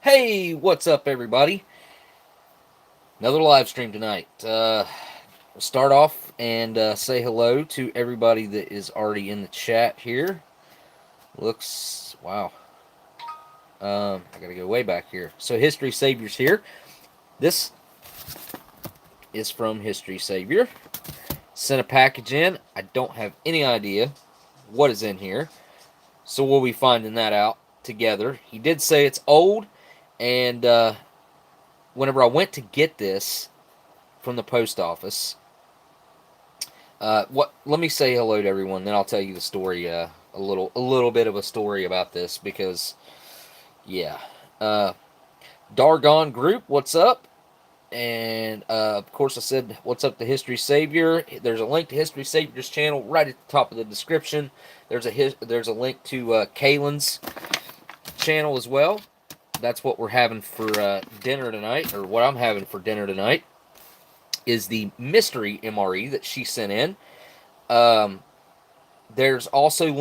Hey, what's up, everybody? Another live stream tonight. Start off and say hello to everybody that is already in the chat here. Looks, wow. I gotta go way back here. So, History Savior's here. This is from History Savior. Sent a package in. I don't have any idea what is in here. So, we'll be finding that out together. He did say it's old, and whenever I went to get this from the post office, let me say hello to everyone, then I'll tell you the story. A little bit of a story about this because, yeah. Dargon Group, what's up? And of course, I said what's up to History Savior. There's a link to History Savior's channel right at the top of the description. There's a link to Kaylynn's channel as well. That's what we're having for dinner tonight, or what I'm having for dinner tonight is the mystery MRE that she sent in. There's also a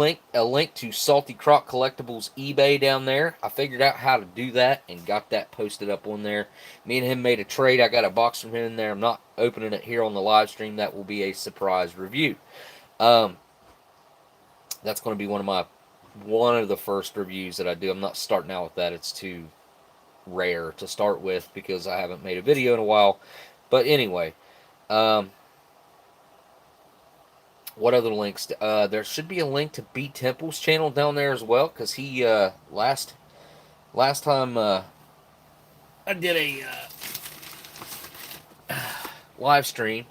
link to Saltycroccollectibles eBay down there. I figured out how to do that and got that posted up on there. Me and him made a trade. I got a box from him in there. I'm not opening it here on the live stream. That will be a surprise review. That's going to be one of the first reviews that I do. I'm not starting out with that. It's too rare to start with because I haven't made a video in a while. But anyway, what other links? There should be a link to BTemple's channel down there as well, because he last time I did a live stream,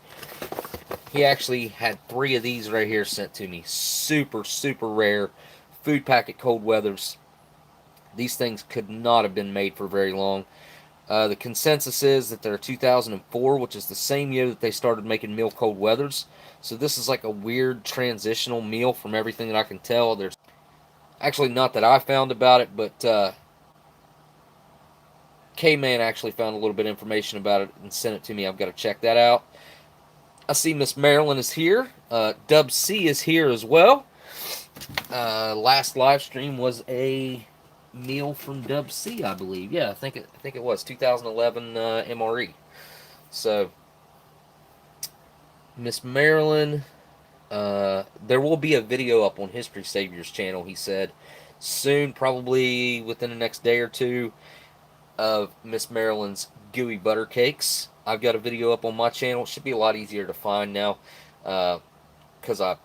he actually had 3 of these right here sent to me. Super rare food packet cold weathers. These things could not have been made for very long. The consensus is that they're 2004, which is the same year that they started making meal cold weathers. So this is like a weird transitional meal from everything that I can tell. There's actually not that I found about it, but K-Man actually found a little bit of information about it and sent it to me. I've got to check that out. I see Miss Marilyn is here. Dub C is here as well. Last live stream was a meal from Dub C, I believe. Yeah, I think it was 2011 MRE. So, Miss Marilyn, there will be a video up on History Savior's channel, he said, soon, probably within the next day or two, of Miss Marilyn's gooey butter cakes. I've got a video up on my channel. It should be a lot easier to find now, because I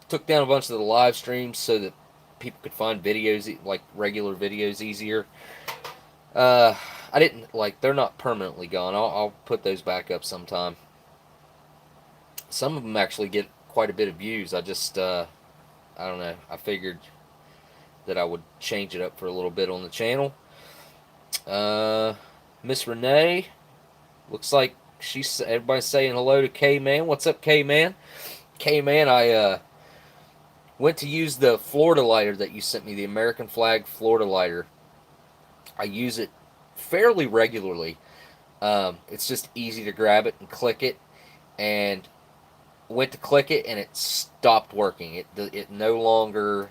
took down a bunch of the live streams so that people could find videos, like regular videos, easier. I didn't, they're not permanently gone. I'll put those back up sometime. Some of them actually get quite a bit of views. I just, I don't know. I figured that I would change it up for a little bit on the channel. Miss Renee, looks like everybody's saying hello to K-Man. What's up, K-Man? K-Man, I went to use the Florida lighter that you sent me, the American flag Florida lighter. I use it fairly regularly. It's just easy to grab it and click it, and went to click it and it stopped working. It no longer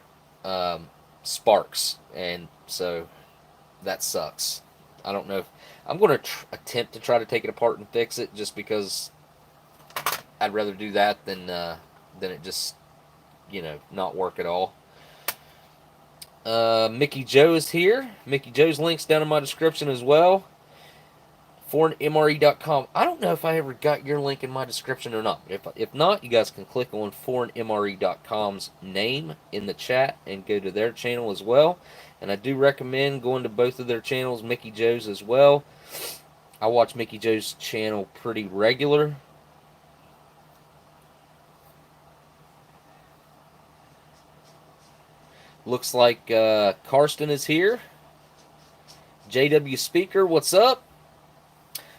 sparks, and so that sucks. I don't know if I'm going to attempt to try to take it apart and fix it, just because I'd rather do that than it just, not work at all. Mickey Joe is here. Mickey Joe's link's down in my description as well. foreignmre.com. I don't know if I ever got your link in my description or not. If not, you guys can click on foreignmre.com's name in the chat and go to their channel as well. And I do recommend going to both of their channels, Mickey Joe's as well. I watch Mickey Joe's channel pretty regular. Looks like Karsten is here. JW Speaker, what's up?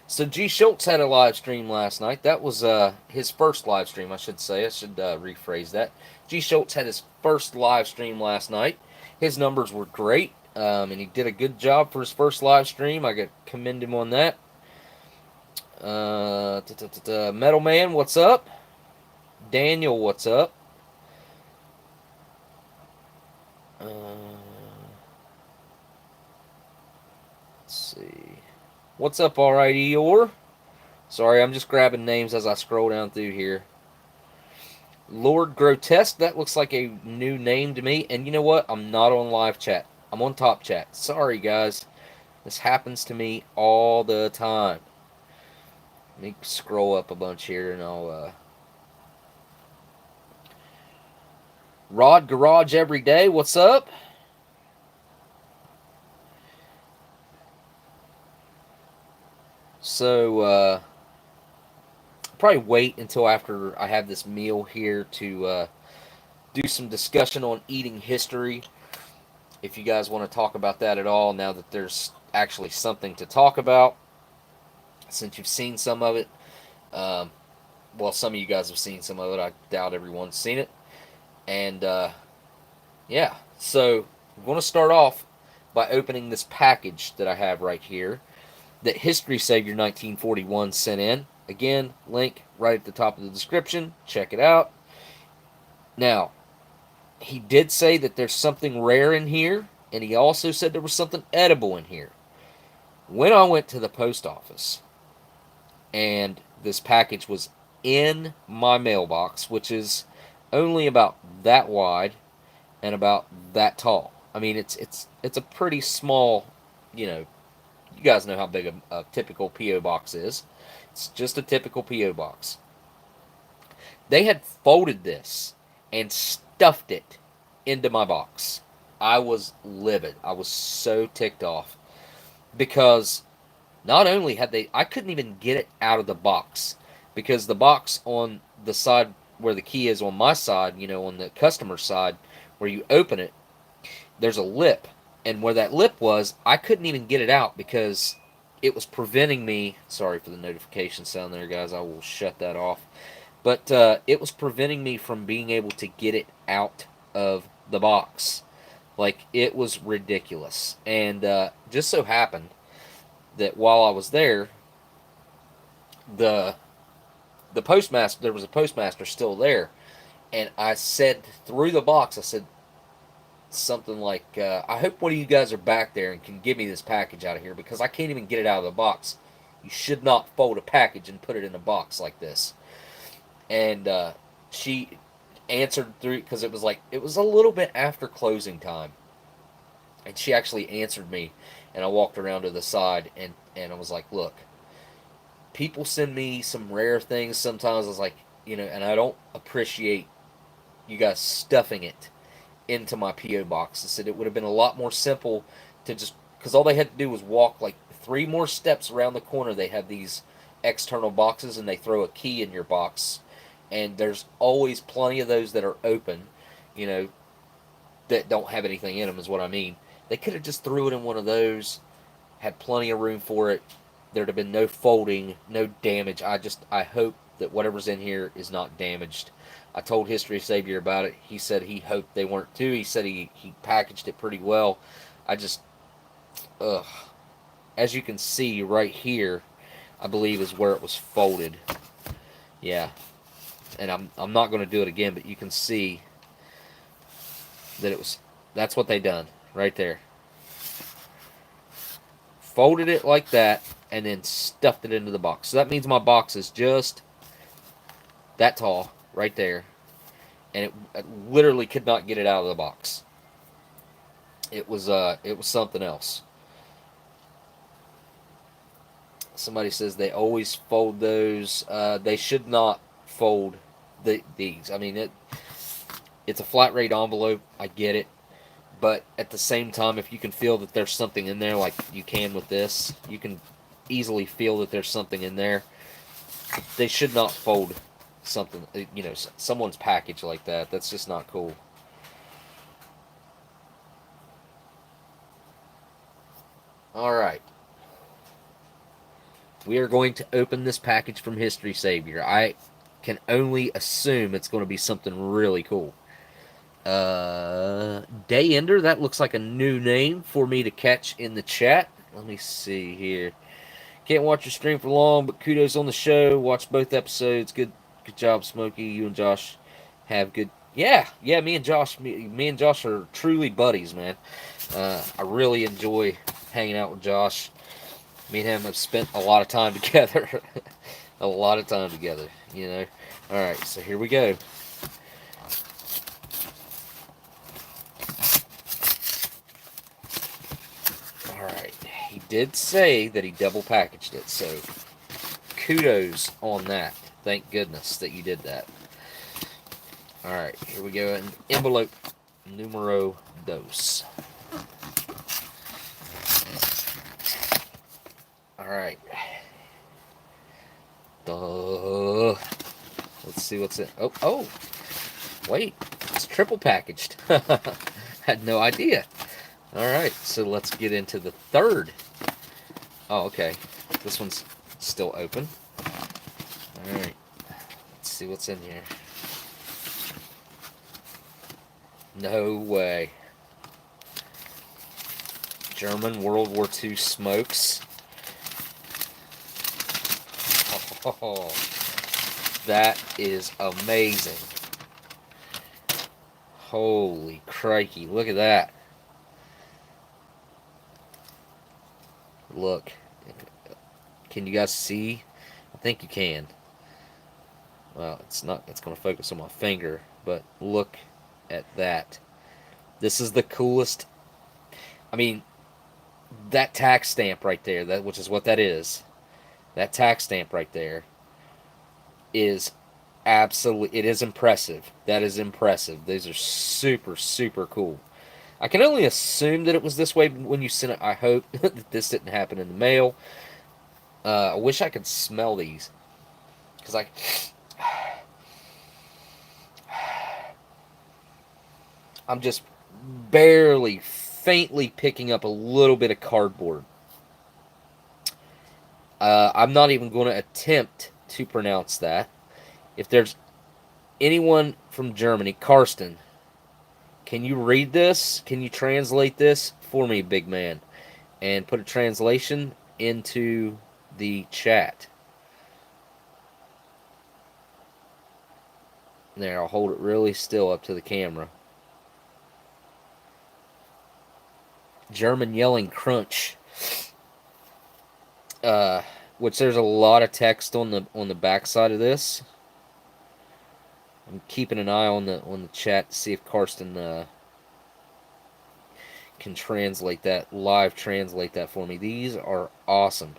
So G Schultz had a live stream last night. That was his first live stream, I should say. I should rephrase that. G Schultz had his first live stream last night. His numbers were great, and he did a good job for his first live stream. I got to commend him on that. Metal Man, what's up? Daniel, what's up? Let's see. What's up, alright, Eeyore? Sorry, I'm just grabbing names as I scroll down through here. Lord Grotesque, that looks like a new name to me. And you know what? I'm not on live chat. I'm on top chat. Sorry, guys. This happens to me all the time. Let me scroll up a bunch here and I'll... Rod Garage every day. What's up? So, probably wait until after I have this meal here to do some discussion on eating history. If you guys want to talk about that at all, now that there's actually something to talk about, since you've seen some of it. Well, some of you guys have seen some of it. I doubt everyone's seen it. And, yeah. So, I'm going to start off by opening this package that I have right here that History Savior 1941 sent in. Again, link right at the top of the description. Check it out. Now, he did say that there's something rare in here, and he also said there was something edible in here. When I went to the post office, and this package was in my mailbox, which is only about that wide and about that tall. I mean, it's a pretty small, you guys know how big a typical P.O. box is. It's just a typical P.O. box. They had folded this and stuffed it into my box. I was livid. I was so ticked off. Because not only had I couldn't even get it out of the box. Because the box on the side where the key is on my side, on the customer side, where you open it, there's a lip. And where that lip was, I couldn't even get it out because it was preventing me. Sorry for the notification sound there, guys. I will shut that off. But it was preventing me from being able to get it out of the box. Like, it was ridiculous. And just so happened that while I was there, the postmaster, there was a postmaster still there. And I said through the box, I said something like, I hope one of you guys are back there and can give me this package out of here because I can't even get it out of the box. You should not fold a package and put it in a box like this. And she answered through, because it was a little bit after closing time. And she actually answered me. And I walked around to the side and I was like, look, people send me some rare things sometimes. I was like, and I don't appreciate you guys stuffing it into my P.O. box. I said it would have been a lot more simple to just, because all they had to do was walk like 3 more steps around the corner. They have these external boxes and they throw a key in your box. And there's always plenty of those that are open, that don't have anything in them is what I mean. They could have just threw it in one of those, had plenty of room for it. There'd have been no folding, no damage. I hope that whatever's in here is not damaged. I told History Savior about it. He said he hoped they weren't too. He said he packaged it pretty well. As you can see right here, I believe is where it was folded. Yeah. And I'm not going to do it again, but you can see that that's what they done right there. Folded it like that and then stuffed it into the box. So that means my box is just that tall right there. And it literally could not get it out of the box. It was something else. Somebody says they always fold those. They should not fold these. I mean, it's a flat rate envelope. I get it. But at the same time, if you can feel that there's something in there, like you can with this, you can easily feel that there's something in there. They should not fold something, someone's package like that. That's just not cool. Alright. We are going to open this package from History Savior. I can only assume it's going to be something really cool. Day Ender, that looks like a new name for me to catch in the chat. Let me see here. Can't watch your stream for long, but kudos on the show. Watch both episodes. Good job, Smokey. You and Josh have good. Yeah. Me and Josh are truly buddies, man. I really enjoy hanging out with Josh. Me and him have spent a lot of time together. A lot of time together, you know. Alright, so here we go. Alright, he did say that he double packaged it, so kudos on that. Thank goodness that you did that. Alright, here we go. Envelope numero dos. Alright. Let's see what's in. Oh, wait. It's triple packaged. Had no idea. Alright, so let's get into the third. Oh, okay. This one's still open. Alright. Let's see what's in here. No way. German World War II smokes. Oh, that is amazing. Holy crikey, look at that. Look. Can you guys see? I think you can. Well, it's not, it's going to focus on my finger, but look at that. This is the coolest. I mean, that tax stamp right there, that, which is what that is. That tax stamp right there is absolutely, it is impressive. That is impressive. These are super, super cool. I can only assume that it was this way when you sent it. I hope that this didn't happen in the mail. I wish I could smell these. Because I'm just barely, faintly picking up a little bit of cardboard. I'm not even going to attempt to pronounce that. If there's anyone from Germany, Karsten, can you read this? Can you translate this for me, big man? And put a translation into the chat. There, I'll hold it really still up to the camera. German yelling crunch. Which there's a lot of text on the back side of this. I'm keeping an eye on the chat to see if Karsten can translate that, live translate that for me. These are awesome.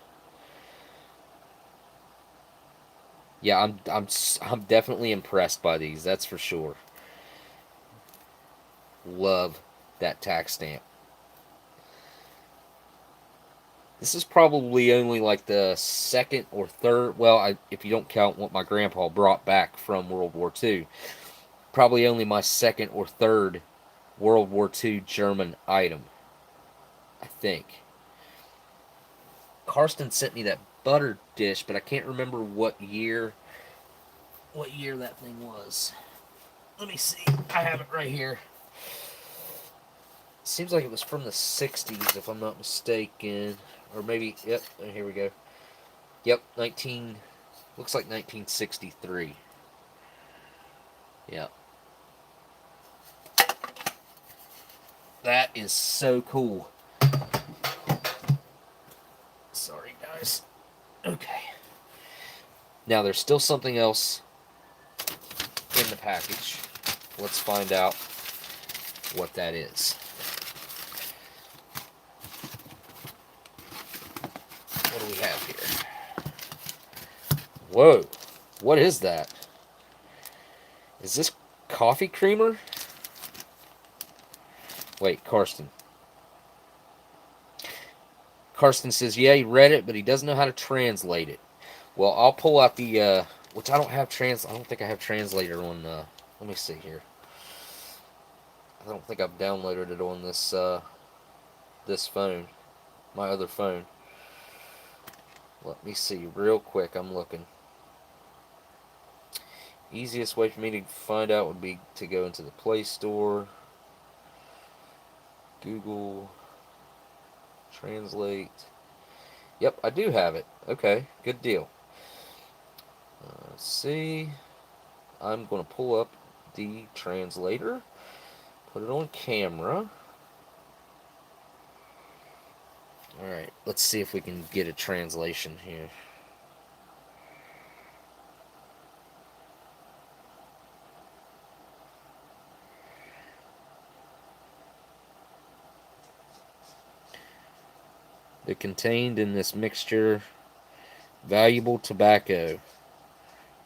Yeah, I'm definitely impressed by these. That's for sure. Love that tax stamp. This is probably only like the second or third. Well, if you don't count what my grandpa brought back from World War II, probably only my second or third World War II German item, I think. Karsten sent me that butter dish, but I can't remember what year that thing was. Let me see. I have it right here. Seems like it was from the 60s, if I'm not mistaken. Or maybe, yep, here we go. Yep, looks like 1963. Yeah. That is so cool. Sorry, guys. Okay. Now, there's still something else in the package. Let's find out what that is. What do we have here? Whoa. What is that? Is this coffee creamer? Wait, Karsten. Karsten says, yeah, he read it, but he doesn't know how to translate it. Well, I'll pull out the, which I don't think I have translator on, let me see here. I don't think I've downloaded it on this, this phone. My other phone. Let me see real quick. I'm looking. Easiest way for me to find out would be to go into the Play Store. Google. Translate. Yep, I do have it. Okay, good deal. Let's see. I'm going to pull up the translator. Put it on camera. Alright, let's see if we can get a translation here. They're contained in this mixture valuable tobacco,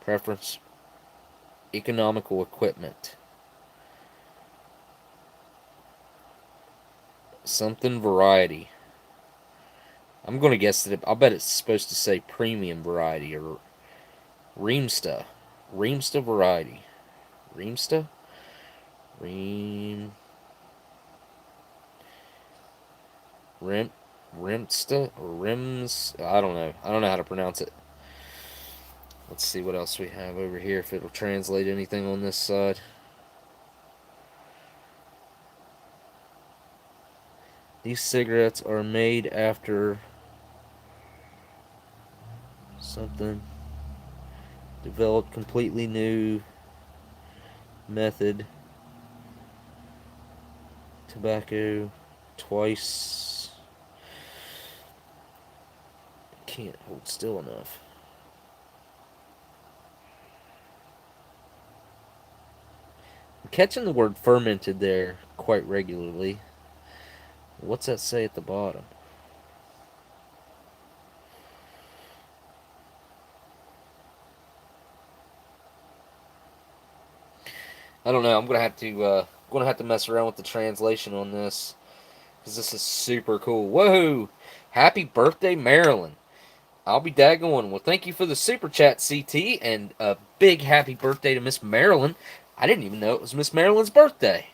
preference, economical equipment, something variety. I'm going to guess that I'll bet it's supposed to say premium variety or Reamsta. Reamsta variety. Reamsta? Rimsta or Rims? I don't know. I don't know how to pronounce it. Let's see what else we have over here, if it'll translate anything on this side. These cigarettes are made after something. Developed completely new method. Tobacco twice. Can't hold still enough. I'm catching the word fermented there quite regularly. What's that say at the bottom? I don't know. I'm gonna have to mess around with the translation on this because this is super cool. Whoa! Happy birthday, Marilyn. I'll be daggone. Well, thank you for the super chat, CT, and a big happy birthday to Miss Marilyn. I didn't even know it was Miss Marilyn's birthday.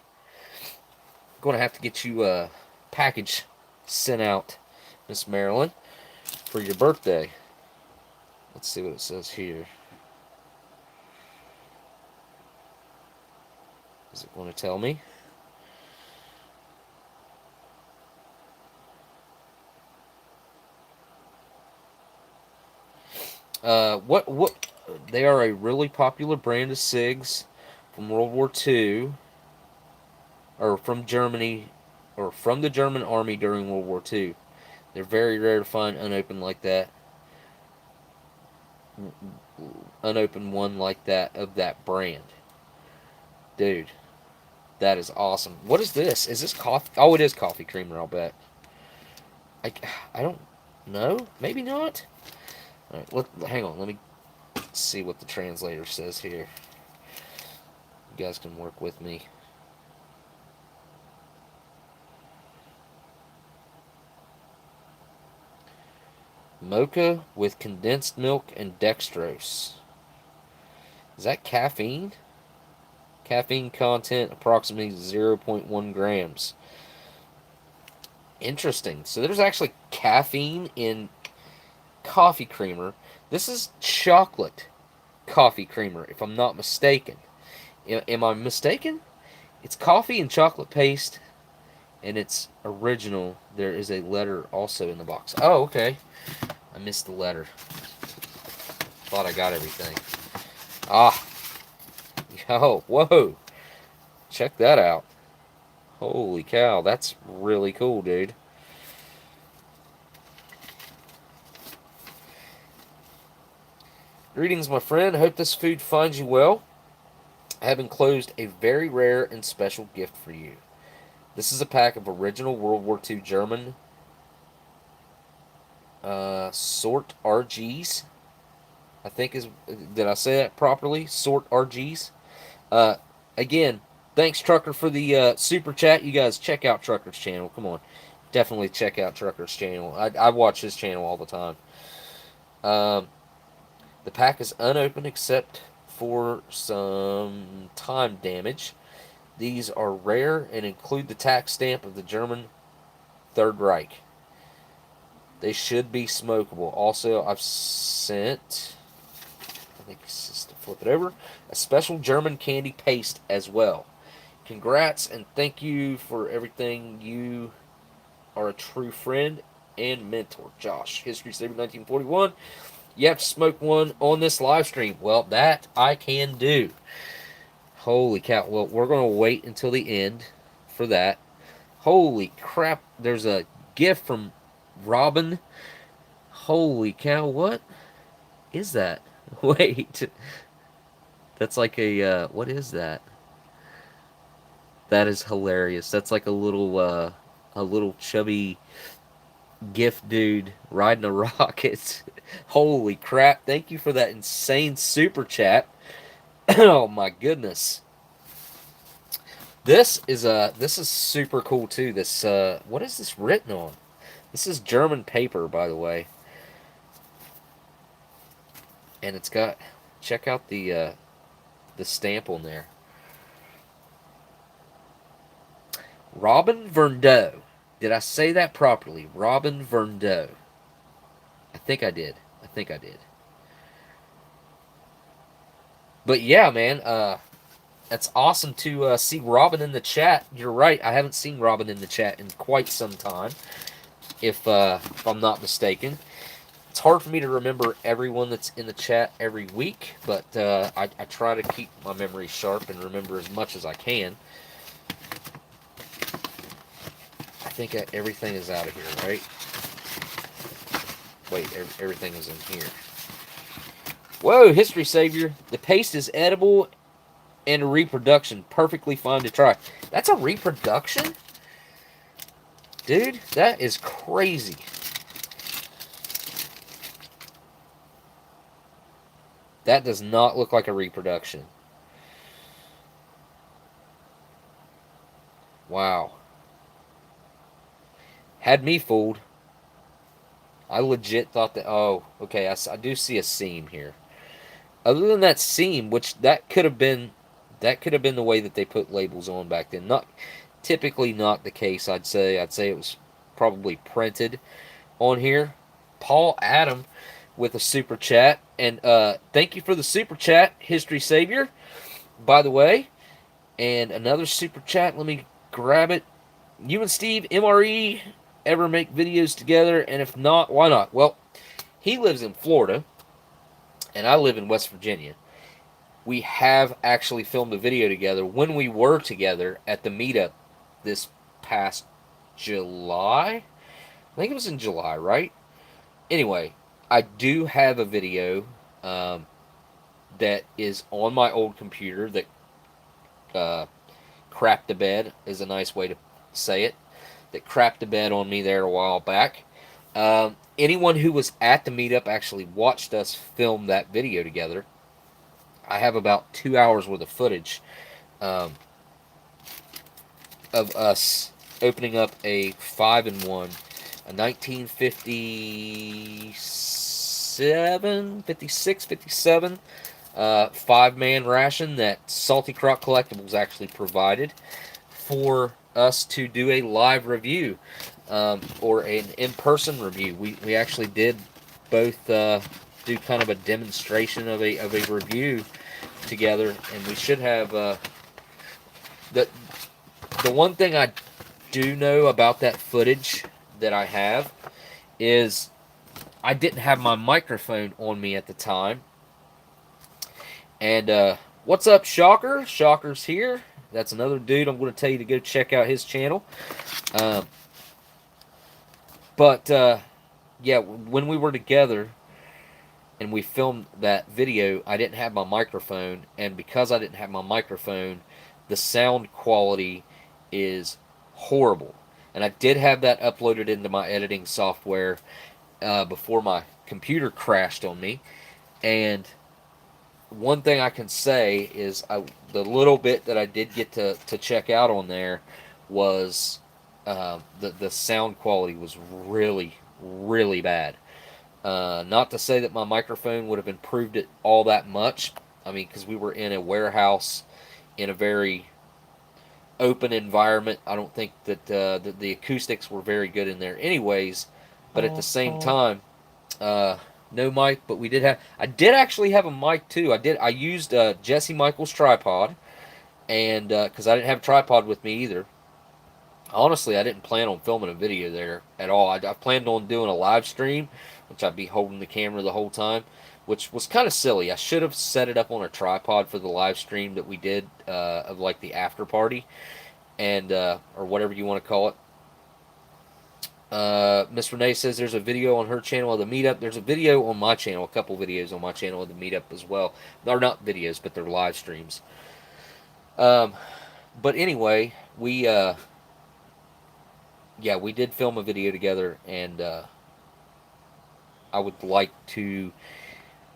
I'm going to have to get you a package sent out, Miss Marilyn, for your birthday. Let's see what it says here. Is it going to tell me? What? They are a really popular brand of cigs from World War II, or from Germany, or from the German army during World War II. They're very rare to find unopened like that. Unopened one like that of that brand. Dude, that is awesome. What is this? Is this coffee? Oh, it is coffee creamer, I'll bet. I don't know. Maybe not. All right, hang on. Let me see what the translator says here. You guys can work with me. Mocha with condensed milk and dextrose. Is that caffeine? Caffeine content approximately 0.1 grams. Interesting. So there's actually caffeine in coffee creamer. This is chocolate coffee creamer, if I'm not mistaken. Am I mistaken? It's coffee and chocolate paste, and it's original. There is a letter also in the box. Oh, okay. I missed the letter. Thought I got everything. Ah. Yo, whoa. Check that out. Holy cow, that's really cool, dude. Greetings, my friend. Hope this food finds you well. I have enclosed a very rare and special gift for you. This is a pack of original World War II German sort RGs. I think did I say that properly? Sort RGs. Again, thanks Trucker for the super chat. You guys check out Trucker's channel. Come on, definitely check out Trucker's channel. I watch his channel all the time. The pack is unopened except for some time damage. These are rare and include the tax stamp of the German Third Reich. They should be smokable. Also, I've sent, I think it's just to flip it over, a special German candy paste as well. Congrats and thank you for everything. You are a true friend and mentor. Josh, History Saver 1941. You have to smoke one on this live stream. Well, that I can do. Holy cow. Well, we're going to wait until the end for that. Holy crap. There's a gift from Robin. Holy cow, what is that? Wait. That's like what is that? That is hilarious. That's like a little chubby gift dude riding a rocket. Holy crap. Thank you for that insane super chat. Oh my goodness. This is super cool too. This what is this written on? This is German paper, by the way. And it's got, check out the stamp on there. Robin Verdeau. Did I say that properly? Robin Verdeau. I think I did. I think I did. But yeah, man, that's awesome to see Robin in the chat. You're right. I haven't seen Robin in the chat in quite some time, if I'm not mistaken. It's hard for me to remember everyone that's in the chat every week, but I try to keep my memory sharp and remember as much as I can. I think everything is out of here, right? Wait, everything is in here. Whoa, History Savior. The paste is edible and a reproduction. Perfectly fine to try. That's a reproduction? Dude, that is crazy. That does not look like a reproduction. Wow. Had me fooled. I legit thought that, oh, okay, I do see a seam here. Other than that seam, which that could have been the way that they put labels on back then. Not typically not the case, I'd say. I'd say it was probably printed on here. Paul Adam with a super chat. And thank you for the super chat, History Savior, by the way. And another super chat, let me grab it. You and Steve, MRE, ever make videos together? And if not, why not? Well, he lives in Florida, and I live in West Virginia. We have actually filmed a video together when we were together at the meetup this past July. I think it was in July, right? Anyway, I do have a video that is on my old computer that crapped the bed is a nice way to say it. That crapped the bed on me there a while back. Anyone who was at the meetup actually watched us film that video together. I have about 2 hours worth of footage of us opening up a 5-in-1, a 1957, 56, 57 5-man ration that Saltycroccollectibles actually provided for us to do a live review or an in-person review. We actually did both do kind of a demonstration of a review together, and we should have the one thing I do know about that footage that I have is I didn't have my microphone on me at the time. And what's up, Shocker? Shocker's here. That's another dude I'm going to tell you to go check out his channel. Yeah, when we were together and we filmed that video, I didn't have my microphone, and because I didn't have my microphone, the sound quality is horrible. And I did have that uploaded into my editing software before my computer crashed on me. And one thing I can say is the little bit that I did get to check out on there was the sound quality was really, really bad. Not to say that my microphone would have improved it all that much. I mean, because we were in a warehouse in a very open environment. I don't think that the acoustics were very good in there anyways. But at the same time, no mic, but we did have. I did actually have a mic too. I used Jesse Michael's tripod, and because I didn't have a tripod with me either. Honestly, I didn't plan on filming a video there at all. I planned on doing a live stream, which I'd be holding the camera the whole time, which was kind of silly. I should have set it up on a tripod for the live stream that we did of like the after party, and or whatever you want to call it. Miss Renee says there's a video on her channel of the meetup. There's a video on my channel, a couple videos on my channel of the meetup as well. They're not videos, but they're live streams. But anyway, yeah, we did film a video together, and I would like to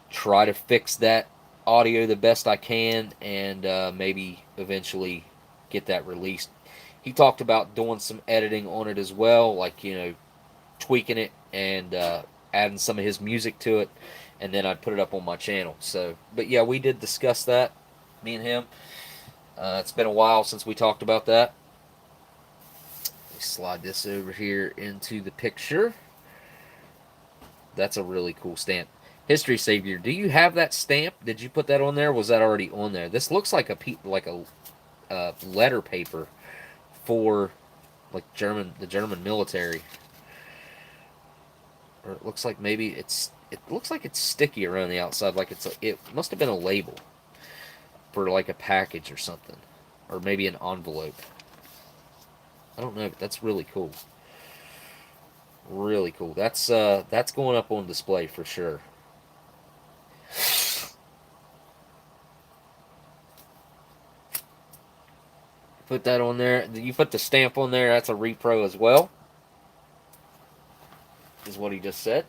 try to fix that audio the best I can, and maybe eventually get that released. He talked about doing some editing on it as well, like, tweaking it and adding some of his music to it, and then I'd put it up on my channel. So, but yeah, we did discuss that, me and him. It's been a while since we talked about that. Let me slide this over here into the picture. That's a really cool stamp. History Savior, do you have that stamp? Did you put that on there? Or was that already on there? This looks like a letter paper for like the German military. Or it looks like maybe it looks like it's sticky around the outside, like it must have been a label for like a package or something, or maybe an envelope. I don't know, but that's really cool. Really cool. That's going up on display for sure. Put that on there. You put the stamp on there. That's a repro as well, is what he just said.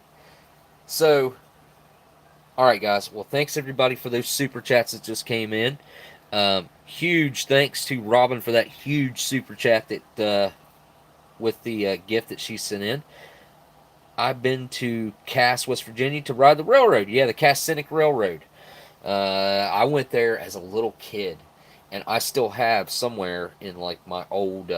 So, all right, guys. Well, thanks everybody for those super chats that just came in. Huge thanks to Robin for that huge super chat that with the gift that she sent in. I've been to Cass, West Virginia to ride the railroad. Yeah, the Cass Scenic Railroad. I went there as a little kid, and I still have somewhere in like my old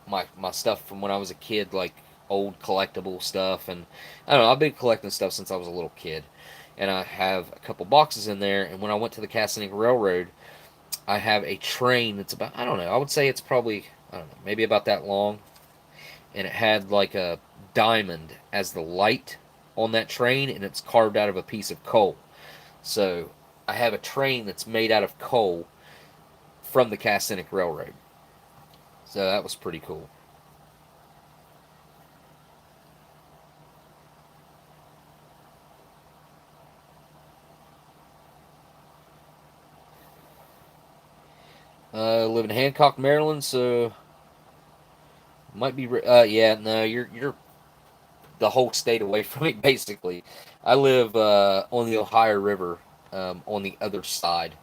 my stuff from when I was a kid, like old collectible stuff, and I don't know, I've been collecting stuff since I was a little kid, and I have a couple boxes in there. And when I went to the Cass Scenic Railroad, I have a train that's about, I don't know, I would say it's probably, I don't know, maybe about that long, and it had like a diamond as the light on that train, and it's carved out of a piece of coal. So I have a train that's made out of coal from the Cass Scenic Railroad. So that was pretty cool. Live in Hancock, Maryland, so might be. Yeah, no, you're the whole state away from me, basically. I live on the Ohio River, on the other side,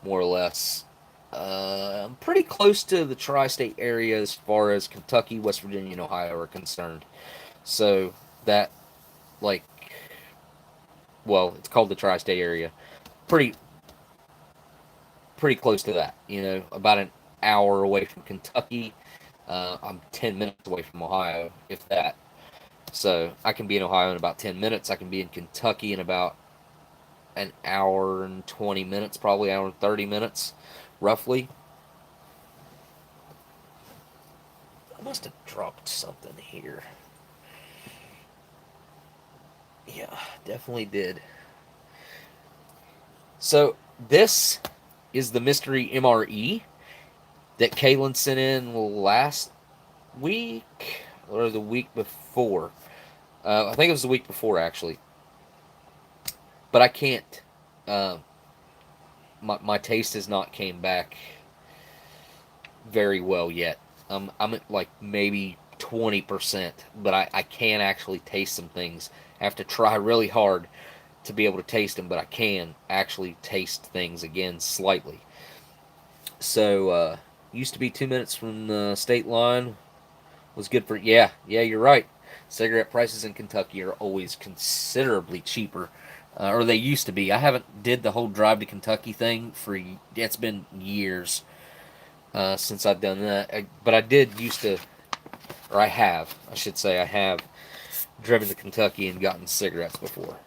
more or less. I'm pretty close to the tri-state area as far as Kentucky, West Virginia, and Ohio are concerned. So that, like, well, it's called the tri-state area. Pretty close to that. About an hour away from Kentucky. I'm 10 minutes away from Ohio, if that. So I can be in Ohio in about 10 minutes. I can be in Kentucky in about an hour and 20 minutes, probably hour and 30 minutes, roughly. I must have dropped something here. Yeah, definitely did. So this is the mystery MRE that Kaylynn sent in last week or the week before. I think it was the week before, actually. But I can't. My taste has not came back very well yet. I'm at like maybe 20%, but I can actually taste some things. I have to try really hard to be able to taste them, but I can actually taste things again slightly. So, used to be 2 minutes from the state line. Was good for, yeah, you're right. Cigarette prices in Kentucky are always considerably cheaper, or they used to be. I haven't did the whole drive to Kentucky thing for, it's been years since I've done that. But I did used to, or I should say I have driven to Kentucky and gotten cigarettes before.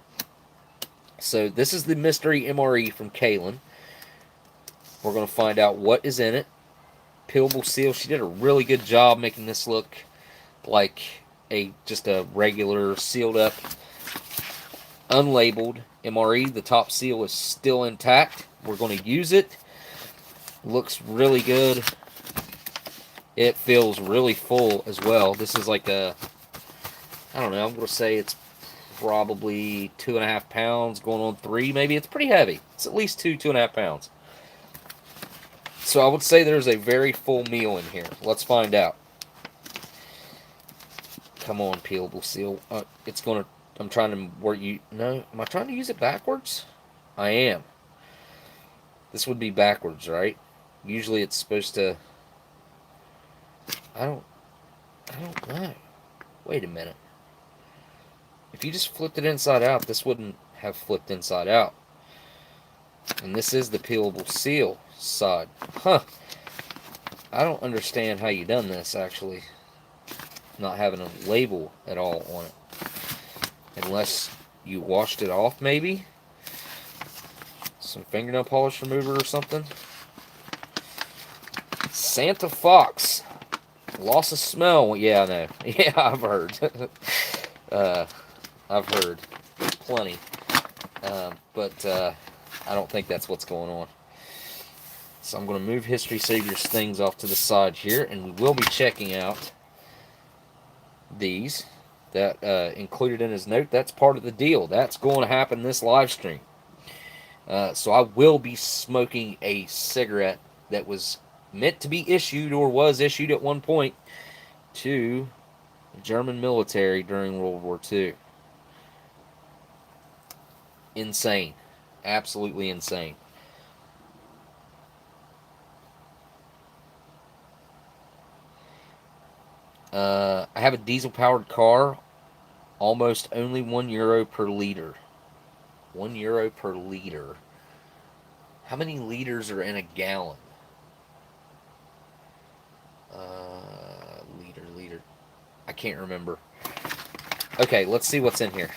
So this is the mystery MRE from Kaylynn. We're going to find out what is in it. Peelable seal. She did a really good job making this look like just a regular sealed up, unlabeled MRE. The top seal is still intact. We're going to use it. Looks really good. It feels really full as well. This is like a, I don't know, I'm going to say it's probably 2.5 pounds, going on 3 maybe. It's pretty heavy. It's at least 2.5 pounds. So I would say there's a very full meal in here. Let's find out. Come on, peelable seal. It's going to, I'm trying to work you, no, am I trying to use it backwards? I am. This would be backwards, right? Usually it's supposed to, I don't know. Wait a minute. If you just flipped it inside out, this wouldn't have flipped inside out. And this is the peelable seal side. Huh. I don't understand how you done this, actually. Not having a label at all on it. Unless you washed it off, maybe? Some fingernail polish remover or something? Santa Fox. Loss of smell. Yeah, I know. Yeah, I've heard. I've heard plenty. But I don't think that's what's going on. So I'm going to move History Savior's things off to the side here, and we will be checking out these. That included in his note, that's part of the deal. That's going to happen this live stream. So I will be smoking a cigarette that was meant to be issued, or was issued at one point, to the German military during World War II. Insane. Absolutely insane. I have a diesel-powered car. Almost only €1 per liter. €1 per liter. How many liters are in a gallon? Liter. I can't remember. Okay, let's see what's in here.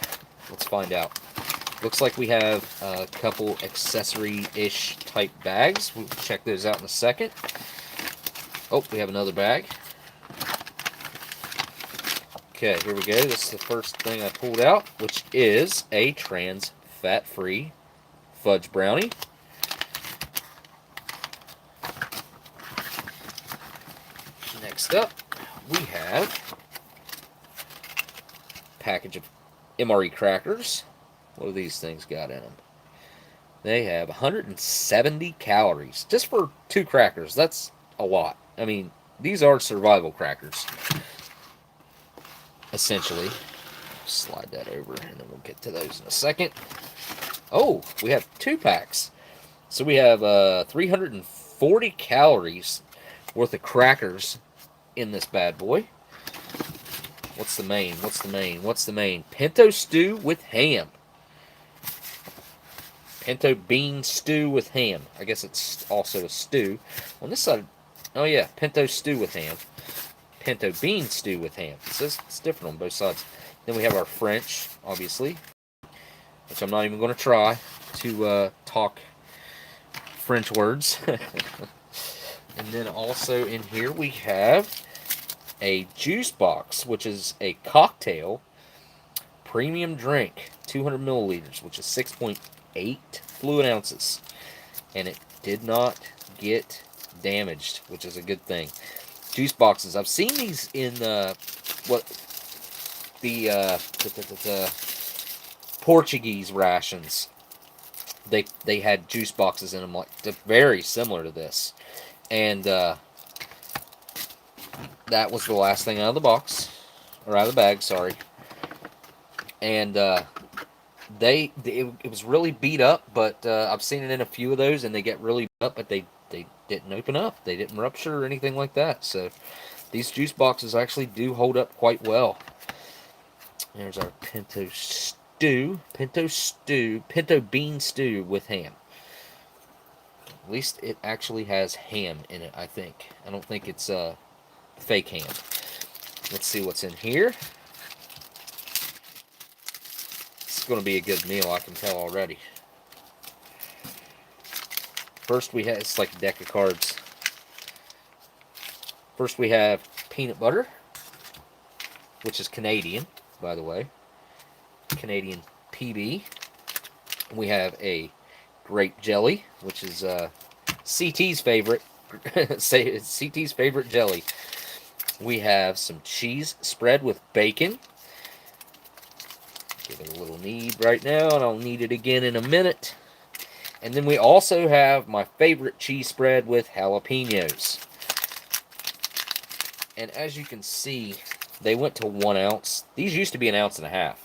Let's find out. Looks like we have a couple accessory-ish type bags. We'll check those out in a second. Oh, we have another bag. Okay, here we go. This is the first thing I pulled out, which is a trans fat-free fudge brownie. Next up, we have a package of Mre Crackers. What do these things got in them? They have 170 calories. Just for 2 crackers, that's a lot. I mean, these are survival crackers, essentially. Slide that over, and then we'll get to those in a second. Oh, we have 2 packs. So we have 340 calories worth of crackers in this bad boy. What's the main? What's the main? What's the main? Pinto stew with ham. Pinto bean stew with ham. I guess it's also a stew. On this side, oh yeah, pinto stew with ham. Pinto bean stew with ham. It says it's different on both sides. Then we have our French, obviously, which I'm not even going to try to talk French words. And then also in here we have a juice box, which is a cocktail premium drink, 200 milliliters, which is 6.8 fluid ounces. And it did not get damaged, which is a good thing. Juice boxes. I've seen these in the Portuguese rations. They had juice boxes in them, like very similar to this, and that was the last thing out of the box, or out of the bag. Sorry. And it was really beat up, but I've seen it in a few of those, and they get really beat up, but they didn't open up. They didn't rupture or anything like that. So these juice boxes actually do hold up quite well. There's our pinto bean stew with ham. At least it actually has ham in it, I think. I don't think it's fake ham. Let's see what's in here. It's going to be a good meal, I can tell already. First we have, it's like a deck of cards. First we have peanut butter, which is Canadian, by the way. Canadian PB. We have a grape jelly, which is CT's favorite. CT's favorite jelly. We have some cheese spread with bacon. Give it a little knead right now, and I'll knead it again in a minute. And then we also have my favorite cheese spread with jalapenos. And as you can see, they went to 1 ounce. These used to be 1.5 ounces.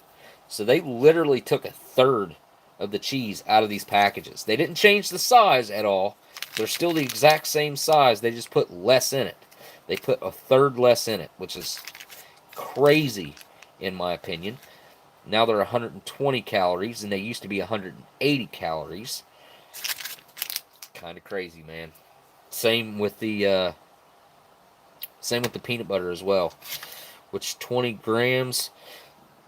So they literally took a third of the cheese out of these packages. They didn't change the size at all. They're still the exact same size. They just put less in it. They put a third less in it, which is crazy in my opinion. Now they're 120 calories, and they used to be 180 calories. Kind of crazy, man. Same with the peanut butter as well, which 20 grams.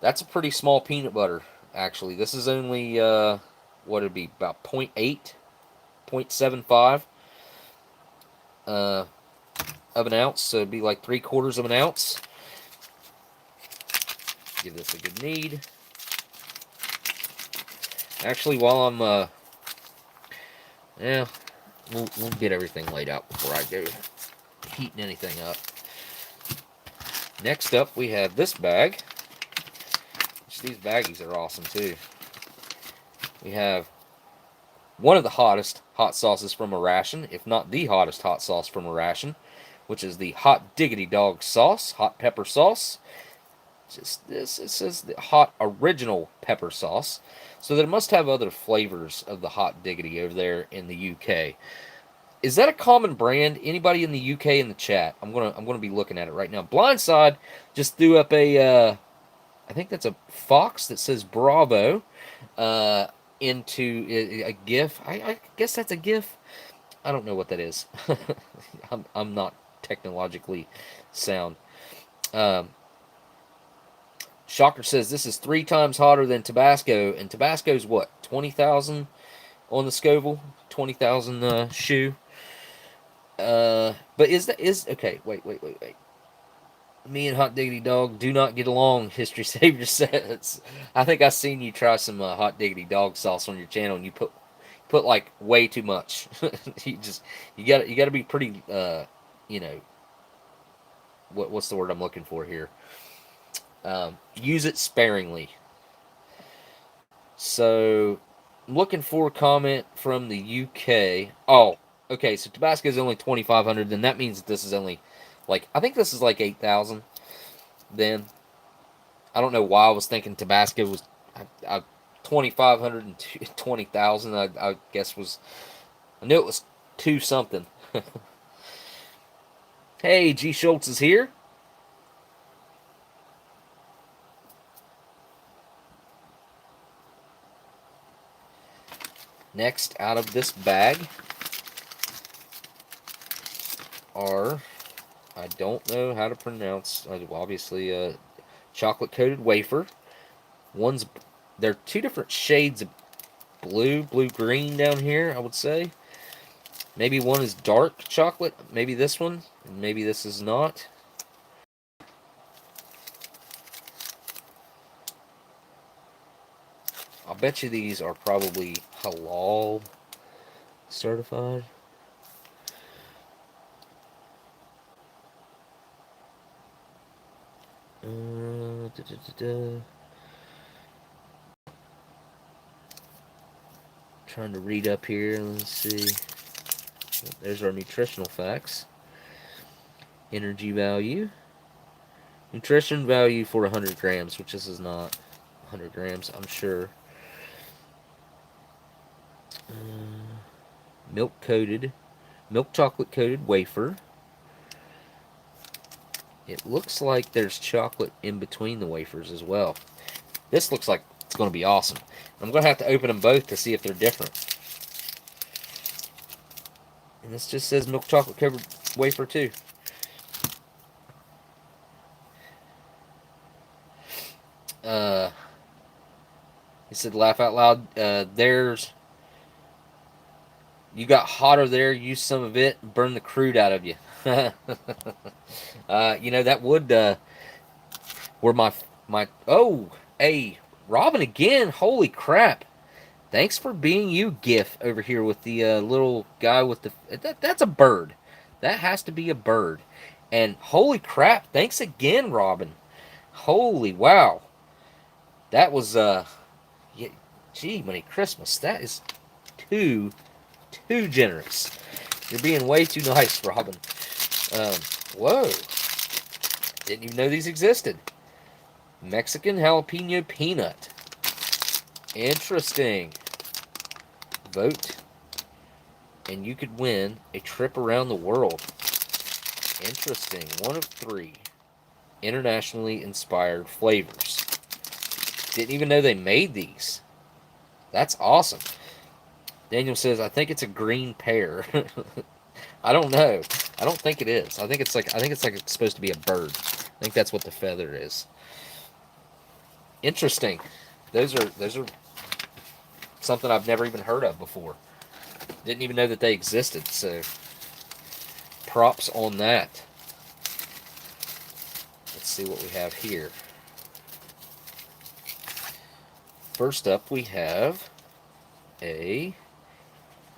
That's a pretty small peanut butter, actually. This is only what would it be, about 0.8, 0.75 of an ounce. So it'd be like 3/4 of an ounce. Give this a good knead. Actually, while I'm we'll get everything laid out before I go heating anything up. Next up, we have this bag. These baggies are awesome too. We have one of the hottest hot sauces from Ration, if not the hottest hot sauce from Ration, which is the Hot Diggity Dog sauce, hot pepper sauce. Just this, it says the hot original pepper sauce, so there must have other flavors of the Hot Diggity over there in the UK. Is that a common brand? Anybody in the UK in the chat? I'm gonna be looking at it right now. Blindside just threw up a I think that's a fox that says Bravo into a GIF. I guess that's a GIF. I don't know what that is. I'm not technologically sound. Shocker says this is 3 times hotter than Tabasco, and Tabasco's what, 20,000 on the Scoville, 20,000 shoe. But is okay? Wait. Me and Hot Diggity Dog do not get along. History Savior says. I think I seen you try some Hot Diggity Dog sauce on your channel, and you put like way too much. you got to be pretty. What's the word I'm looking for here? Use it sparingly. So, I'm looking for a comment from the UK. Oh, okay. So Tabasco is only 2,500. Then that means that this is only, like, I think this is like 8,000. Then I don't know why I was thinking Tabasco was 2,500 and 20,000. I guess I knew it was 2 something. Hey, G Schultz is here. Next out of this bag are, I don't know how to pronounce, obviously a chocolate coated wafer. They're 2 different shades of blue-green down here, I would say. Maybe one is dark chocolate, maybe this one, and maybe this is not. I'll bet you these are probably halal certified. Trying to read up here. Let's see. There's our nutritional facts. Energy value. Nutrition value for 100 grams, which this is not 100 grams, I'm sure. Milk chocolate coated wafer. It looks like there's chocolate in between the wafers as well. This looks like it's going to be awesome. I'm going to have to open them both to see if they're different. And this just says milk chocolate covered wafer too. He said, laugh out loud. You got hotter there. Use some of it. Burn the crude out of you. That would where my oh, hey, Robin again. Holy crap. Thanks for being you, GIF, over here with the little guy with the... That's a bird. That has to be a bird. And holy crap, thanks again, Robin. Holy wow. That was, yeah, gee, Merry Christmas. That is too generous. You're being way too nice, Robin. Um, whoa. Didn't even know these existed. Mexican jalapeno peanut. Interesting. Vote, and you could win a trip around the world. Interesting. One of 3 internationally inspired flavors. Didn't even know they made these. That's awesome. Daniel says, I think it's a green pear. I don't know. I don't think it is. I think it's like it's supposed to be a bird. I think that's what the feather is. Interesting. Those are something I've never even heard of before. Didn't even know that they existed, so props on that. Let's see what we have here. First up, we have a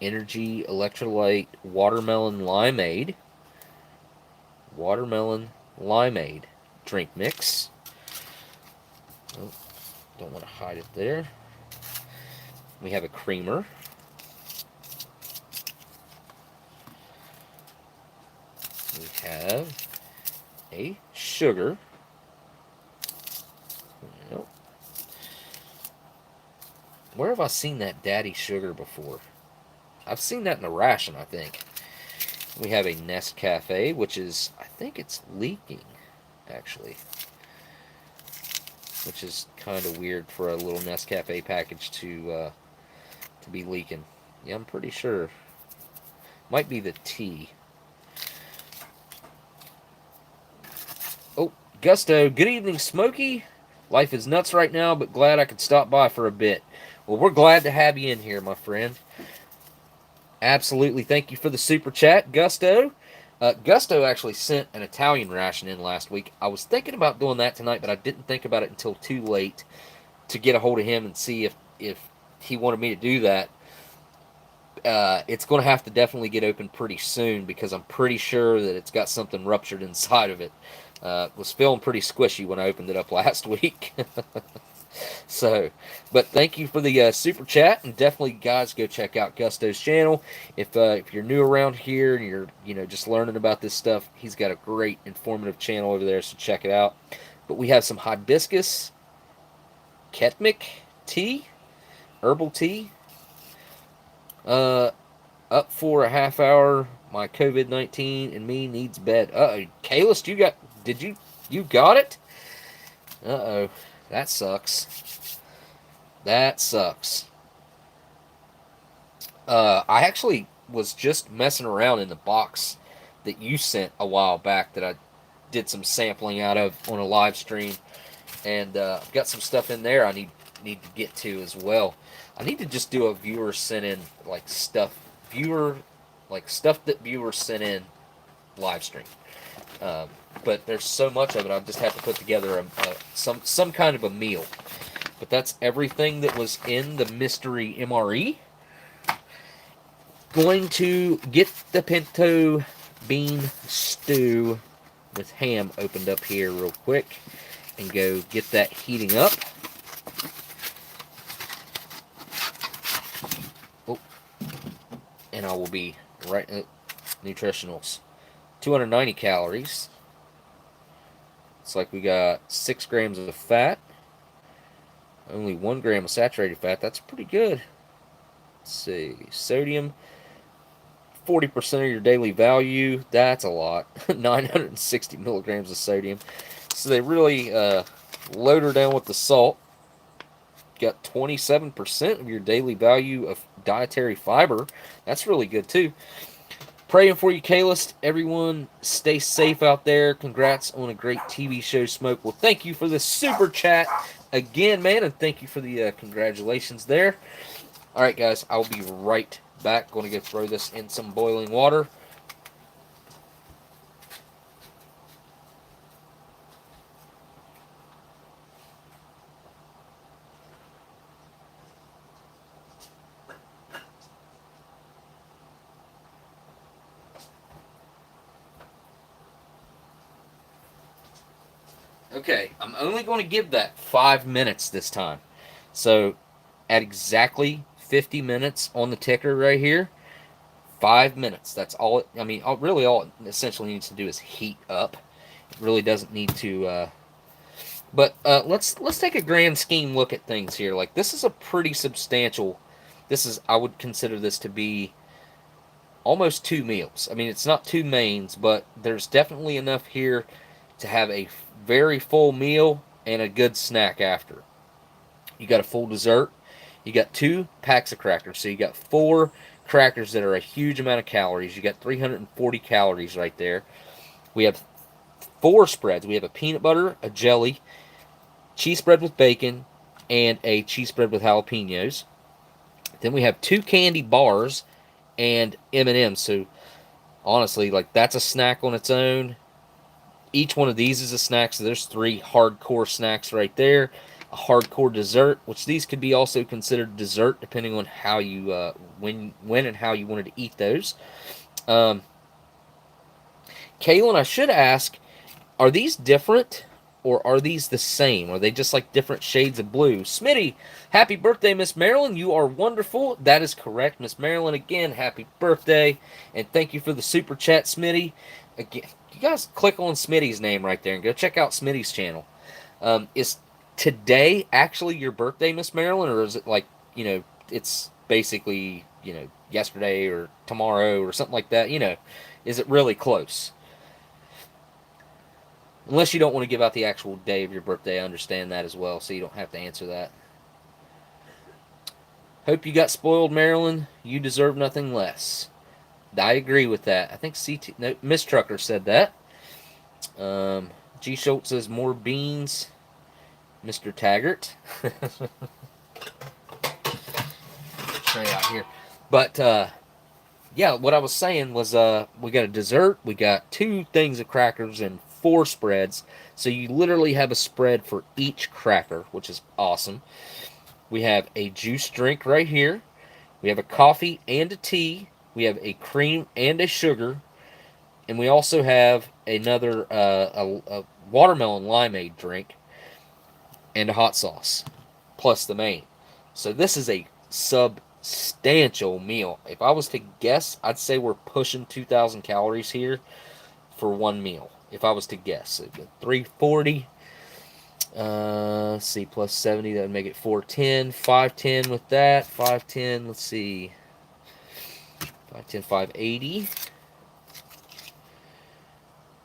energy electrolyte watermelon limeade. Watermelon limeade drink mix. Oh, don't want to hide it there. We have a creamer. We have a sugar. Nope. Where have I seen that daddy sugar before? I've seen that in a ration, I think. We have a Nescafe, which is, I think it's leaking, actually. Which is kind of weird for a little Nescafe package to be leaking. Yeah, I'm pretty sure. Might be the tea. Oh, Gusto. Good evening, Smokey. Life is nuts right now, but glad I could stop by for a bit. Well, we're glad to have you in here, my friend. Absolutely. Thank you for the super chat, Gusto. Gusto actually sent an Italian ration in last week. I was thinking about doing that tonight, but I didn't think about it until too late to get a hold of him and see if he wanted me to do that. It's going to have to definitely get open pretty soon because I'm pretty sure that it's got something ruptured inside of it. Was feeling pretty squishy when I opened it up last week. So, but thank you for the super chat, and definitely, guys, go check out Gusto's channel. If you're new around here and you're just learning about this stuff, he's got a great informative channel over there, so check it out. But we have some hibiscus, ketmic tea, herbal tea. Up for a half hour. My COVID-19 and me needs bed. Kaylynn, you got it? That sucks. That sucks. I actually was just messing around in the box that you sent a while back that I did some sampling out of on a live stream, and I've got some stuff in there I need to get to as well. I need to just do a viewer sent in stuff that viewers sent in live stream. But there's so much of it, I just have to put together some kind of a meal. But that's everything that was in the mystery MRE. Going to get the Pinto Bean Stew with ham opened up here real quick and go get that heating up. Oh, and I will be right at nutritionals. 290 calories. It's like we got 6 grams of fat. Only 1 gram of saturated fat. That's pretty good. Let's see. Sodium. 40% of your daily value. That's a lot. 960 milligrams of sodium. So they really load her down with the salt. Got 27% of your daily value of dietary fiber. That's really good too. Praying for you, Kaylynn. Everyone, stay safe out there. Congrats on a great TV show, Smoke. Well, thank you for the super chat again, man, and thank you for the congratulations there. All right, guys, I'll be right back. Going to go throw this in some boiling water. Okay, I'm only going to give that 5 minutes this time. So, at exactly 50 minutes on the ticker right here, 5 minutes. That's all. Really, all it essentially needs to do is heat up. It really doesn't need to. Let's take a grand scheme look at things here. Like, this is a pretty substantial. I would consider this to be almost 2 meals. I mean, it's not 2 mains, but there's definitely enough here to have a very full meal and a good snack after. You got a full dessert. You got 2 packs of crackers. So you got 4 crackers that are a huge amount of calories. You got 340 calories right there. We have 4 spreads. We have a peanut butter, a jelly, cheese spread with bacon, and a cheese spread with jalapenos. Then we have 2 candy bars and M&Ms. So honestly, like, that's a snack on its own. Each one of these is a snack, so there's 3 hardcore snacks right there. A hardcore dessert, which these could be also considered dessert depending on how you when and how you wanted to eat those. Kaylynn, I should ask, are these different or are these the same? Are they just like different shades of blue? Smitty, happy birthday, Miss Marilyn. You are wonderful. That is correct, Miss Marilyn. Again, happy birthday. And thank you for the super chat, Smitty. Again, you guys click on Smitty's name right there and go check out Smitty's channel. Is today actually your birthday, Miss Marilyn? Or is it like, it's basically, yesterday or tomorrow or something like that? Is it really close? Unless you don't want to give out the actual day of your birthday, I understand that as well, so you don't have to answer that. Hope you got spoiled, Marilyn. You deserve nothing less. I agree with that. I think Miss Trucker said that. G. Schultz says more beans. Mr. Taggart. Try out here. But, yeah, what I was saying was we got a dessert, we got 2 things of crackers, and 4 spreads. So you literally have a spread for each cracker, which is awesome. We have a juice drink right here. We have a coffee and a tea. We have a cream and a sugar. And we also have another a watermelon limeade drink and a hot sauce, plus the main. So this is a substantial meal. If I was to guess, I'd say we're pushing 2,000 calories here for one meal. If I was to guess, so 340. Let's see, plus 70, that would make it 410. 510 with that. 510, let's see. 510, 580.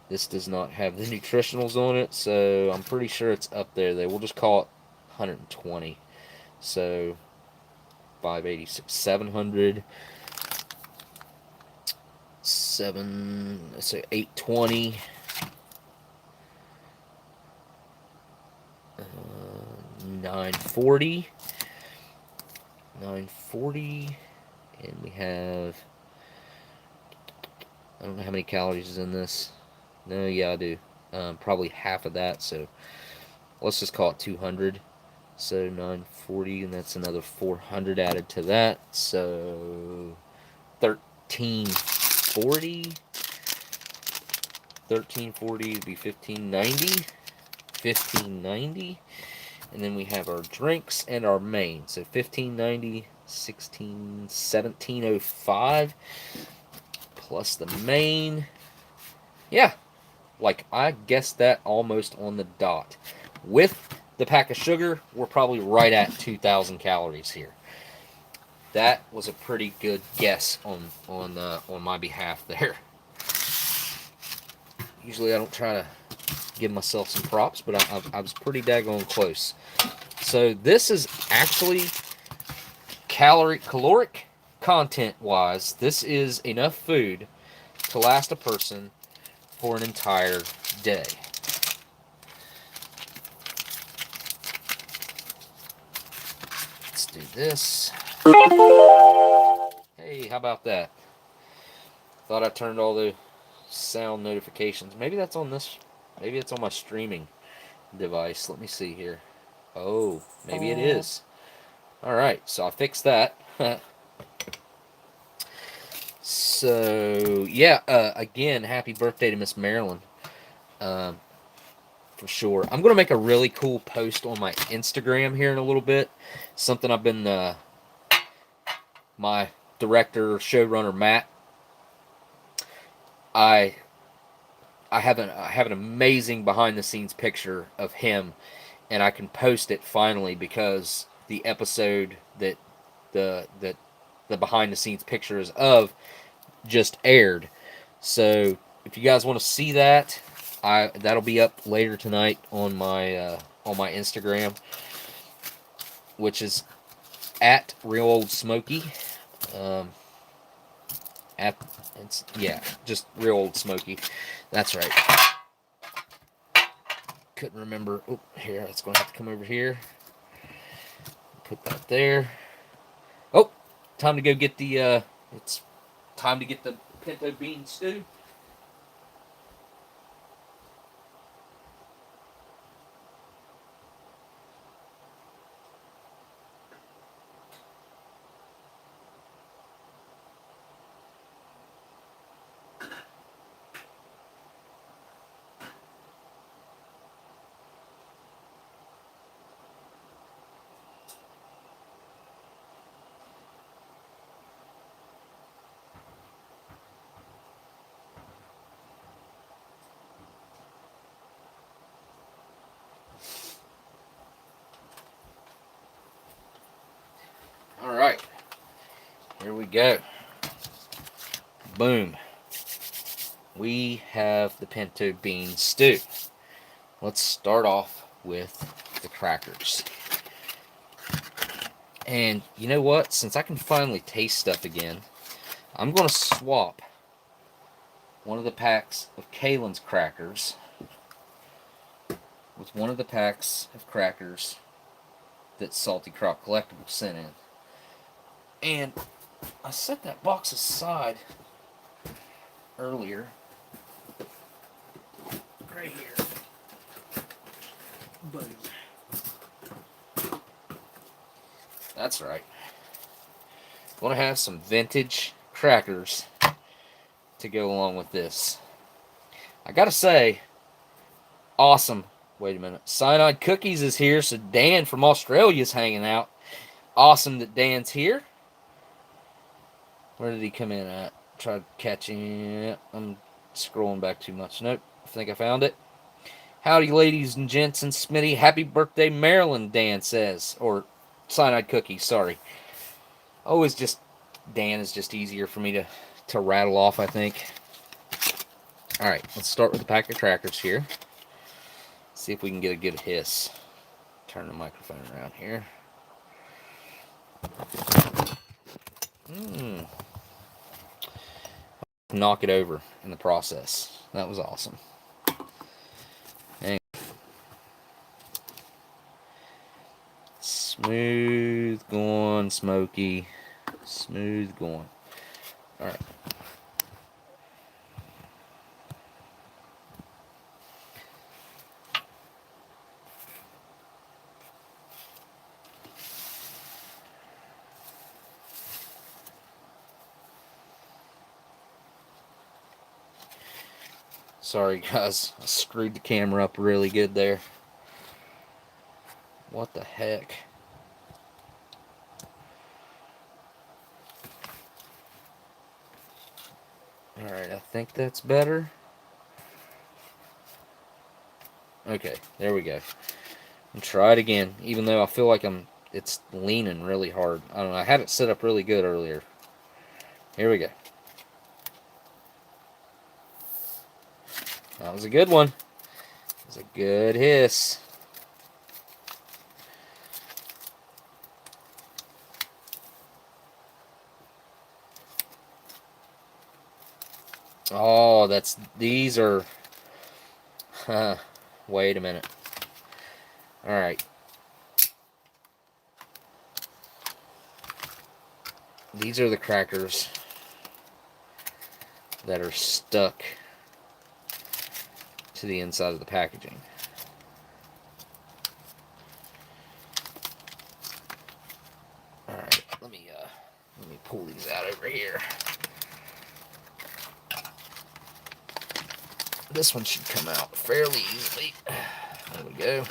This does not have the nutritionals on it, so I'm pretty sure it's up there. We'll just call it 120. So 586, 700. 820. 940. 940. And we have, I don't know how many calories is in this. No, yeah, I do. Probably half of that, so let's just call it 200. So 940, and that's another 400 added to that. So 1340. 1340 would be 1590. 1590. And then we have our drinks and our main. So 1590, 1705 plus the main. Yeah, like I guessed that almost on the dot. With the pack of sugar, we're probably right at 2,000 calories here. That was a pretty good guess on my behalf there. Usually I don't try to give myself some props, but I was pretty daggone close. So this is actually caloric content wise, this is enough food to last a person for an entire day. Let's do this. Hey, how about that? Thought I turned all the sound notifications. Maybe that's on this. Maybe it's on my streaming device. Let me see here. Oh, maybe it is. Alright, so I fixed that. So, yeah, again, happy birthday to Miss Marilyn. for sure. I'm going to make a really cool post on my Instagram here in a little bit. Something I've been, my director, showrunner, Matt, I have an amazing behind the scenes picture of him, and I can post it finally because the episode that the behind the scenes pictures of just aired. So if you guys want to see that, that'll be up later tonight on my Instagram, which is at Real Oldsmokey. Just Real Oldsmokey. That's right. Couldn't remember. Oh, here, it's going to have to come over here. Put that there. Oh, time to go get the. It's time to get the Pinto Bean Stew. All right, here we go. Boom. We have the Pinto Bean Stew. Let's start off with the crackers. And you know what? Since I can finally taste stuff again, I'm going to swap one of the packs of Kaylynn's crackers with one of the packs of crackers that Saltycroccollectibles sent in. And I set that box aside earlier. Right here. Boom. That's right. Want to have some vintage crackers to go along with this. I gotta say, awesome. Wait a minute. Cyanide Cookies is here, so Dan from Australia is hanging out. Awesome that Dan's here. Where did he come in at? Tried catching. I'm scrolling back too much. Nope. I think I found it. Howdy, ladies and gents and Smitty. Happy birthday, Maryland, Dan says. Or Cyanide Cookies, sorry. Always just, Dan is just easier for me to rattle off, I think. Alright, let's start with a pack of crackers here. See if we can get a good hiss. Turn the microphone around here. Knock it over in the process. That was awesome. Smooth going, Smokey. Smooth going. Alright. Sorry, guys. I screwed the camera up really good there. What the heck? Alright, I think that's better. Okay, there we go. And try it again, even though I feel like it's leaning really hard. I don't know, I had it set up really good earlier. Here we go. That was a good one. It was a good hiss. Oh, these are, wait a minute. Alright. These are the crackers that are stuck to the inside of the packaging. Alright, let me pull these out over here. This one should come out fairly easily. There we go.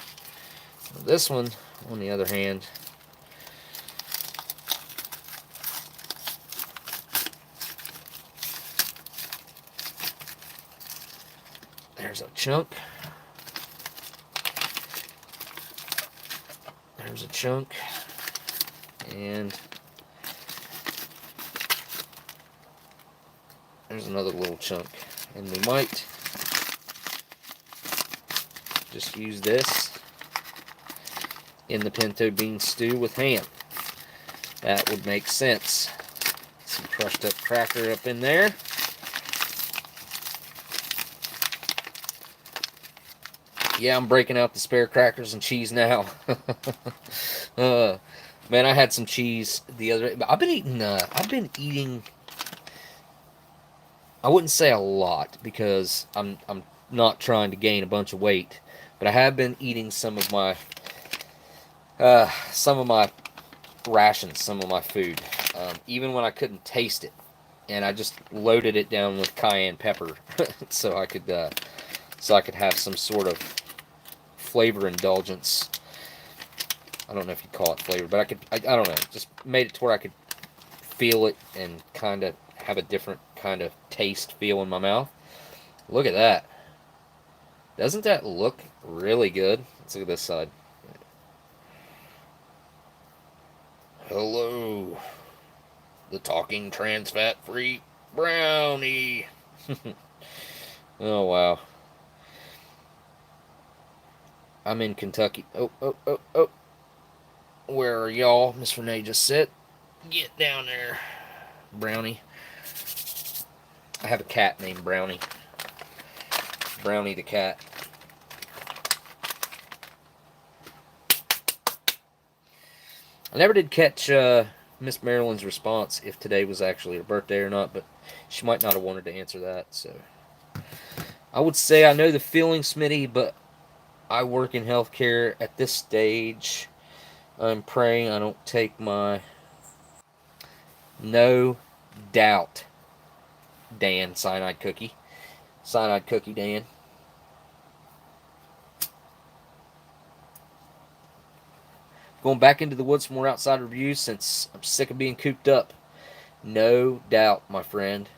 This one, on the other hand, there's a chunk. There's a chunk. And there's another little chunk. And we might just use this in the pinto bean stew with ham. That would make sense. Some crushed up cracker up in there. Yeah, I'm breaking out the spare crackers and cheese now. Man, I had some cheese the other day. I've been eating, I wouldn't say a lot because I'm not trying to gain a bunch of weight, but I have been eating some of my rations, some of my food, even when I couldn't taste it, and I just loaded it down with cayenne pepper so I could have some sort of flavor indulgence. I don't know if you'd call it flavor, but I don't know, just made it to where I could feel it and kind of have a different kind of taste feel in my mouth. Look at that. Doesn't that look really good? Let's look at this side. Hello, the talking trans fat free brownie. Oh wow. I'm in Kentucky. Oh. Where are y'all? Miss Renee just said. Get down there, Brownie. I have a cat named Brownie. Brownie the cat. I never did catch Miss Marilyn's response if today was actually her birthday or not, but she might not have wanted to answer that, so. I would say I know the feeling, Smitty, but I work in healthcare at this stage. I'm praying I don't take my... No doubt, Dan, Cyanide Cookie. Cyanide Cookie, Dan. Going back into the woods for more outside reviews since I'm sick of being cooped up. No doubt, my friend.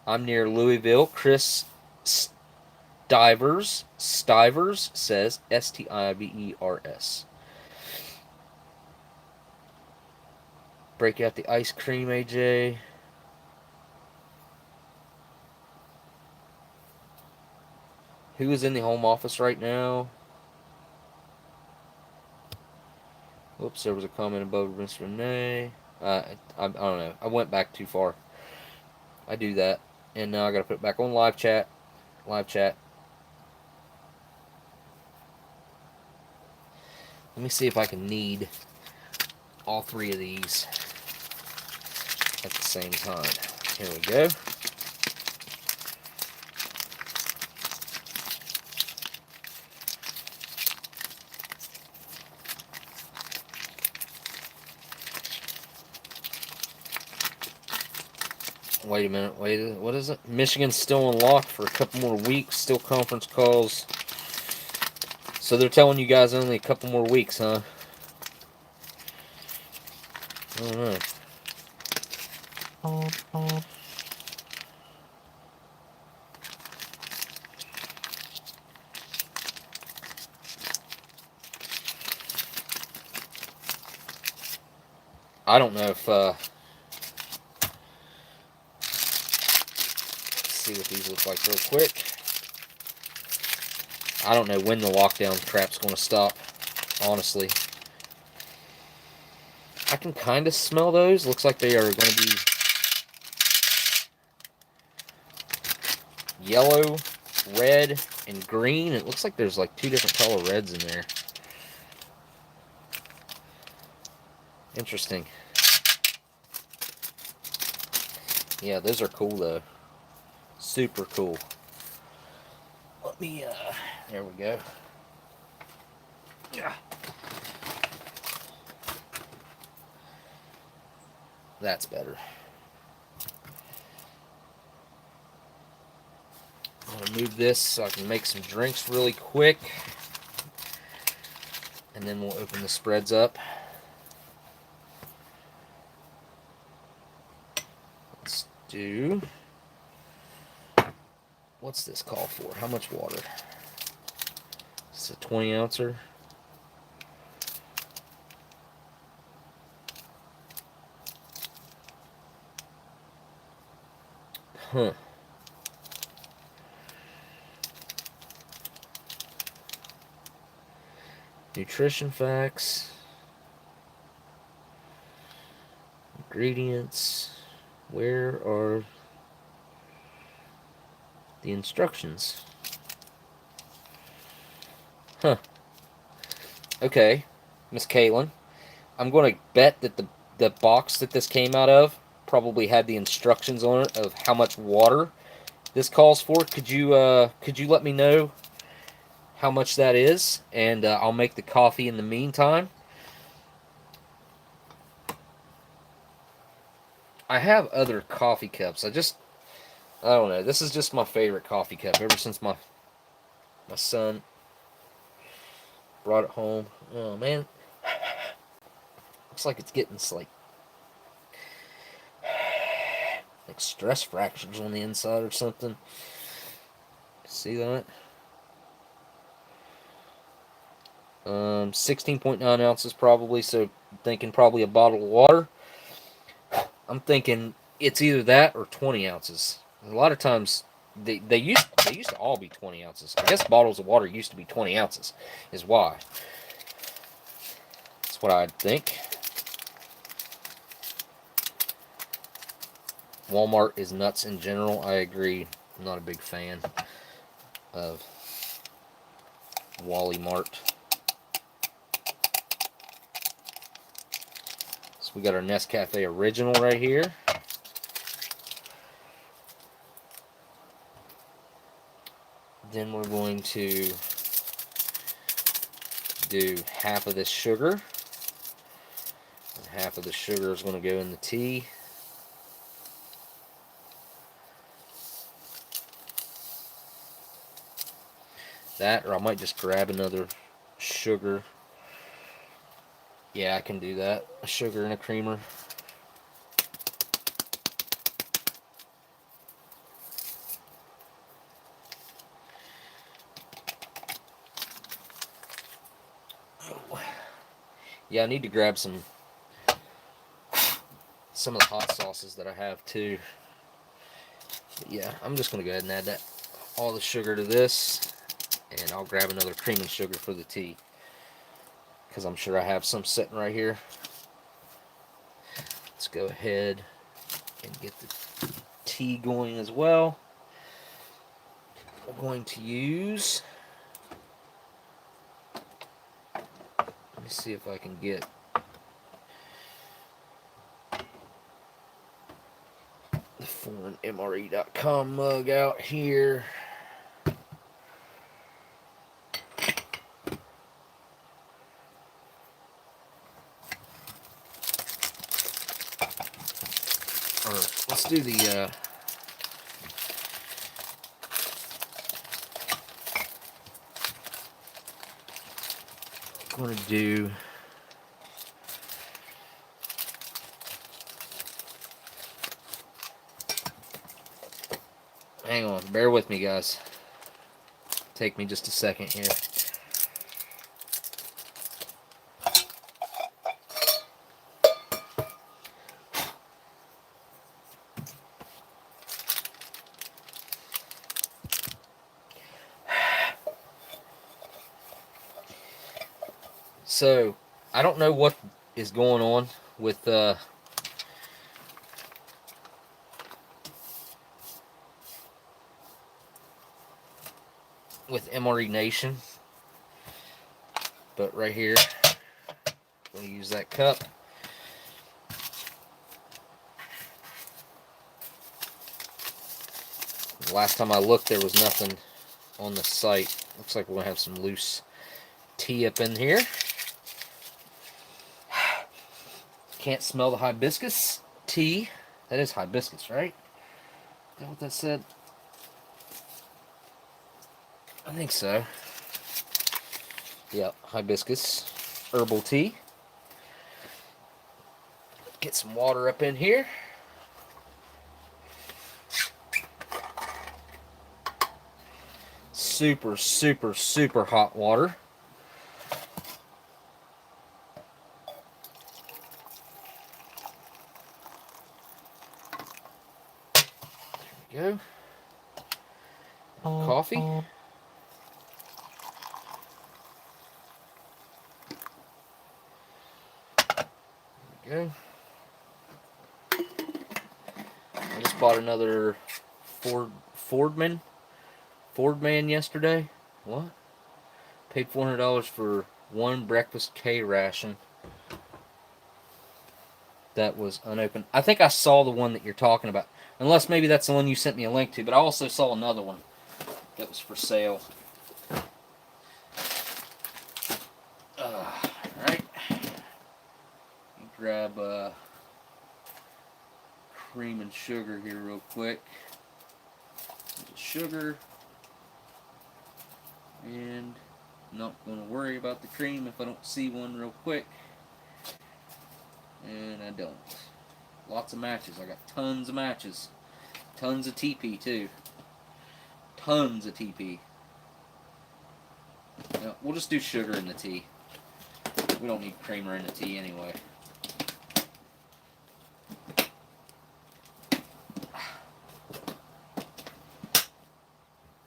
I'm near Louisville. Chris Stivers says Stivers. Break out the ice cream, AJ. Who is in the home office right now? Oops, there was a comment above Miss Renee. I don't know. I went back too far. I do that. And now I gotta put it back on live chat. Live chat. Let me see if I can knead all three of these at the same time. Here we go. Wait a minute, what is it? Michigan's still on lock for a couple more weeks, still conference calls. So they're telling you guys only a couple more weeks, huh? I don't know. I don't know if, let's see what these look like real quick. I don't know when the lockdown crap's going to stop, honestly. I can kind of smell those. Looks like they are going to be yellow, red, and green. It looks like there's like 2 different color reds in there. Interesting. Yeah, those are cool though. Super cool. Let me, there we go. Yeah. That's better. I'm gonna move this so I can make some drinks really quick. And then we'll open the spreads up. Let's do... What's this call for? How much water? It's a 20 ouncer. Huh. Nutrition Facts. Ingredients. Where are the instructions? Huh. Okay, Miss Kaylynn. I'm going to bet that the box that this came out of probably had the instructions on it of how much water this calls for. Could you let me know how much that is, and I'll make the coffee in the meantime. I have other coffee cups. I don't know. This is just my favorite coffee cup ever since my son brought it home. Oh man, looks like it's getting like stress fractures on the inside or something. See that? 16.9 ounces probably, so I'm thinking probably a bottle of water. I'm thinking it's either that or 20 ounces. A lot of times they used to all be 20 ounces. I guess bottles of water used to be 20 ounces is why. That's what I'd think. Walmart is nuts in general. I agree. I'm not a big fan of Wally Mart. So we got our Nescafe Original right here. Then we're going to do half of this sugar. And half of the sugar is going to go in the tea. That, or I might just grab another sugar. Yeah, I can do that. A sugar and a creamer. Yeah, I need to grab some of the hot sauces that I have too. But yeah, I'm just going to go ahead and add all the sugar to this, and I'll grab another cream and sugar for the tea, because I'm sure I have some sitting right here. Let's go ahead and get the tea going as well. We're going to use, let me see if I can get the foreign MRE.com mug out here. Or let's do the I'm going to do hang on, bear with me guys. Take me just a second here. So, I don't know what is going on with MRE Nation, but right here, I'm going to use that cup. The last time I looked, there was nothing on the site. Looks like we're going to have some loose tea up in here. Can't smell the hibiscus tea. That is hibiscus, right? Is that what that said? I think so. Yep, hibiscus. herbal tea. Get some water up in here. Super, super, super hot water. There we go. Coffee. There we go. I just bought another Fordman yesterday. What? Paid $400 for one breakfast K ration that was unopened. I think I saw the one that you're talking about. Unless maybe that's the one you sent me a link to. But I also saw another one that was for sale. Alright. Grab cream and sugar here real quick. Sugar. And I'm not going to worry about the cream if I don't see one real quick. And I don't. Lots of matches. I got tons of matches. Tons of TP too. Tons of TP. No, we'll just do sugar in the tea. We don't need creamer in the tea anyway.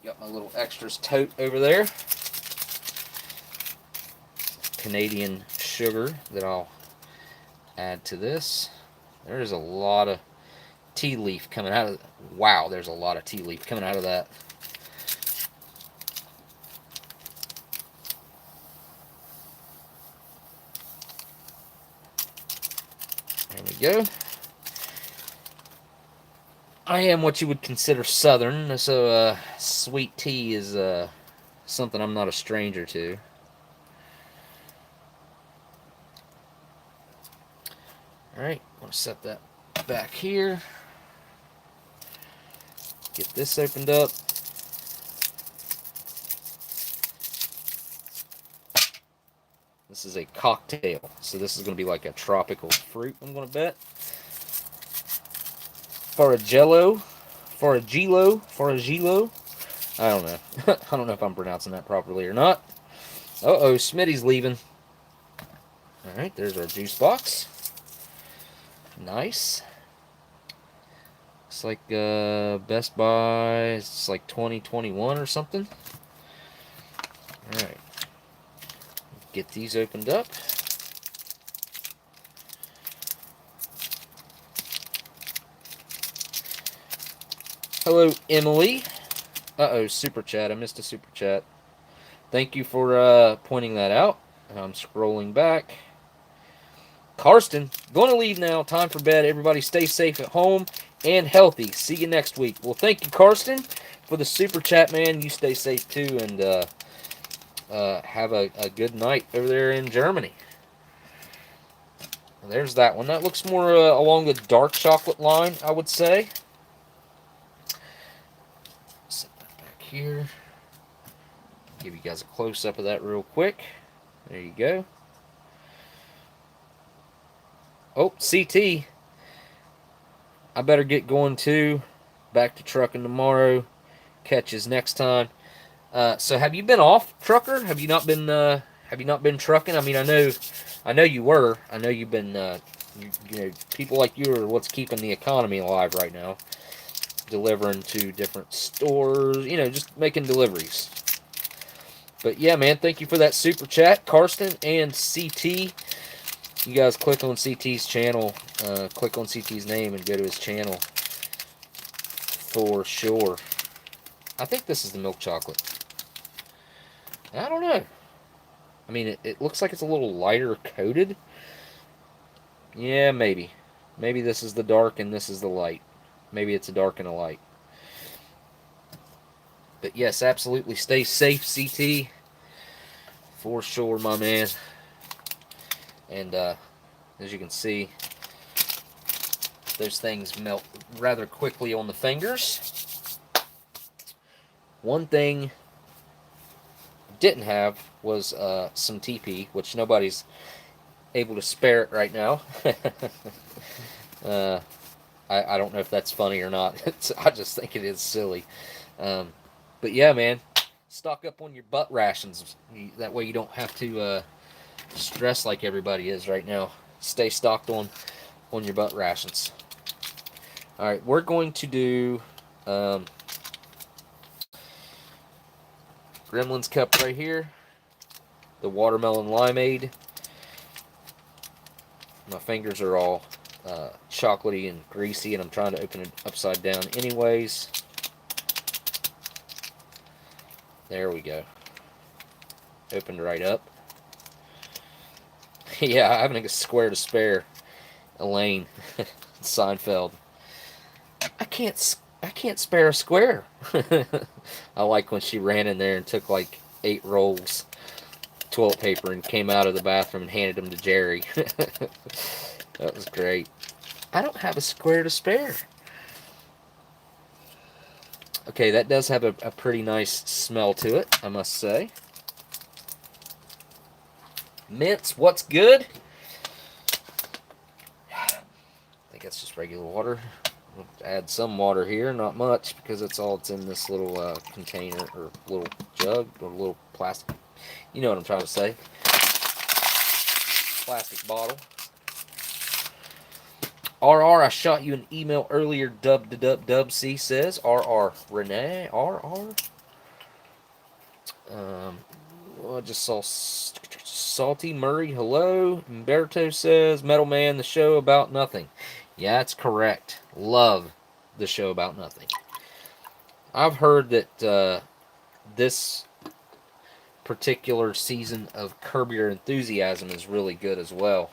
Got my little extras tote over there. Canadian sugar that I'll add to this. There's a lot of tea leaf coming out of. Wow, there's a lot of tea leaf coming out of that. There we go. I am what you would consider Southern, so sweet tea is something I'm not a stranger to. Alright, I'm going to set that back here. Get this opened up. This is a cocktail, so this is going to be like a tropical fruit, I'm going to bet. Faragelo. I don't know. I don't know if I'm pronouncing that properly or not. Uh-oh, Smitty's leaving. Alright, there's our juice box. Nice. It's like Best Buy, it's like 2021 or something. Alright. Get these opened up. Hello, Emily. Uh-oh, super chat. I missed a super chat. Thank you for pointing that out. I'm scrolling back. Karsten, going to leave now. Time for bed. Everybody stay safe at home and healthy. See you next week. Well, thank you, Karsten, for the super chat, man. You stay safe, too, and have a good night over there in Germany. There's that one. That looks more along the dark chocolate line, I would say. Set that back here. Give you guys a close-up of that real quick. There you go. Oh, CT. I better get going too. Back to trucking tomorrow. Catches next time. So have you been off, trucker? Have you not been trucking? I mean, I know you were. I know you've been. You know, people like you are what's keeping the economy alive right now. Delivering to different stores. You know, just making deliveries. But yeah, man, thank you for that super chat, Karsten and CT. You guys click on CT's channel, click on CT's name and go to his channel for sure. I think this is the milk chocolate. I don't know. I mean, it looks like it's a little lighter coated. Yeah, maybe. Maybe this is the dark and this is the light. Maybe it's a dark and a light. But yes, absolutely stay safe, CT. For sure, my man. And as you can see, those things melt rather quickly on the fingers. One thing didn't have was some TP, which nobody's able to spare it right now. I don't know if that's funny or not. I just think it is silly. But yeah, man, stock up on your butt rations. That way you don't have to stress like everybody is right now. Stay stocked on your butt rations. All right, we're going to do Gremlin's Cup right here. The watermelon limeade. My fingers are all chocolatey and greasy, and I'm trying to open it upside down anyways. There we go. Opened right up. Yeah, having a square to spare. Elaine Seinfeld. I can't spare a square. I like when she ran in there and took like 8 rolls toilet paper and came out of the bathroom and handed them to Jerry. That was great. I don't have a square to spare. Okay, that does have a pretty nice smell to it, I must say. Mints, what's good? I think that's just regular water. I'll add some water here, not much, because that's all it's in this little container, or little jug, or little plastic. You know what I'm trying to say. Plastic bottle. RR, I shot you an email earlier. Dub C says. RR Renee. RR. I just saw Salty Murray. Hello. Umberto says, Metal Man, the show about nothing. Yeah, that's correct. Love the show about nothing. I've heard that this particular season of Curb Your Enthusiasm is really good as well.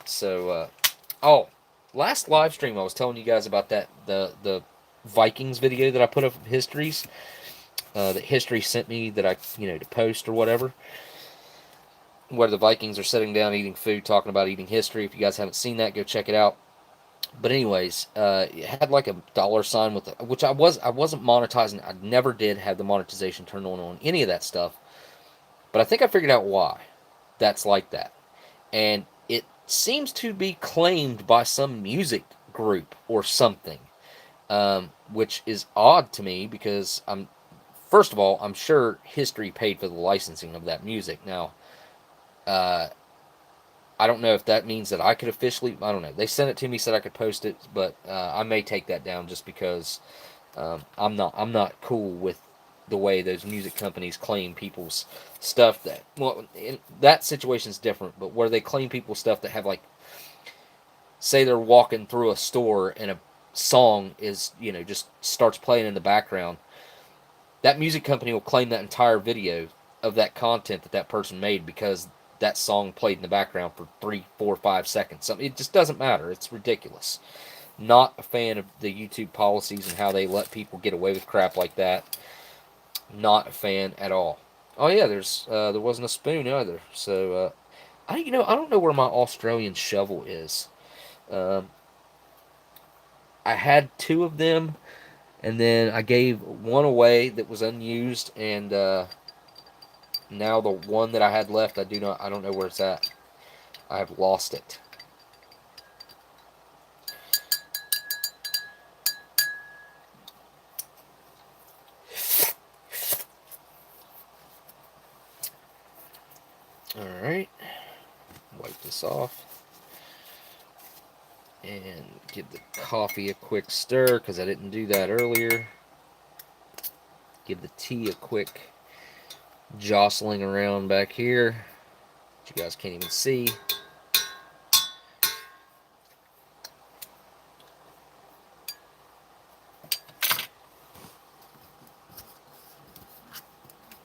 So, oh, last live stream I was telling you guys about that the Vikings video that I put up of histories that History sent me that I to post or whatever, where the Vikings are sitting down eating food, talking about eating history. If you guys haven't seen that, go check it out. But anyways, it had like a $sign with it, which I wasn't monetizing. I never did have the monetization turned on any of that stuff. But I think I figured out why that's like that, and it seems to be claimed by some music group or something, which is odd to me because first of all, I'm sure History paid for the licensing of that music. Now, I don't know if that means that I could officially, I don't know. They sent it to me, said I could post it, but I may take that down just because I'm not cool with the way those music companies claim people's stuff. That, well, that situation's different, but where they claim people's stuff that have, like, say they're walking through a store and a song is, just starts playing in the background, that music company will claim that entire video of that content that person made because that song played in the background for 3, 4, 5 seconds. It just doesn't matter. It's ridiculous. Not a fan of the YouTube policies and how they let people get away with crap like that. Not a fan at all. Oh yeah, there wasn't a spoon either. So I don't know where my Australian shovel is. I had 2 of them, and then I gave one away that was unused, and now the one that I had left, I don't know where it's at. I have lost it. Alright. Wipe this off. And give the coffee a quick stir, because I didn't do that earlier. Give the tea a quick jostling around back here, which you guys can't even see.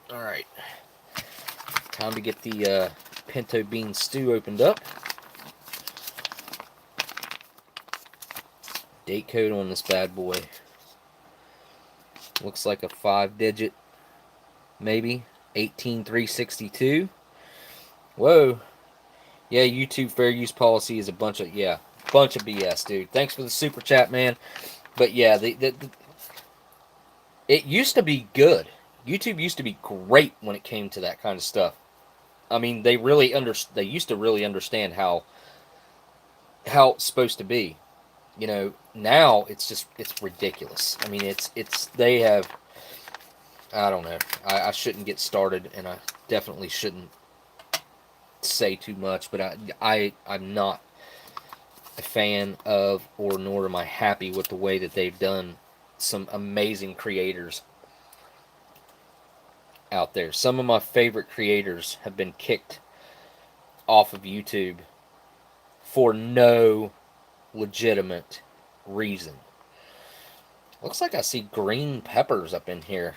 Alright. Time to get the Pinto Bean Stew opened up. Date code on this bad boy. Looks like a 5-digit, maybe. 18362. Whoa. Yeah, YouTube fair use policy is a bunch of BS, dude. Thanks for the super chat, man. But yeah, it used to be good. YouTube used to be great when it came to that kind of stuff. I mean, they used to really understand how it's supposed to be. You know, now it's ridiculous. I mean, they have, I don't know. I shouldn't get started, and I definitely shouldn't say too much, but I'm not a fan of, or nor am I happy with the way that they've done some amazing creators out there. Some of my favorite creators have been kicked off of YouTube for no legitimate reason. Looks like I see green peppers up in here.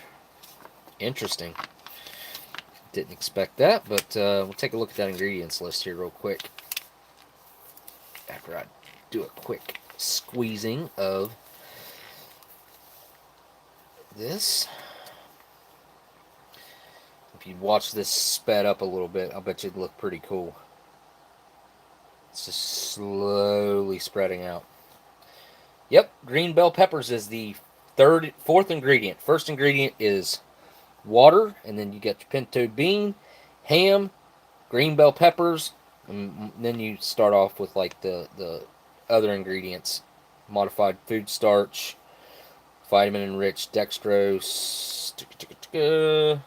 Interesting. Didn't expect that, but we'll take a look at that ingredients list here real quick. After I do a quick squeezing of this. If you watch this sped up a little bit, I bet you'd look pretty cool. It's just slowly spreading out. Yep, green bell peppers is the fourth ingredient. First ingredient is water, and then you get your pinto bean, ham, green bell peppers, and then you start off with like the other ingredients: modified food starch, vitamin-enriched dextrose. Did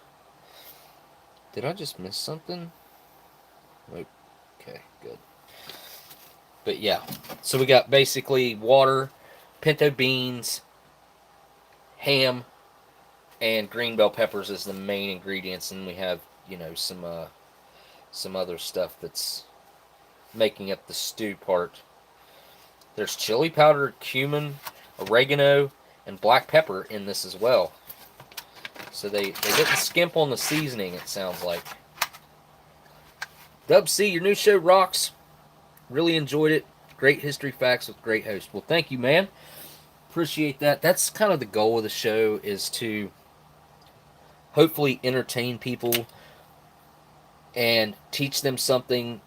I just miss something? Nope. Okay, good. But yeah, so we got basically water, pinto beans, ham, and green bell peppers as the main ingredients, and we have, you know, some other stuff that's making up the stew part. There's chili powder, cumin, oregano, and black pepper in this as well. So they didn't skimp on the seasoning, it sounds like. Dub C, your new show rocks. Really enjoyed it. Great history facts with great host. Well, thank you, man. Appreciate that. That's kind of the goal of the show, is to hopefully entertain people and teach them something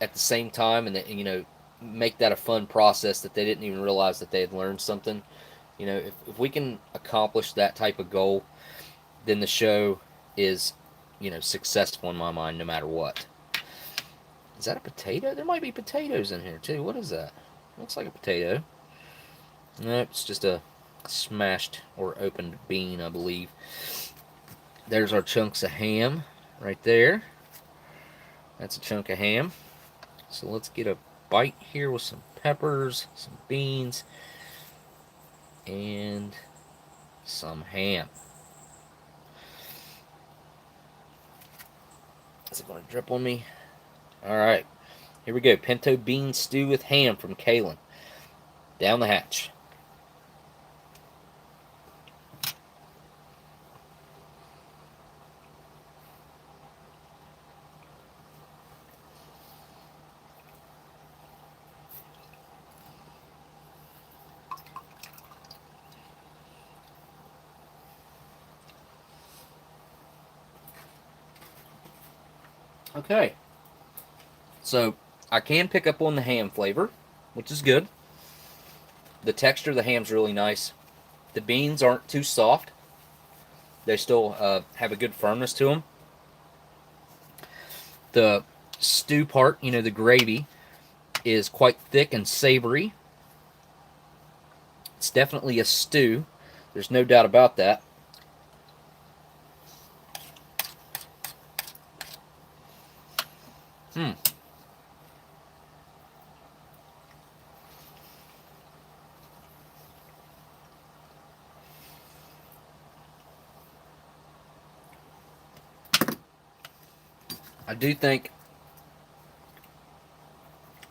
at the same time, and that, you know, make that a fun process that they didn't even realize that they had learned something. You know, if we can accomplish that type of goal, then the show is, you know, successful in my mind, no matter what. Is that a potato? There might be potatoes in here too. What is that? Looks like a potato. Nope, it's just a smashed or opened bean, I believe. There's our chunks of ham right there. That's a chunk of ham. So let's get a bite here with some peppers, some beans, and some ham. Is it going to drip on me? Alright, here we go. Pinto Bean Stew with ham from Kaylynn. Down the hatch. Okay. So, I can pick up on the ham flavor, which is good. The texture of the ham's really nice. The beans aren't too soft. They still have a good firmness to them. The stew part, you know, the gravy, is quite thick and savory. It's definitely a stew. There's no doubt about that. I do think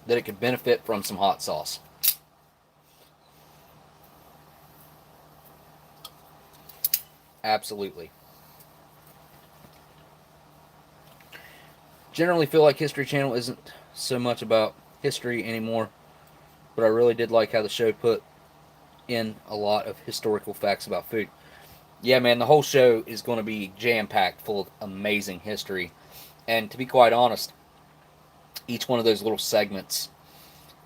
that it could benefit from some hot sauce. Absolutely. Generally feel like History Channel isn't so much about history anymore, but I really did like how the show put in a lot of historical facts about food. Yeah, man, the whole show is going to be jam-packed full of amazing history. And to be quite honest, each one of those little segments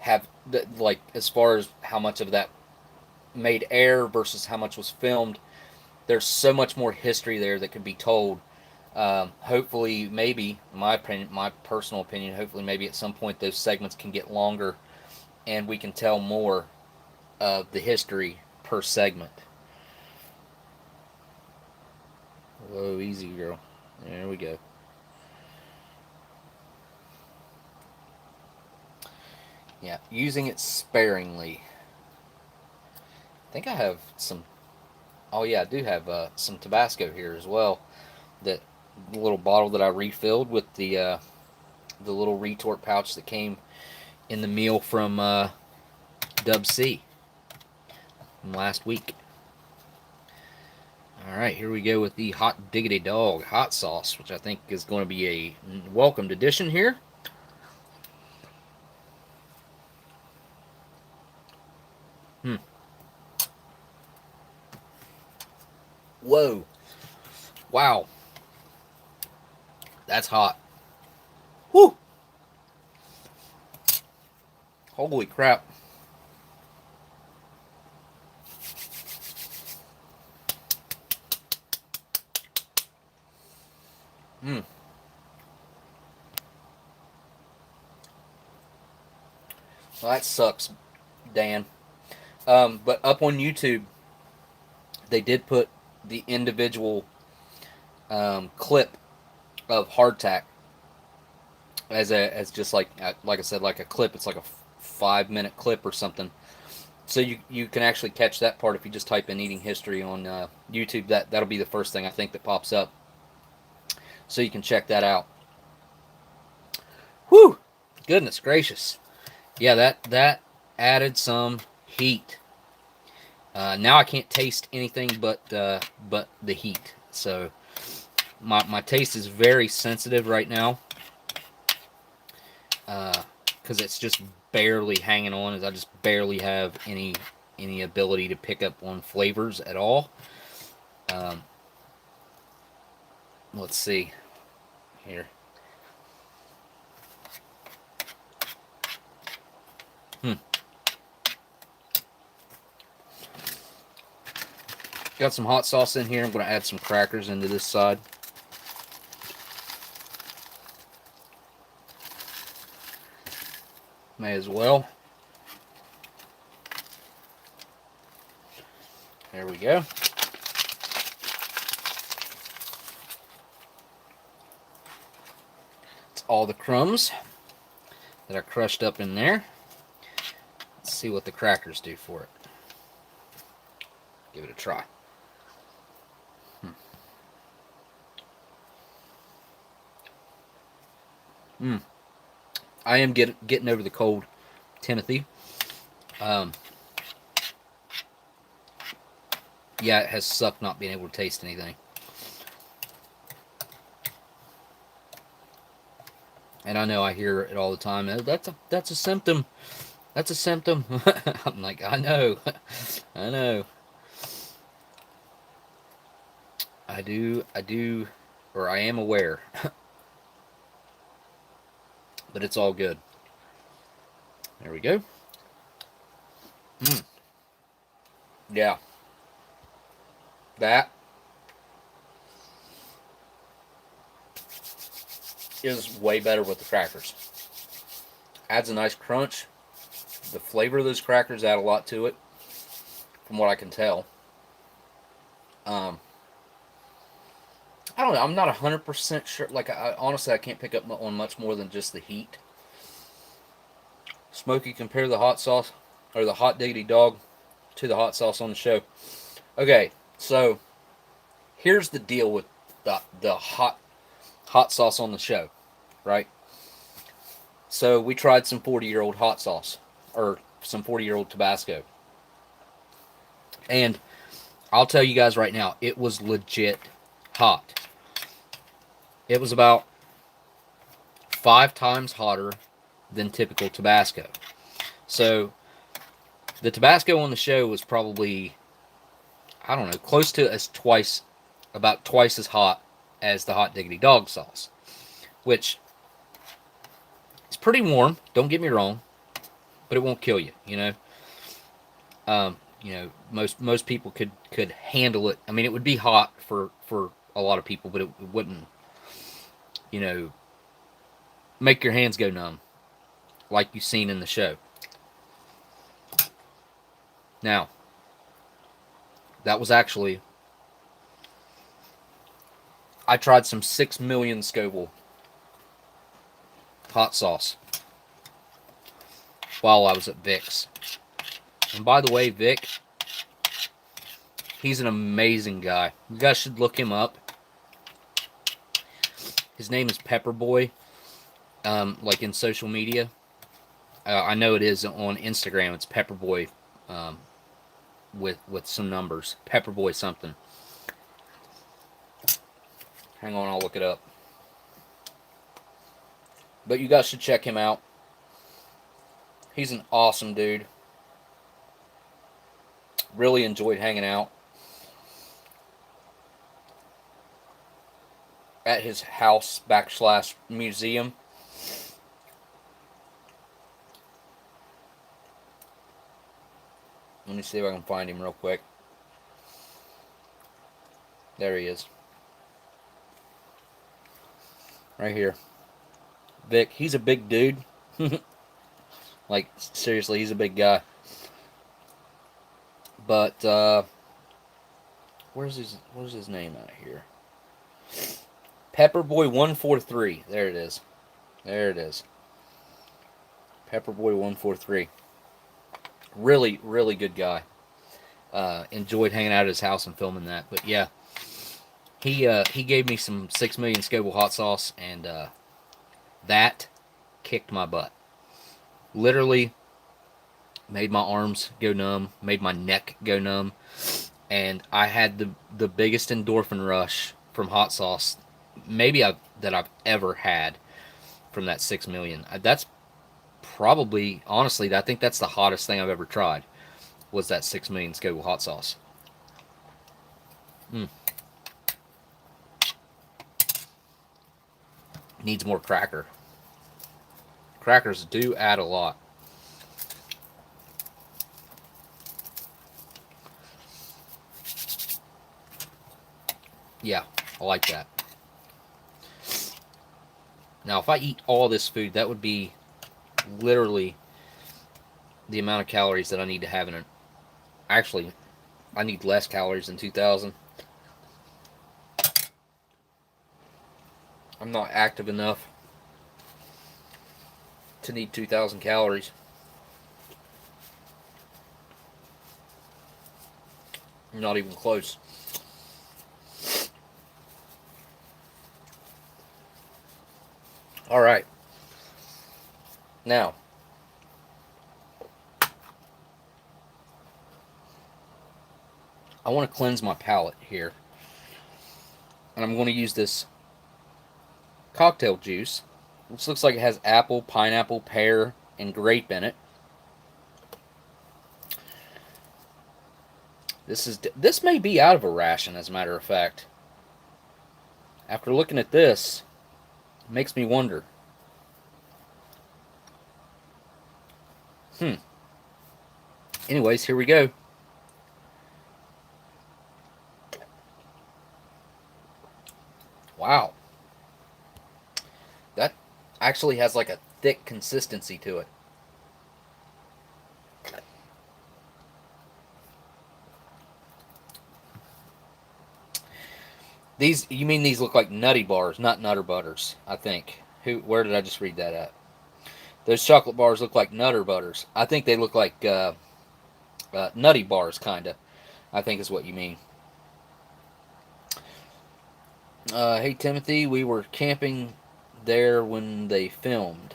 have, like, as far as how much of that made air versus how much was filmed, there's so much more history there that could be told. Hopefully, maybe my opinion, my personal opinion, hopefully maybe at some point those segments can get longer and we can tell more of the history per segment. Whoa, easy, girl. There we go. Yeah, using it sparingly. I think I have some. Oh yeah, I do have some Tabasco here as well. That little bottle that I refilled with the little retort pouch that came in the meal from Dub C from last week. All right, here we go with the Hot Diggity Dog hot sauce, which I think is going to be a welcomed addition here. Whoa. Wow. That's hot. Whew. Holy crap. Well, that sucks, Dan. But up on YouTube, they did put the individual clip of hardtack as just like I said, like a clip. It's like a 5-minute clip or something. So you can actually catch that part if you just type in eating history on YouTube. That'll be the first thing I think that pops up. So you can check that out. Whew! Goodness gracious. Yeah, that added some heat. Now I can't taste anything but the heat. So my taste is very sensitive right now. Because it's just barely hanging on, as I just barely have any ability to pick up on flavors at all. Let's see here. Got some hot sauce in here. I'm going to add some crackers into this side. May as well. There we go. It's all the crumbs that I crushed up in there. Let's see what the crackers do for it. Give it a try. I am getting over the cold, Timothy. Yeah, it has sucked not being able to taste anything. And I know I hear it all the time. That's a symptom. That's a symptom. I'm like, I know. I know. I do, or I am aware. But it's all good. There we go. Yeah. That is way better with the crackers. Adds a nice crunch. The flavor of those crackers add a lot to it, from what I can tell. I don't know. I'm not 100% sure. Like, honestly, I can't pick up on much more than just the heat. Smokey, compare the hot sauce, or the Hot Diggity Dog, to the hot sauce on the show. Okay, so here's the deal with the hot sauce on the show, right? So we tried some 40-year-old hot sauce, or some 40-year-old Tabasco. And I'll tell you guys right now, it was legit hot. It was about 5 times hotter than typical Tabasco. So the Tabasco on the show was probably, I don't know, close to about twice as hot as the Hot Diggity Dog sauce, which is pretty warm, don't get me wrong, but it won't kill you, you know. You know, most people could handle it. I mean, it would be hot for a lot of people, but it wouldn't, you know, make your hands go numb like you've seen in the show. Now, that was actually, I tried some 6 million Scoville hot sauce while I was at Vic's. And by the way, Vic, he's an amazing guy. You guys should look him up. His name is Pepperboy, like in social media. I know it is on Instagram. It's Pepperboy, with some numbers. Pepperboy something. Hang on, I'll look it up. But you guys should check him out. He's an awesome dude. Really enjoyed hanging out at his house / museum. Let me see if I can find him real quick. There he is. Right here. Vic, he's a big dude. Like, seriously, he's a big guy. But, where's his name out here? Pepperboy143. There it is. There it is. Pepperboy143. Really, really good guy. Enjoyed hanging out at his house and filming that. But yeah, he gave me some 6 million Scoville hot sauce, and that kicked my butt. Literally made my arms go numb, made my neck go numb, and I had the biggest endorphin rush from hot sauce that I've ever had from that 6 million. That's probably, honestly, I think that's the hottest thing I've ever tried, was that 6 million Scoville hot sauce. Needs more cracker. Crackers do add a lot. Yeah, I like that. Now, if I eat all this food, that would be literally the amount of calories that I need to have in it. Actually, I need less calories than 2,000. I'm not active enough to need 2,000 calories. Not even close. All right. Now, I want to cleanse my palate here. And I'm going to use this cocktail juice, which looks like it has apple, pineapple, pear, and grape in it. This may be out of a ration, as a matter of fact. After looking at this, it makes me wonder. Anyways, here we go. Wow. That actually has like a thick consistency to it. You mean these look like nutty bars, not Nutter Butters, I think. Where did I just read that at? Those chocolate bars look like Nutter Butters. I think they look like nutty bars, kind of, I think is what you mean. Hey, Timothy, we were camping there when they filmed.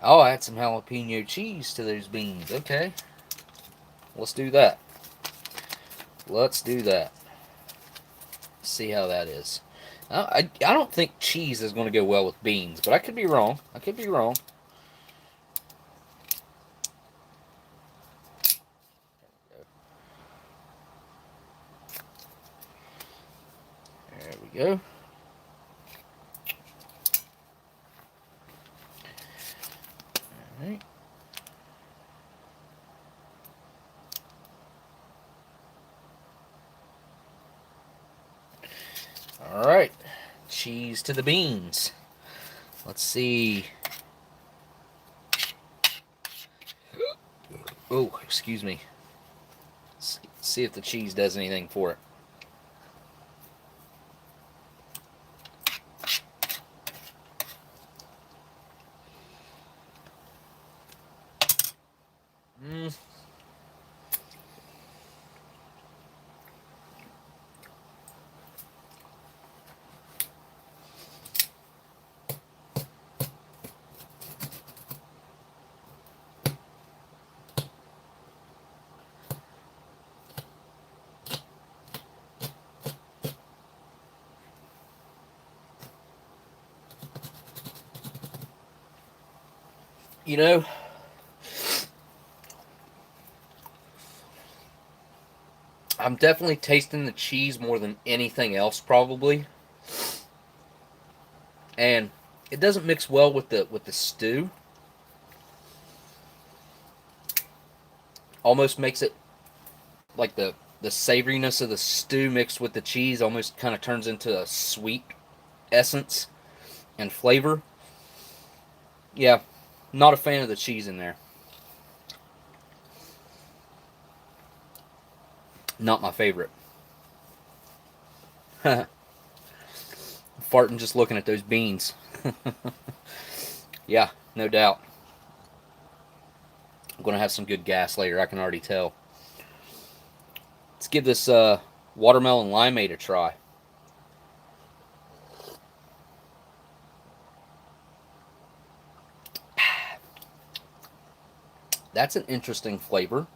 Oh, I add some jalapeno cheese to those beans. Okay. Let's do that. Let's do that. See how that is. I don't think cheese is going to go well with beans, but I could be wrong. I could be wrong. There we go. All right. cheese to the beans. Let's see. Oh, excuse me. Let's see if the cheese does anything for it. You know, I'm definitely tasting the cheese more than anything else, probably. And it doesn't mix well with the stew. Almost makes it like the savoriness of the stew mixed with the cheese almost kind of turns into a sweet essence and flavor. Yeah, not a fan of the cheese in there. Not my favorite. Farting just looking at those beans. Yeah, no doubt. I'm going to have some good gas later, I can already tell. Let's give this watermelon limeade a try. That's an interesting flavor.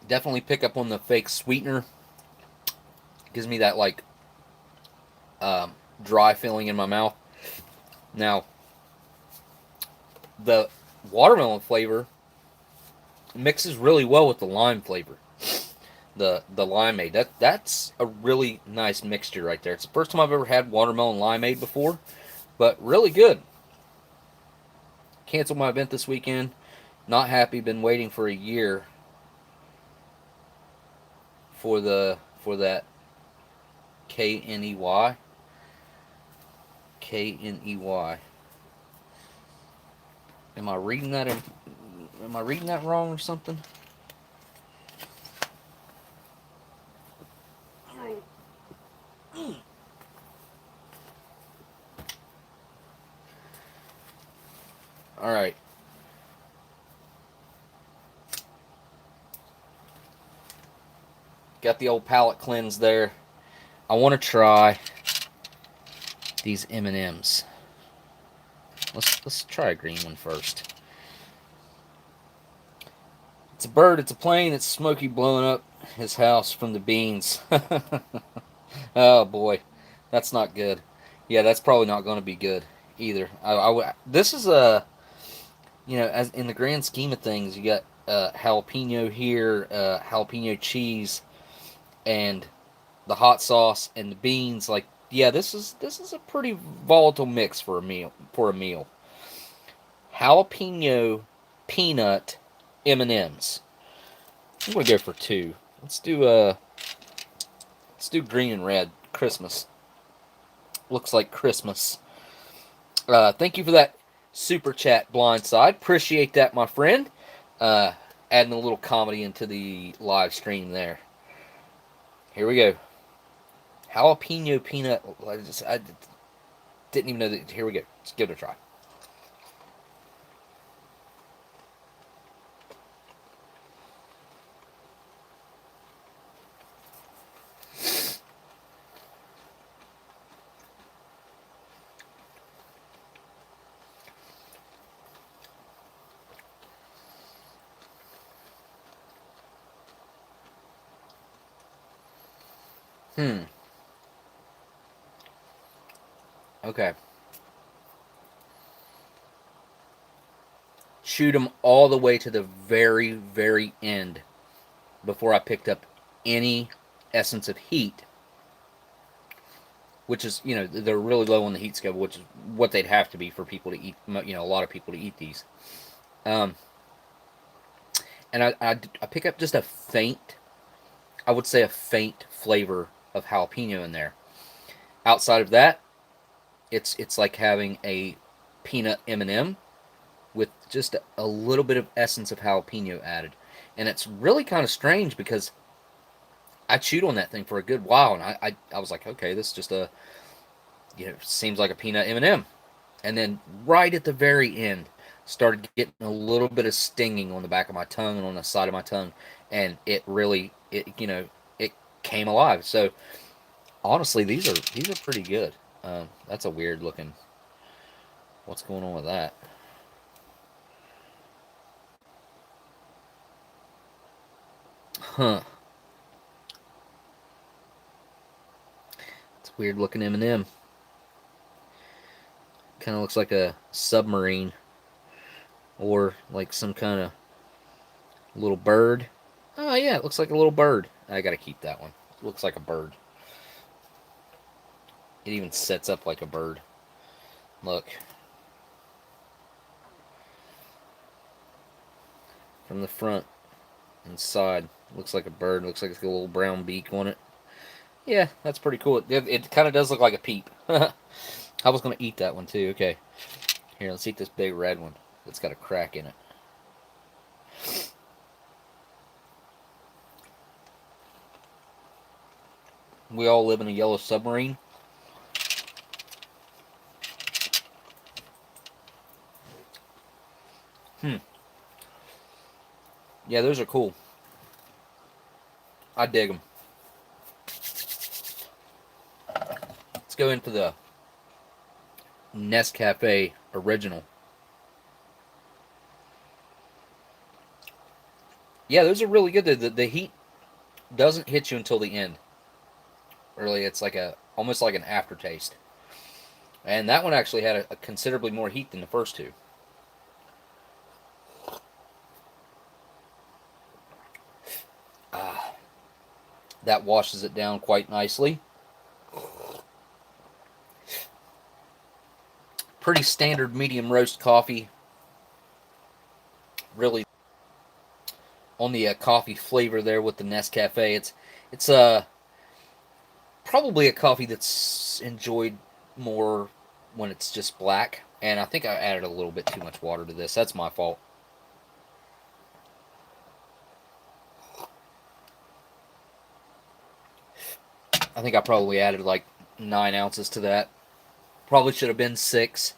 Definitely pick up on the fake sweetener. Gives me that like dry feeling in my mouth. Now, the watermelon flavor mixes really well with the lime flavor. The limeade. That's a really nice mixture right there. It's the first time I've ever had watermelon limeade before, but really good. Canceled my event this weekend. Not happy. Been waiting for a year for that Kney. Kney. Am I reading that wrong or something? All right. Got the old palate cleanse there. I want to try these M&Ms. Let's try a green one first. It's a bird, it's a plane, it's Smokey blowing up his house from the beans. Oh boy, that's not good. Yeah, that's probably not going to be good either. This is as in the grand scheme of things, you got jalapeno here, jalapeno cheese, and the hot sauce and the beans. Like, yeah, this is a pretty volatile mix for a meal. Jalapeno peanut M&Ms. I'm gonna go for two. Let's do green and red. Christmas. Looks like Christmas. Thank you for that super chat, Blindside. Appreciate that, my friend. Adding a little comedy into the live stream there. Here we go. Jalapeno peanut. I didn't even know that. Here we go. Let's give it a try. Okay. Shoot them all the way to the very, very end before I picked up any essence of heat, which is, they're really low on the heat scale, which is what they'd have to be for people to eat, a lot of people to eat these. And I pick up just a faint I would say a faint flavor of jalapeno in there. Outside of that, it's like having a peanut M&M with just a little bit of essence of jalapeno added. And it's really kind of strange because I chewed on that thing for a good while, and I was like, okay, this is just a, seems like a peanut M&M. And then right at the very end, started getting a little bit of stinging on the back of my tongue and on the side of my tongue, and it really, it came alive. So honestly, these are pretty good. That's a weird looking. What's going on with that? Huh? It's a weird looking M&M. Kind of looks like a submarine or like some kind of little bird. Oh yeah, it looks like a little bird. I gotta keep that one. It looks like a bird. It even sets up like a bird. Look. From the front and side. Looks like a bird. Looks like it's got a little brown beak on it. Yeah, that's pretty cool. It kind of does look like a peep. I was going to eat that one too. Okay. Here, let's eat this big red one. It's got a crack in it. We all live in a yellow submarine. Yeah, those are cool. I dig them. Let's go into the Nescafe original. Yeah, those are really good. The heat doesn't hit you until the end. Really, it's like almost like an aftertaste. And that one actually had a considerably more heat than the first two. That washes it down quite nicely. Pretty standard medium roast coffee. Really on the coffee flavor there with the Nescafe. It's probably a coffee that's enjoyed more when it's just black. And I think I added a little bit too much water to this. That's my fault. I think I probably added like 9 ounces to that. Probably should have been 6.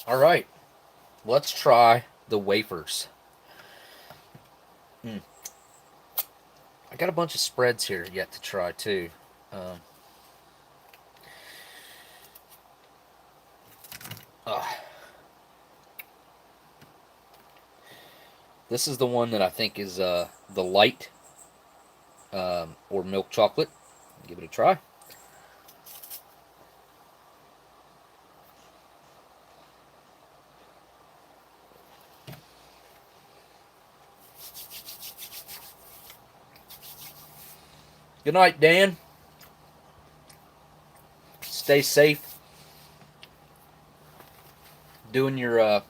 All right, let's try the wafers. I got a bunch of spreads here yet to try too. Um, uh, this is the one that I think is the light or milk chocolate. Give it a try. Good night, Dan. Stay safe. Doing your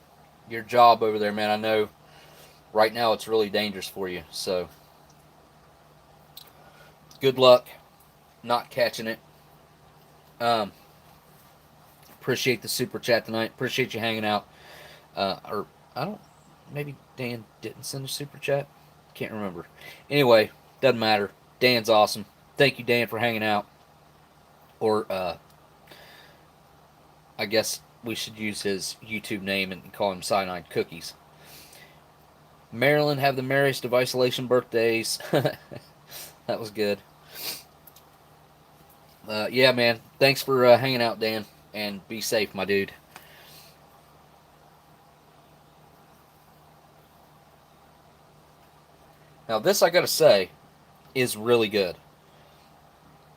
job over there, man. I know right now it's really dangerous for you. So good luck not catching it. Um, appreciate the super chat tonight. Appreciate you hanging out. Or I don't. Maybe Dan didn't send a super chat. Can't remember. Anyway, doesn't matter. Dan's awesome. Thank you, Dan, for hanging out. Or I guess we should use his YouTube name and call him Cyanide Cookies. Maryland have the merriest of isolation birthdays. That was good. Yeah, man. Thanks for hanging out, Dan. And be safe, my dude. Now, this, I gotta say, is really good.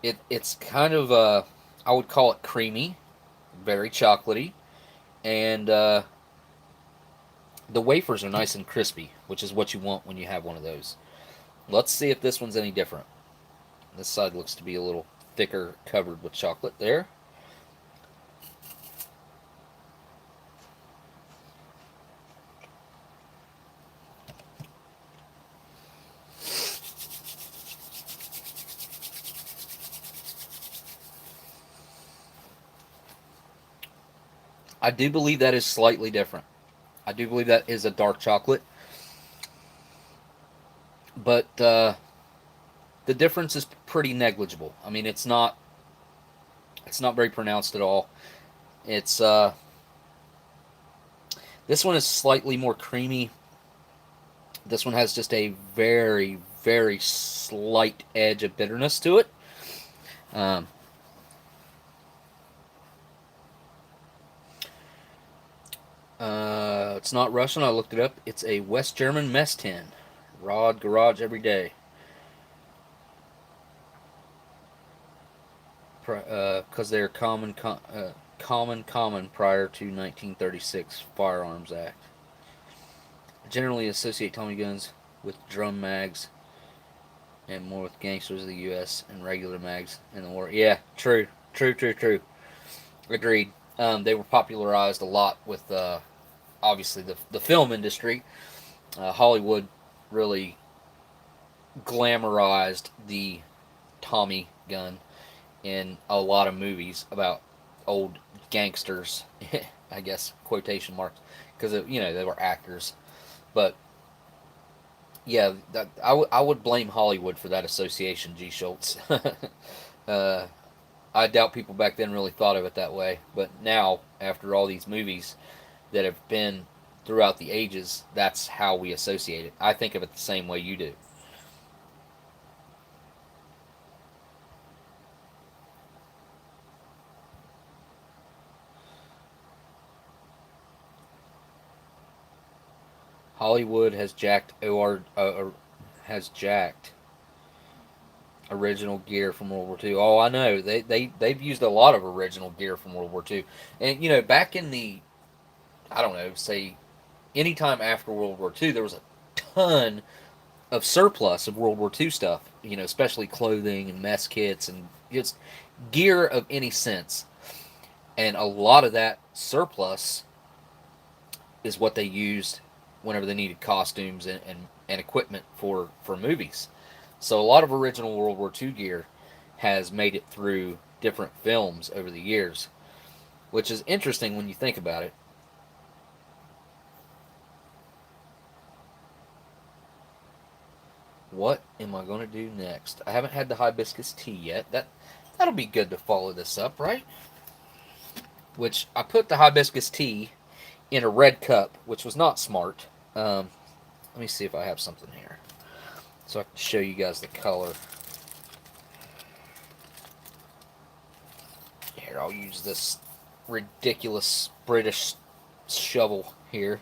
It's kind of, I would call it creamy. Very chocolatey. And the wafers are nice and crispy, which is what you want when you have one of those. Let's see if this one's any different. This side looks to be a little thicker, covered with chocolate there. I do believe that is slightly different. I do believe that is a dark chocolate, but the difference is pretty negligible. I mean, it's not very pronounced at all. It's this one is slightly more creamy. This one has just a very, very slight edge of bitterness to it. Um, it's not Russian. I looked it up. It's a West German mess tin. Rod garage every day. Because they're common prior to 1936 Firearms Act. Generally associate Tommy guns with drum mags and more with gangsters of the U.S. and regular mags in the war. Yeah, true. Agreed. They were popularized a lot with obviously the film industry. Hollywood really glamorized the Tommy gun in a lot of movies about old gangsters, I guess quotation marks, because they were actors. But yeah, I would blame Hollywood for that association, G. Schultz. uh, I doubt people back then really thought of it that way, but now, after all these movies that have been throughout the ages, that's how we associate it. I think of it the same way you do. Hollywood has jacked original gear from World War II. Oh, I know. They've used a lot of original gear from World War II. And back in the, I don't know, say anytime after World War II, there was a ton of surplus of World War II stuff, especially clothing and mess kits and just gear of any sense. And a lot of that surplus is what they used whenever they needed costumes and equipment for movies. So a lot of original World War II gear has made it through different films over the years, which is interesting when you think about it. What am I going to do next? I haven't had the hibiscus tea yet. That'll be good to follow this up, right? Which I put the hibiscus tea in a red cup, which was not smart. Let me see if I have something here, so I can show you guys the color. Here, I'll use this ridiculous British shovel here.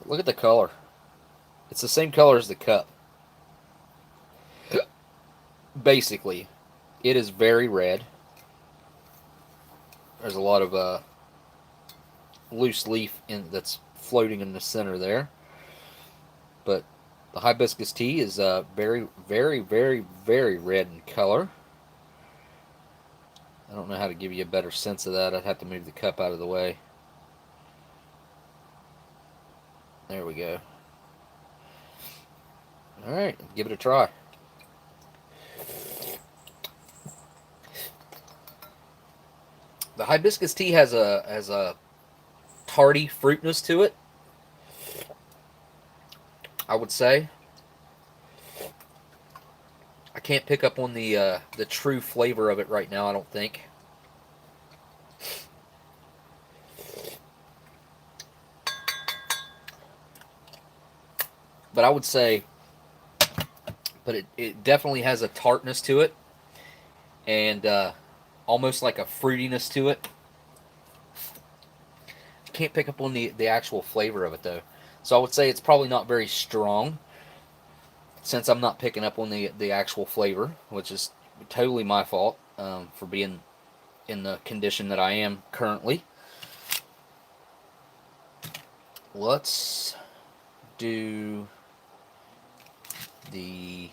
Look at the color. It's the same color as the cup. Basically, it is very red. There's a lot of loose leaf that's floating in the center there. But the hibiscus tea is very, very, very, very red in color. I don't know how to give you a better sense of that. I'd have to move the cup out of the way. There we go. Alright, give it a try. The hibiscus tea has a tarty fruitness to it, I would say. I can't pick up on the true flavor of it right now, I don't think. But I would say, it definitely has a tartness to it, and almost like a fruitiness to it. Can't pick up on the actual flavor of it though. So I would say it's probably not very strong, since I'm not picking up on the actual flavor, which is totally my fault for being in the condition that I am currently. Let's do the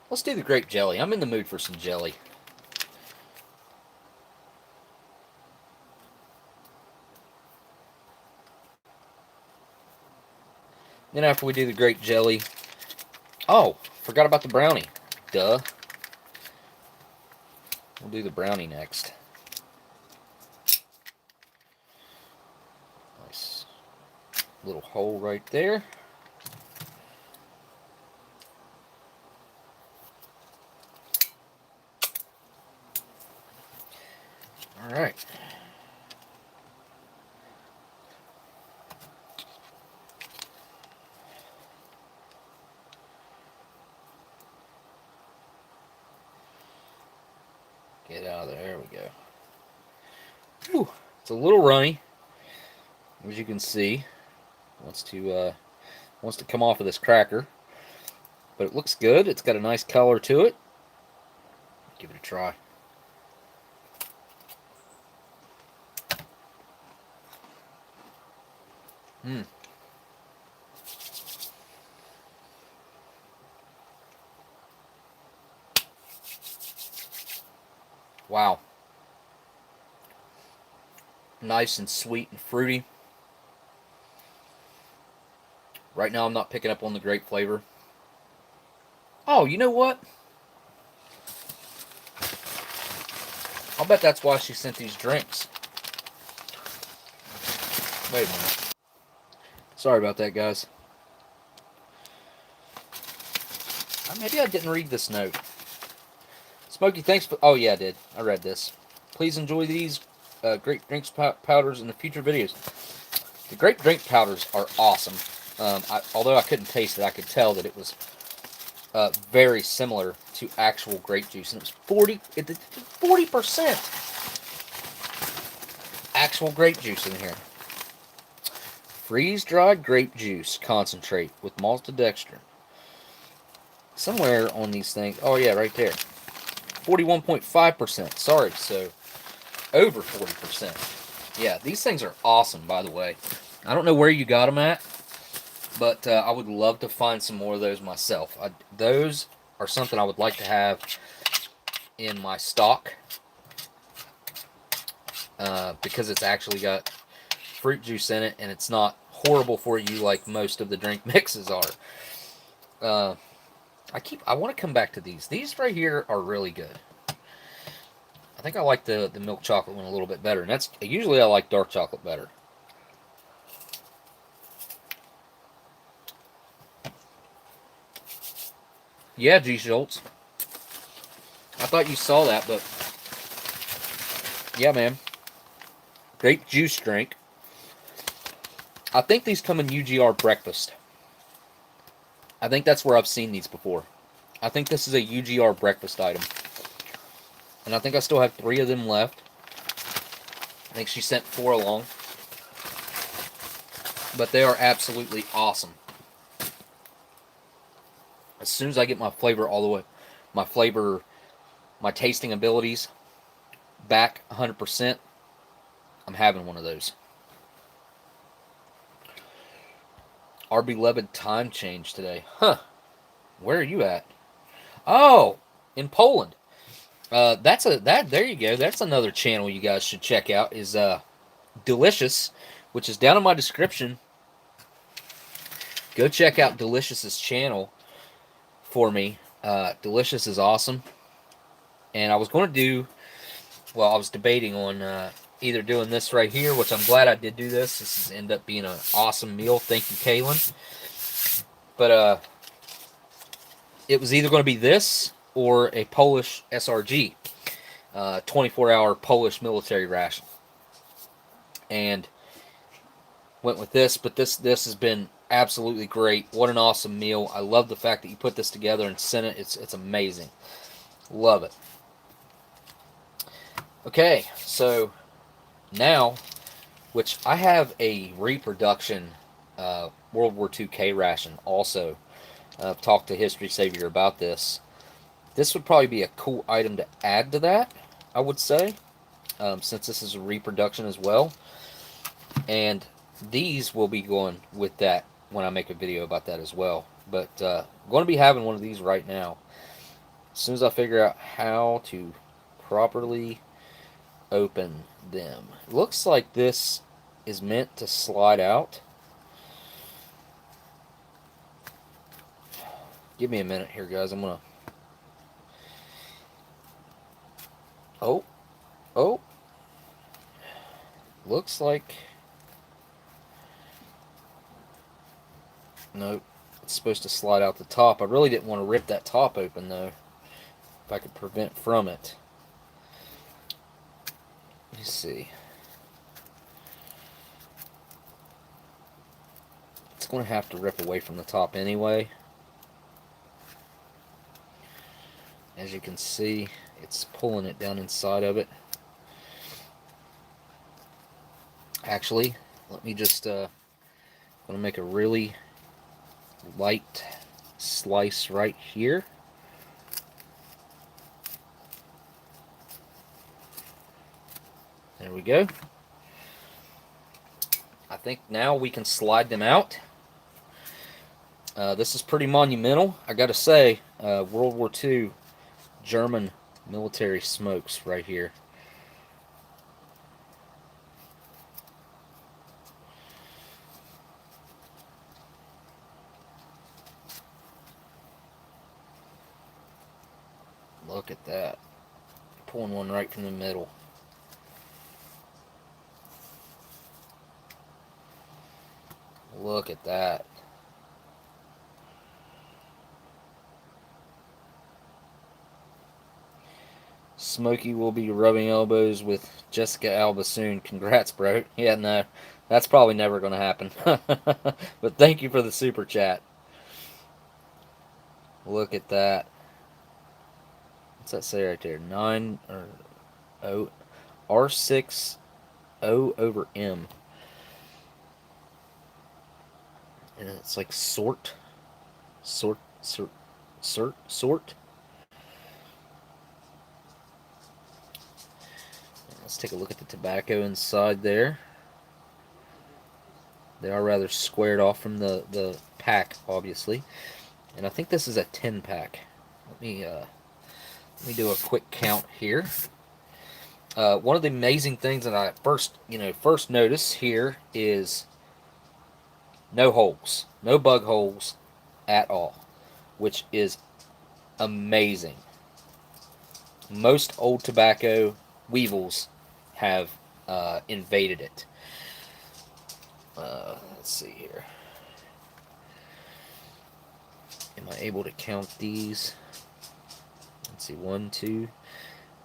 let's do the grape jelly. I'm in the mood for some jelly. Then after we do the grape jelly, oh, forgot about the brownie. Duh. we'll do the brownie next. Nice little hole right there. All right. Get out of there. There we go. Whew. It's a little runny, as you can see. Wants to come off of this cracker, but it looks good. It's got a nice color to it. Give it a try. Mmm. Wow. Nice and sweet and fruity. Right now I'm not picking up on the grape flavor. Oh, you know what? I'll bet that's why she sent these drinks. Wait a minute. Sorry about that, guys. Maybe I didn't read this note. Smokey, thanks for... Oh, yeah, I did. I read this. Please enjoy these grape drinks powders in the future videos. The grape drink powders are awesome. Although I couldn't taste it, I could tell that it was very similar to actual grape juice. And it was 40% actual grape juice in here. Freeze-dried grape juice concentrate with maltodextrin. Somewhere on these things... Oh, yeah, right there. 41.5%. Sorry, so over 40%. Yeah, these things are awesome, by the way. I don't know where you got them at, but I would love to find some more of those myself. Those are something I would like to have in my stock because it's actually got fruit juice in it, and it's not horrible for you like most of the drink mixes are. I want to come back to these. These right here are really good. I think I like the milk chocolate one a little bit better, and that's usually I like dark chocolate better. Yeah, G Schultz. I thought you saw that, but yeah, man. Grape juice drink. I think these come in UGR breakfast. I think that's where I've seen these before. I think this is a UGR breakfast item. And I think I still have 3 of them left. I think she sent 4 along. But they are absolutely awesome. As soon as I get my flavor all the way, my tasting abilities back 100%, I'm having one of those. Our beloved time change today. Huh. Where are you at? Oh, in Poland. There you go. That's another channel you guys should check out, is Delicious, which is down in my description. Go check out Delicious's channel for me. Delicious is awesome. And I was going to do, well, I was debating on either doing this right here, which I'm glad I did do this. This has ended up being an awesome meal. Thank you, Kaylynn. But it was either going to be this or a Polish SRG, 24-hour Polish military ration. And went with this, but this has been absolutely great. What an awesome meal. I love the fact that you put this together and sent it. It's amazing. Love it. Okay, so now, which I have a reproduction World War II K ration also. I've talked to History Savior about this. This would probably be a cool item to add to that, I would say, since this is a reproduction as well. And these will be going with that when I make a video about that as well. But I'm going to be having one of these right now. As soon as I figure out how to properly open them. It looks like this is meant to slide out. Give me a minute here, guys. I'm going to Oh, oh. Looks like... Nope. It's supposed to slide out the top. I really didn't want to rip that top open, though. If I could prevent from it. Let me see. It's going to have to rip away from the top anyway. As you can see, it's pulling it down inside of it. Actually, let me just... I'm going to make a really light slice right here. There we go. I think now we can slide them out. This is pretty monumental. I gotta say, World War II German military smokes right here. Look at that. Pulling one right from the middle. Look at that. Smokey will be rubbing elbows with Jessica Alba soon. Congrats, bro. Yeah, no, that's probably never going to happen. But thank you for the super chat. Look at that. What's that say right there? 9 or O R6 O over M. And it's like sort. Let's take a look at the tobacco inside there. They are rather squared off from the pack, obviously. And I think this is a 10 pack. Let me do a quick count here. One of the amazing things that I first noticed here is no holes, no bug holes at all, which is amazing. Most old tobacco weevils have invaded it. Let's see here. Am I able to count these? Let's see. 1, 2,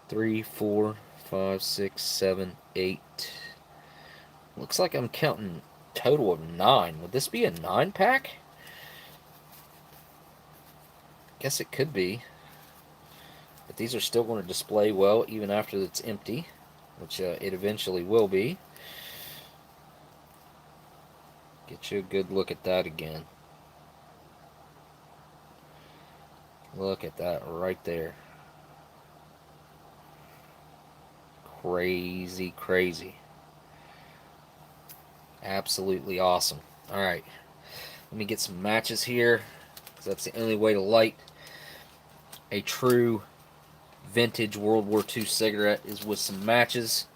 3, 4, 5, 6, 7, 8. Looks like I'm counting a total of 9. Would this be a 9 pack? Guess it could be. But these are still going to display well even after it's empty, which it eventually will be. Get you a good look at that again. Look at that right there. Crazy, crazy. Absolutely awesome. Alright. Let me get some matches here, because that's the only way to light a true vintage World War II cigarette is with some matches.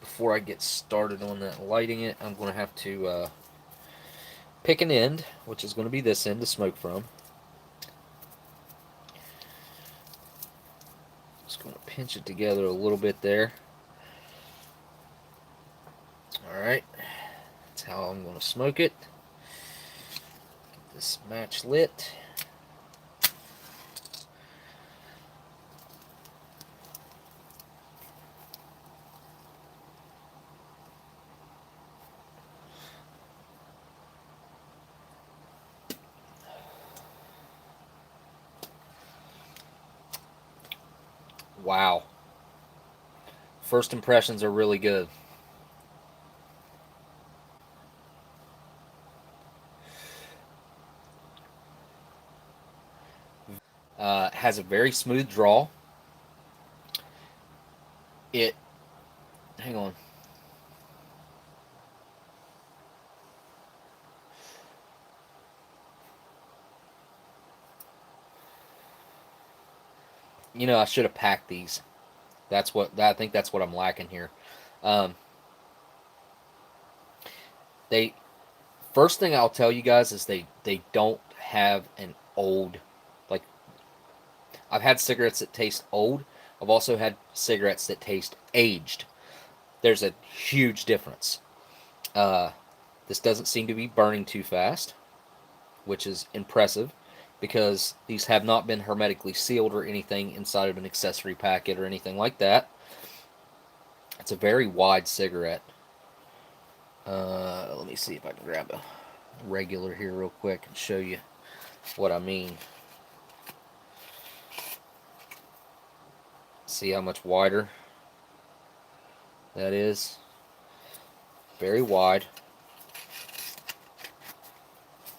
Before I get started on that lighting it, I'm going to have to pick an end, which is going to be this end to smoke from. Just going to pinch it together a little bit there. Alright, that's how I'm going to smoke it. Get this match lit. Wow. First impressions are really good. Has a very smooth draw. Hang on. You know, I should have packed these. I think that's what I'm lacking here. First thing I'll tell you guys is they don't have an old, like, I've had cigarettes that taste old. I've also had cigarettes that taste aged. There's a huge difference. This doesn't seem to be burning too fast, which is impressive because these have not been hermetically sealed or anything inside of an accessory packet or anything like that. It's a very wide cigarette. Let me see if I can grab a regular here real quick and show you what I mean. See how much wider that is? Very wide.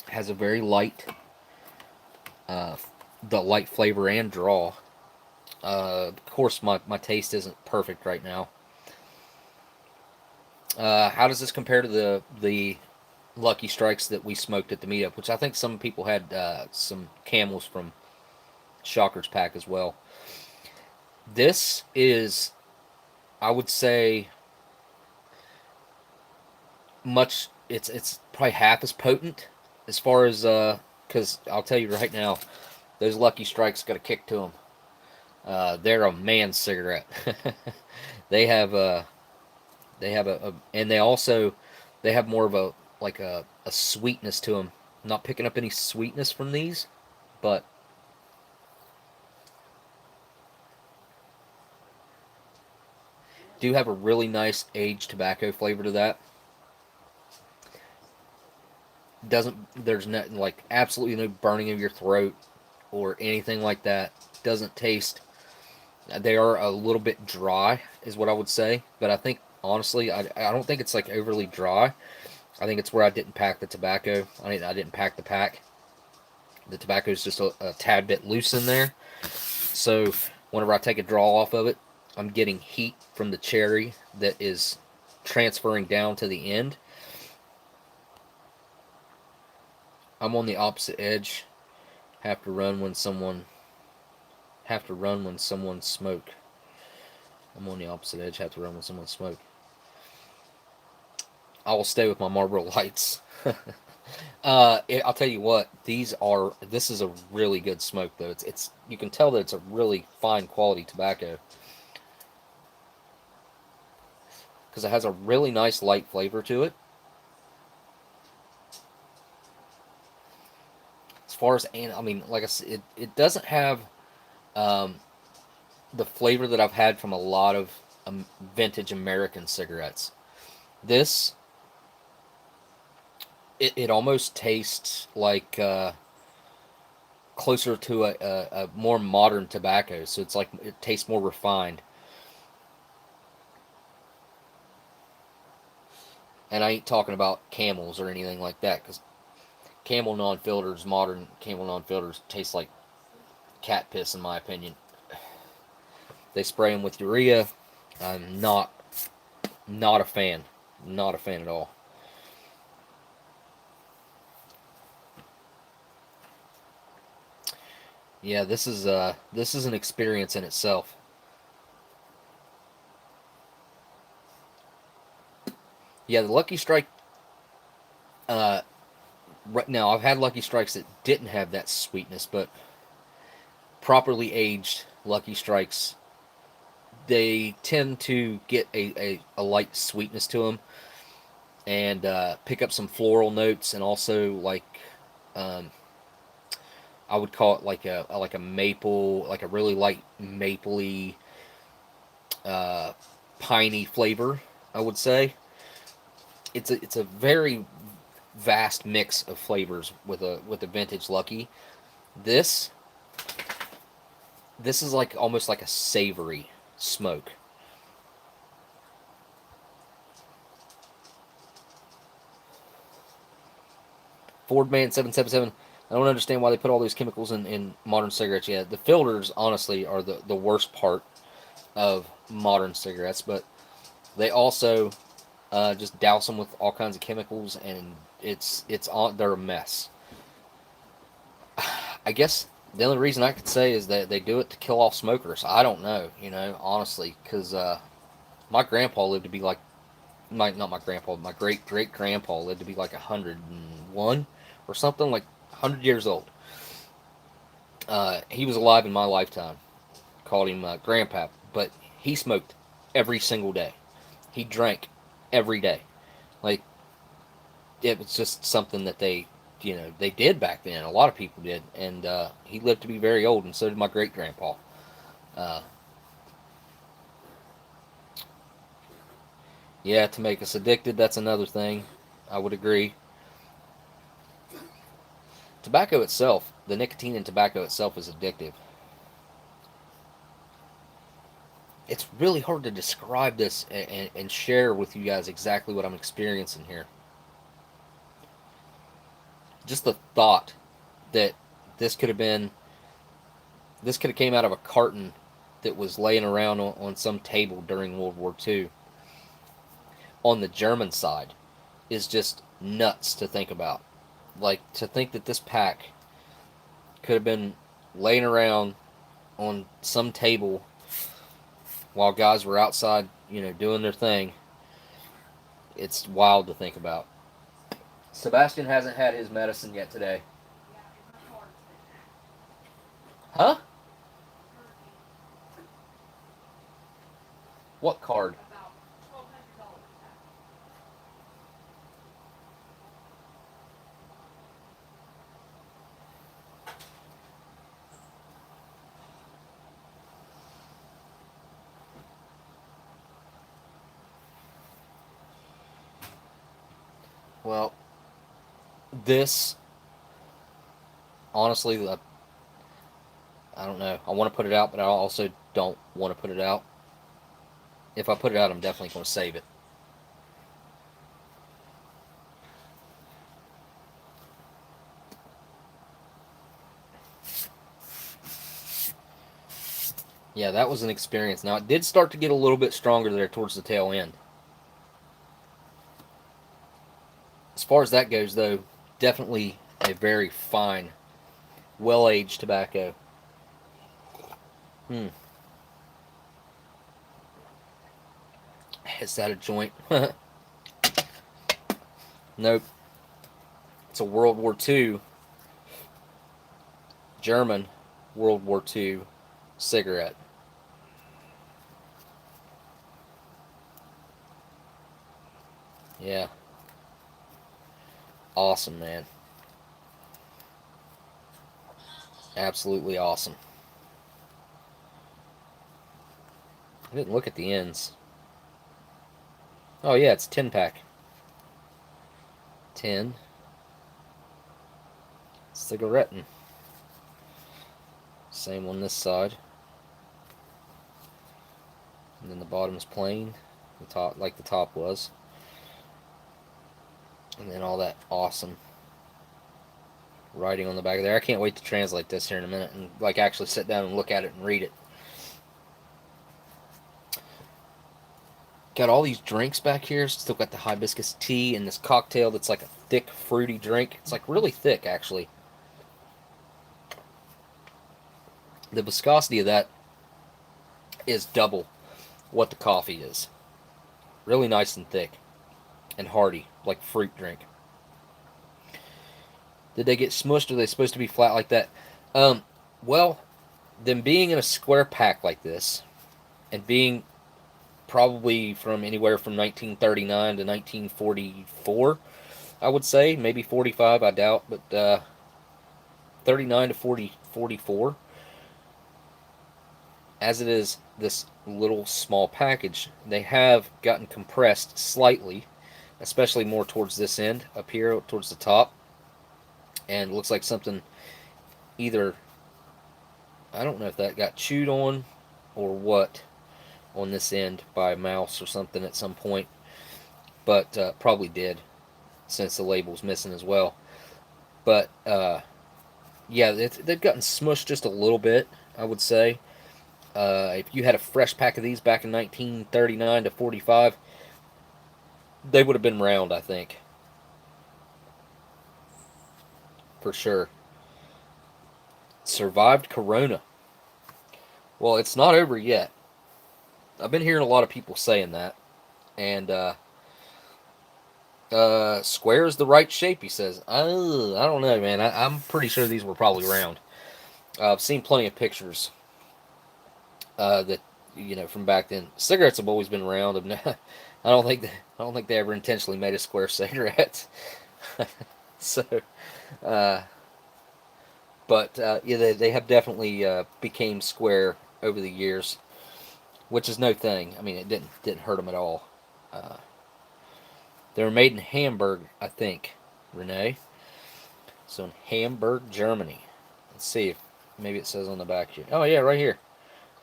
Has a very light, the light flavor and draw. Of course, my taste isn't perfect right now. How does this compare to the Lucky Strikes that we smoked at the meetup? Which I think some people had some Camels from Shocker's pack as well. This is, I would say, much. It's probably half as potent as far as because I'll tell you right now, those Lucky Strikes got a kick to them. They're a man's cigarette. They have a and they have more of a like a sweetness to them. I'm not picking up any sweetness from these, but do have a really nice aged tobacco flavor to that. There's no, like, absolutely no burning of your throat or anything like that. Doesn't taste. They are a little bit dry, is what I would say. But I think, honestly, I don't think it's like overly dry. I think it's where I didn't pack the tobacco. I didn't pack the pack. The tobacco is just a tad bit loose in there. So whenever I take a draw off of it, I'm getting heat from the cherry that is transferring down to the end. I'm on the opposite edge. Have to run when someone smoke. I'm on the opposite edge. Have to run when someone smoke. I will stay with my Marlboro Lights. I'll tell you what. This is a really good smoke though. It's you can tell that it's a really fine quality tobacco because it has a really nice light flavor to it. As far as, and I mean, like I said, it doesn't have the flavor that I've had from a lot of vintage American cigarettes. This, it almost tastes like closer to a more modern tobacco. So it's like it tastes more refined. And I ain't talking about Camels or anything like that, because modern Camel non-filters taste like cat piss in my opinion. They spray them with urea. I'm not a fan. Not a fan at all. Yeah, this is an experience in itself. Yeah, the Lucky Strike. Right now, I've had Lucky Strikes that didn't have that sweetness, but properly aged Lucky Strikes, they tend to get a light sweetness to them, and pick up some floral notes, and also like I would call it like a maple, like a really light mapley, piney flavor. I would say it's a very vast mix of flavors with a vintage Lucky. This is like almost like a savory smoke. Fordman 777. I don't understand why they put all these chemicals in modern cigarettes. Yeah, the filters honestly are the worst part of modern cigarettes, but they also just douse them with all kinds of chemicals, and they're a mess. I guess the only reason I could say is that they do it to kill off smokers. I don't know, honestly, because my grandpa lived to be like, not my grandpa, my great great grandpa lived to be like 101 or something. Like 100 years old. He was alive in my lifetime. Called him Grandpa, but he smoked every single day. He drank every day. Like, it was just something that they did back then. A lot of people did, and he lived to be very old, and so did my great grandpa. Uh, yeah, to make us addicted, that's another thing. I would agree. Tobacco itself, the nicotine in tobacco itself is addictive. It's really hard to describe this and share with you guys exactly what I'm experiencing here. Just the thought that this could have been, this could have came out of a carton that was laying around on some table during World War II on the German side is just nuts to think about. Like, to think that this pack could have been laying around on some table while guys were outside, doing their thing. It's wild to think about. Sebastian hasn't had his medicine yet today. Huh? What card? Well, this, honestly, I don't know. I want to put it out, but I also don't want to put it out. If I put it out, I'm definitely going to save it. Yeah, that was an experience. Now, it did start to get a little bit stronger there towards the tail end. As far as that goes, though, definitely a very fine, well-aged tobacco. Is that a joint? Nope. It's a World War II, German World War II cigarette. Yeah. Awesome, man. Absolutely awesome. I didn't look at the ends. Oh, yeah, it's a 10-pack. 10. Cigarettin'. Same on this side. And then the bottom is plain. The top, like the top was. And then all that awesome writing on the back of there. I can't wait to translate this here in a minute and actually sit down and look at it and read it. Got all these drinks back here. Still got the hibiscus tea and this cocktail that's like a thick, fruity drink. It's like really thick, actually. The viscosity of that is double what the coffee is. Really nice and thick and hearty, like fruit drink. Did they get smushed, or are they supposed to be flat like that? Well, them being in a square pack like this, and being probably from anywhere from 1939 to 1944, I would say. Maybe 45, I doubt, but 39 to 44. As it is this little small package, they have gotten compressed slightly, especially more towards this end, up here towards the top. And it looks like something either, I don't know if that got chewed on or what on this end by a mouse or something at some point, but probably did, since the label's missing as well. But yeah, they've gotten smushed just a little bit, I would say. If you had a fresh pack of these back in 1939 to 45, they would have been round, I think. For sure. Survived Corona. Well, it's not over yet. I've been hearing a lot of people saying that. And Square is the right shape, he says. I don't know, man. I'm pretty sure these were probably round. I've seen plenty of pictures that from back then. Cigarettes have always been round. I don't think they ever intentionally made a square cigarette. So, uh, but yeah, they have definitely became square over the years, which is no thing. I mean, it didn't hurt them at all. Uh, they were made in Hamburg, I think, Renee. So in Hamburg, Germany. Let's see if maybe it says on the back here. Oh yeah, right here.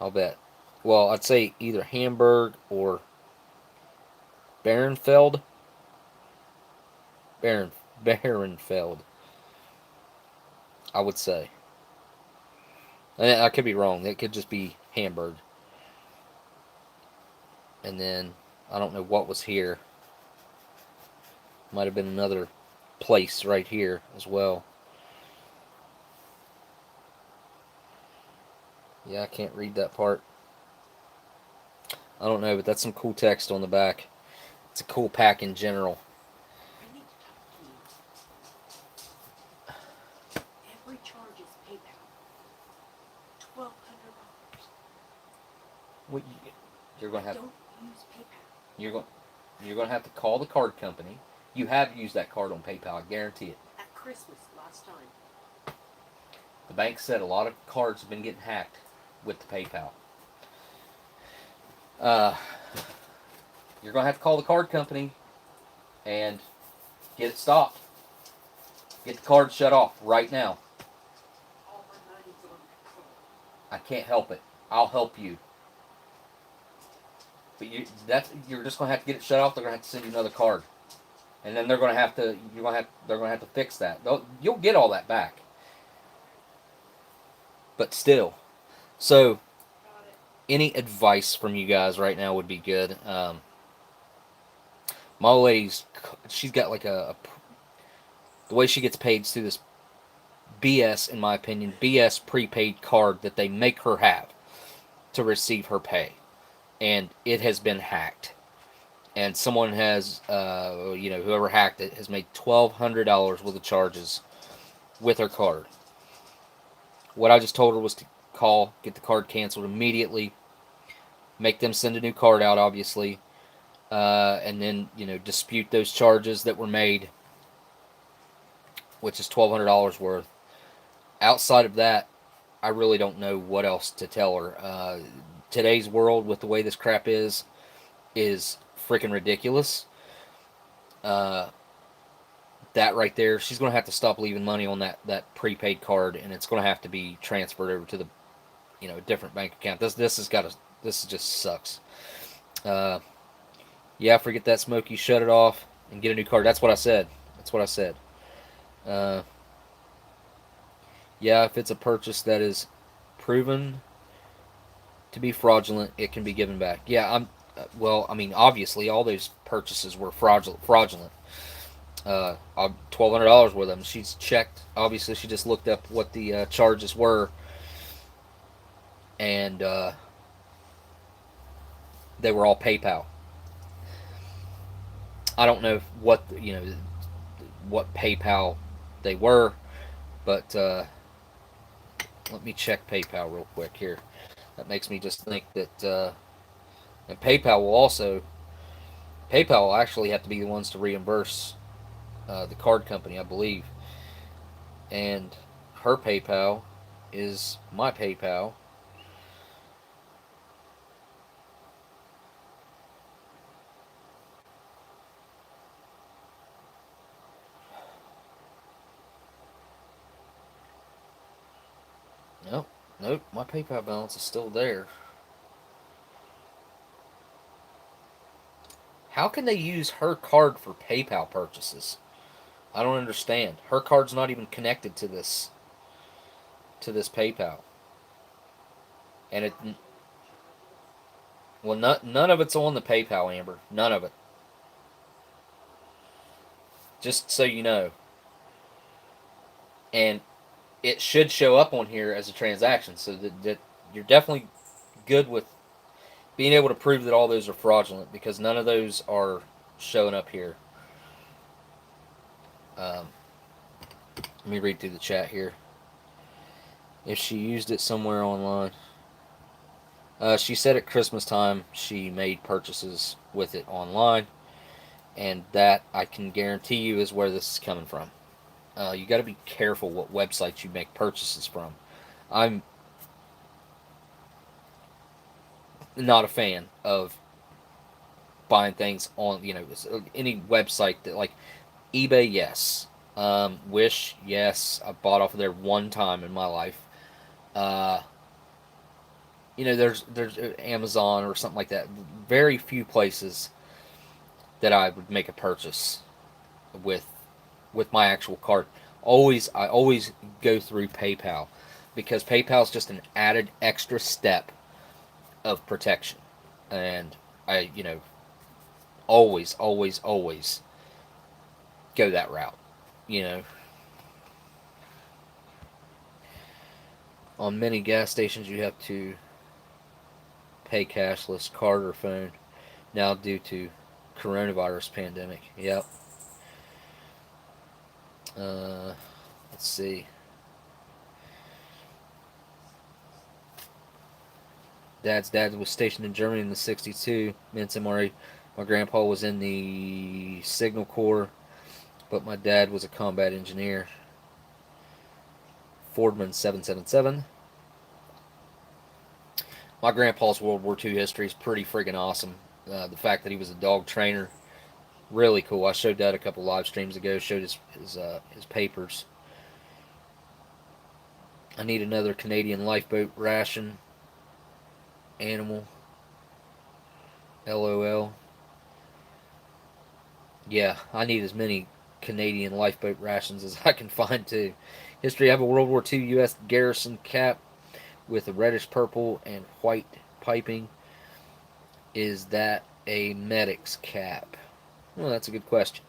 I'll bet. Well, I'd say either Hamburg or Barenfeld. Baren Barenfeld. I would say. And I could be wrong. It could just be Hamburg. And then I don't know what was here. Might have been another place right here as well. Yeah, I can't read that part. I don't know, but that's some cool text on the back. It's a cool pack in general. I need to talk to you. Every charge is PayPal. $1,200. What you're going to have? Don't use PayPal. You're going to have to call the card company. You have used that card on PayPal, I guarantee it. At Christmas last time. The bank said a lot of cards have been getting hacked with the PayPal. You're going to have to call the card company and get it stopped. Get the card shut off right now. All my money's on control. I can't help it. I'll help you. But you're just going to have to get it shut off. They're going to have to send you another card. And then they're going to have to they're going to have to fix that. You'll get all that back. But still. So any advice from you guys right now would be good. My old lady's, she's got like the way she gets paid is through this BS, in my opinion, BS prepaid card that they make her have to receive her pay. And it has been hacked. And someone has, whoever hacked it has made $1,200 worth of charges with her card. What I just told her was to call, get the card canceled immediately, make them send a new card out, obviously, and then, dispute those charges that were made, which is $1,200 worth. Outside of that, I really don't know what else to tell her. Today's world, with the way this crap is freaking ridiculous. That right there, she's going to have to stop leaving money on that prepaid card, and it's going to have to be transferred over to the, different bank account. This just sucks. Yeah, forget that, Smokey. Shut it off and get a new card. That's what I said. Yeah, if it's a purchase that is proven to be fraudulent, it can be given back. Yeah, obviously all those purchases were fraudulent. $1,200 worth of them. She's checked. Obviously, she just looked up what the charges were, and they were all PayPal. I don't know what PayPal they were, but let me check PayPal real quick here. That makes me just think that, and PayPal will actually have to be the ones to reimburse the card company, I believe. And her PayPal is my PayPal. Nope, my PayPal balance is still there. How can they use her card for PayPal purchases? I don't understand. Her card's not even connected to this PayPal. And none of it's on the PayPal, Amber. None of it. Just so you know. And it should show up on here as a transaction, so that you're definitely good with being able to prove that all those are fraudulent, because none of those are showing up here. Let me read through the chat here. If she used it somewhere online. She said at Christmas time she made purchases with it online, and that I can guarantee you is where this is coming from. You got to be careful what websites you make purchases from. I'm not a fan of buying things on any website that like eBay. Yes, Wish. Yes, I bought off of there one time in my life. Uh, there's Amazon or something like that. Very few places that I would make a purchase with my actual card. I always go through PayPal because PayPal is just an added extra step of protection, and I always go that route. You know, on many gas stations you have to pay cashless, card or phone now due to coronavirus pandemic. Yep. Let's see. Dad's dad was stationed in Germany in the 62 Mints MRE. My grandpa was in the Signal Corps, but my dad was a combat engineer. Fordman 777. My grandpa's World War II history is pretty friggin' awesome. The fact that he was a dog trainer, really cool. I showed that a couple live streams ago. Showed his papers. I need another Canadian lifeboat ration. Animal. LOL. Yeah, I need as many Canadian lifeboat rations as I can find too. History: I have a World War II U.S. garrison cap with a reddish purple and white piping. Is that a medic's cap? Well, that's a good question.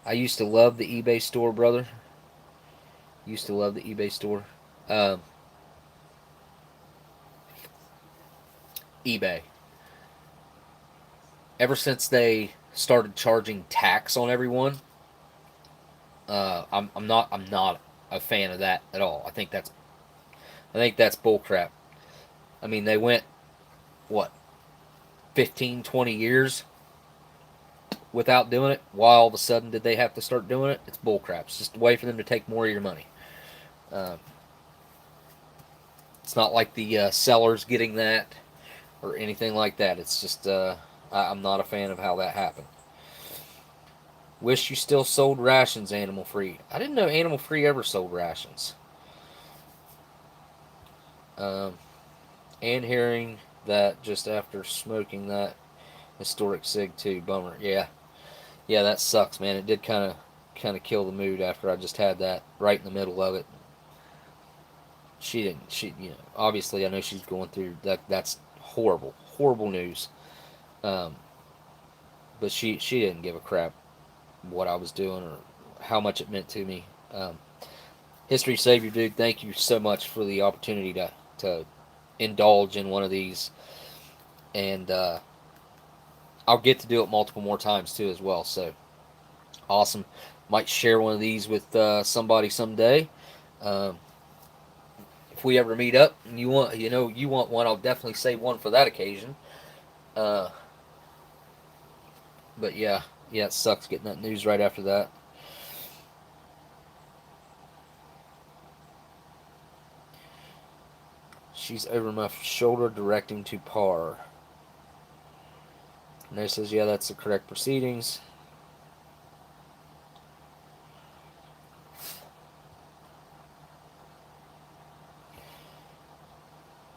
I used to love the eBay store, brother. Used to love the eBay store. eBay. Ever since they started charging tax on everyone, I'm not a fan of that at all. I think that's bullcrap. I mean, they went what 15, 20 years without doing it. Why all of a sudden did they have to start doing it? It's bullcrap. It's just a way for them to take more of your money. Uh, it's not like the sellers getting that or anything like that. It's just I'm not a fan of how that happened. Wish you still sold rations, Animal Free. I didn't know Animal Free ever sold rations. Um, and hearing that just after smoking that historic cig too, bummer. Yeah, that sucks, man. It did kind of kill the mood after I just had that right in the middle of it. She didn't. Obviously I know she's going through that. That's horrible news. Um, but she didn't give a crap what I was doing or how much it meant to me. History Savior, dude, thank you so much for the opportunity to indulge in one of these, and I'll get to do it multiple more times too as well. So awesome! Might share one of these with somebody someday. Um, if we ever meet up and you want one, I'll definitely save one for that occasion. Uh, but yeah, it sucks getting that news right after that. She's over my shoulder directing to par. And there says, yeah, that's the correct proceedings.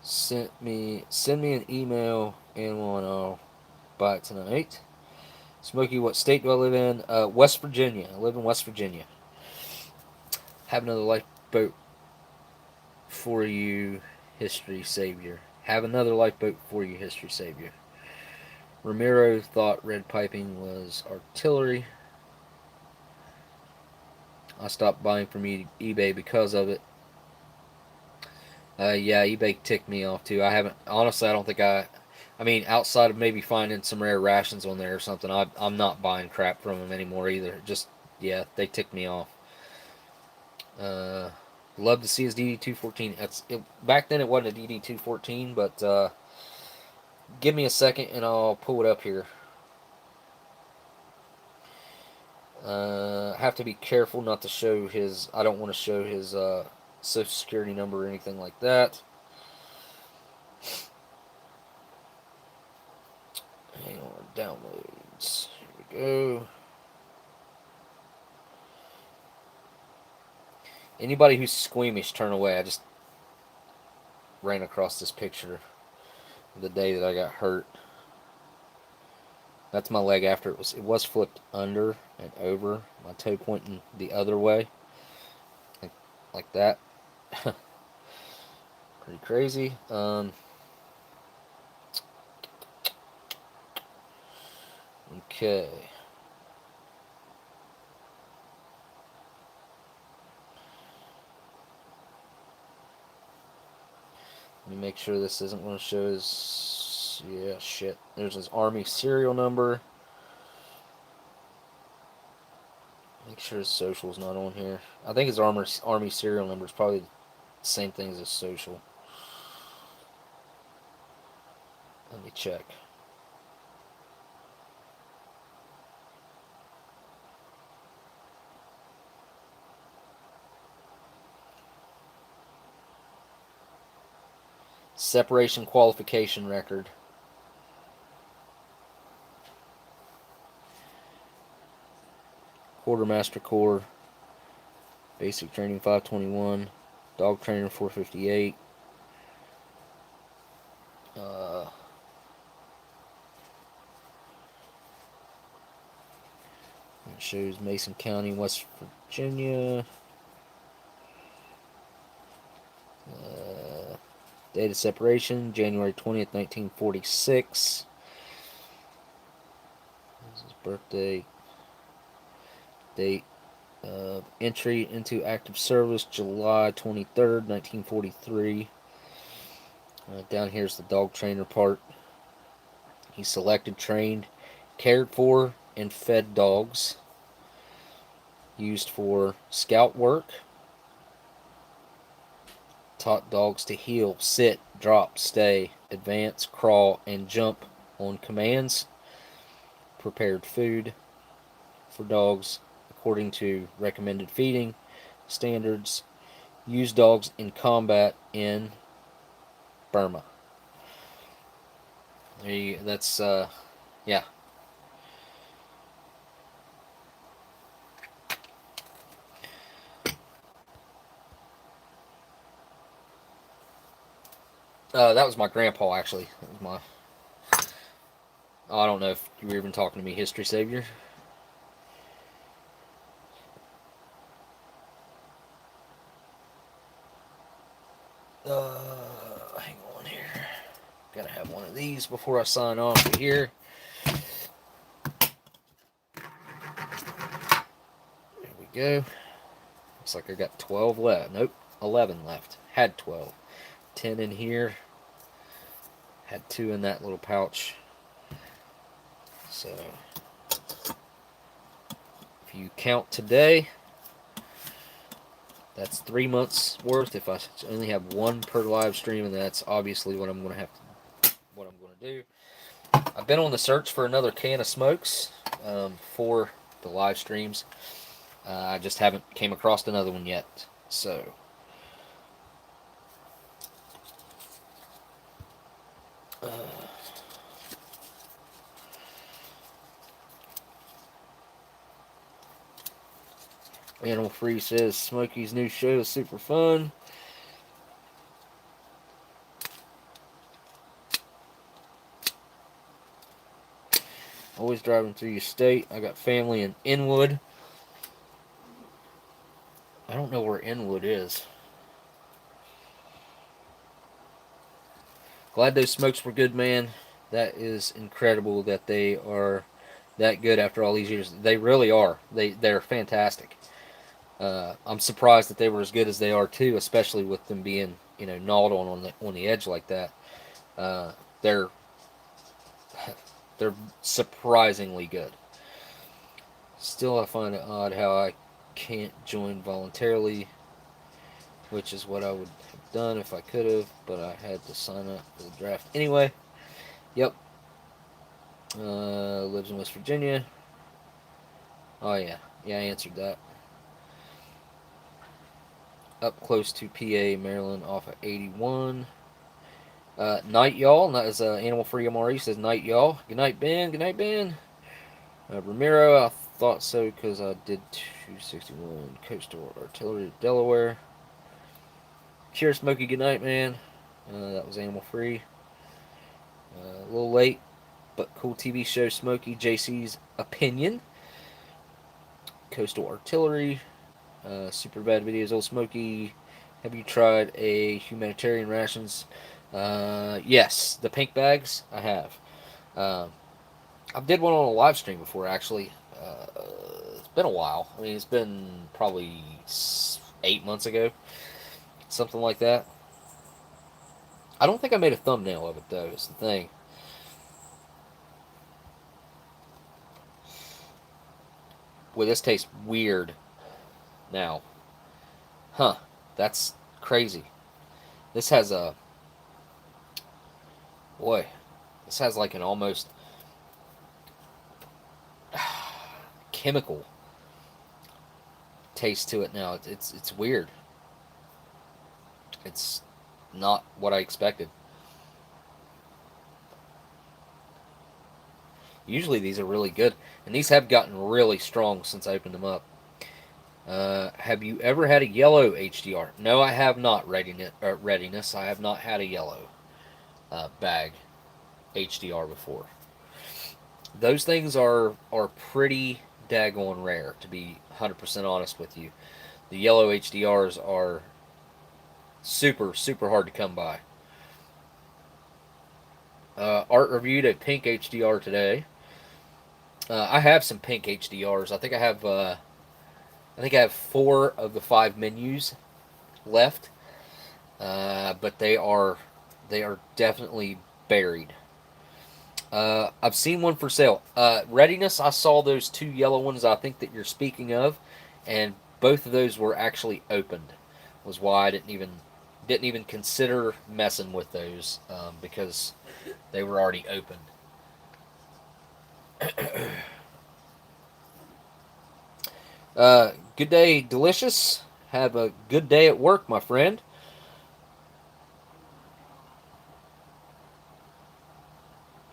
Send me an email and I'll buy it tonight. Smokey, what state do I live in? West Virginia. I live in West Virginia. Have another lifeboat for you, History Savior. Have another lifeboat for you, History Savior. Ramiro thought red piping was artillery. I stopped buying from eBay because of it. Yeah, eBay ticked me off too. I haven't, honestly, I don't think I mean, outside of maybe finding some rare rations on there or something, I'm not buying crap from them anymore either. Just, yeah, they tick me off. Uh, Love to see his DD214. Back then it wasn't a DD214, but give me a second and I'll pull it up here. Have to be careful not to show his. I don't want to show his social security number or anything like that. Hang on, downloads. Here we go. Anybody who's squeamish, turn away. I just ran across this picture the day that I got hurt. That's my leg after it was flipped under and over, my toe pointing the other way, like that. Pretty crazy. Okay. Let me make sure this isn't going to show his... Yeah, shit. There's his Army serial number. Make sure his social's not on here. I think his Army serial number is probably the same thing as his social. Let me check. Separation qualification record. Quartermaster Corps. Basic training 521. Dog trainer 458. It shows Mason County, West Virginia. Date of separation, January 20th, 1946. This is his birthday. Date of entry into active service, July 23rd, 1943. Down here's the dog trainer part. He selected, trained, cared for, and fed dogs. Used for scout work. Taught dogs to heel, sit, drop, stay, advance, crawl, and jump on commands. Prepared food for dogs according to recommended feeding standards. Used dogs in combat in Burma. That's, yeah. That was my grandpa, actually. That was my... Oh, I don't know if you were even talking to me, History Savior. Hang on here. Gotta have one of these before I sign off here. There we go. Looks like I got 12 left. Nope, 11 left. Had 12. 10 in here. Had 2 in that little pouch. So, if you count today, that's 3 months worth. If I only have 1 per live stream, and that's obviously what I'm going to do. I've been on the search for another can of smokes for the live streams. I just haven't came across another one yet. So, Animal Free says Smokey's new show is super fun. Always driving through your state. I got family in Inwood. I don't know where Inwood is. Glad those smokes were good, man. That is incredible that they are that good after all these years. They really are. They're fantastic. I'm surprised that they were as good as they are too, especially with them being gnawed on the edge like that. They're They're surprisingly good. Still, I find it odd how I can't join voluntarily, which is what I would have done if I could have, but I had to sign up for the draft anyway. Yep. Lives in West Virginia. Oh, yeah. Yeah, I answered that. Up close to PA, Maryland, off of 81. Night, y'all. That is Animal Free MRE says night, y'all. Good night, Ben. Good night, Ben. Ramiro, I thought so because I did 261 Coastal Artillery, Delaware. Cheers, Smokey. Good night, man. That was Animal Free. A little late, but cool TV show, Smokey. JC's opinion. Coastal Artillery. Super bad videos, Old Smokey. Have you tried a humanitarian rations? Yes, the pink bags. I have. I did one on a live stream before, actually. It's been a while. I mean, it's been probably 8 months ago, something like that. I don't think I made a thumbnail of it, though. It's the thing. Well, this tastes weird now. Huh. That's crazy. This has a... Boy. This has like an almost... chemical taste to it now. It's weird. It's not what I expected. Usually these are really good, and these have gotten really strong since I opened them up. Have you ever had a yellow HDR? No, I have not. Readiness. I have not had a yellow bag HDR before. Those things are pretty daggone rare, to be 100% honest with you. The yellow HDRs are super, super hard to come by. Art reviewed a pink HDR today. I have some pink HDRs. I think I have 4 of the 5 menus left, but they are definitely buried. I've seen one for sale. Readiness. I saw those 2 yellow ones. I think that you're speaking of, and both of those were actually opened. Was why I didn't even consider messing with those because they were already opened. Good day, Delicious. Have a good day at work, my friend.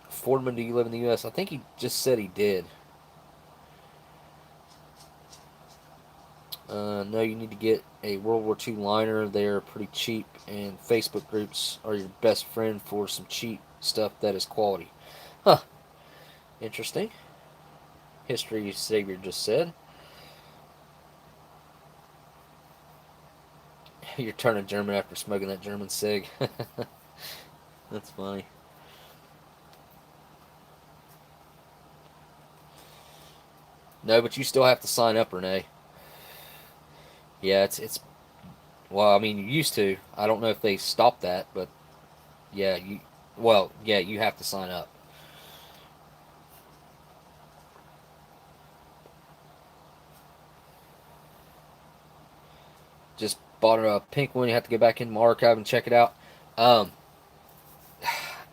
Fordman, do you live in the U.S.? I think he just said he did. No, you need to get a World War II liner. They're pretty cheap, and Facebook groups are your best friend for some cheap stuff that is quality. Huh. Interesting. History Savior just said. You're turning German after smoking that German cig. That's funny. No, but you still have to sign up, Renee. Yeah, it's well, I mean, you used to. I don't know if they stopped that, but yeah, you have to sign up. Just bought a pink one. You have to go back into my archive and check it out. Um,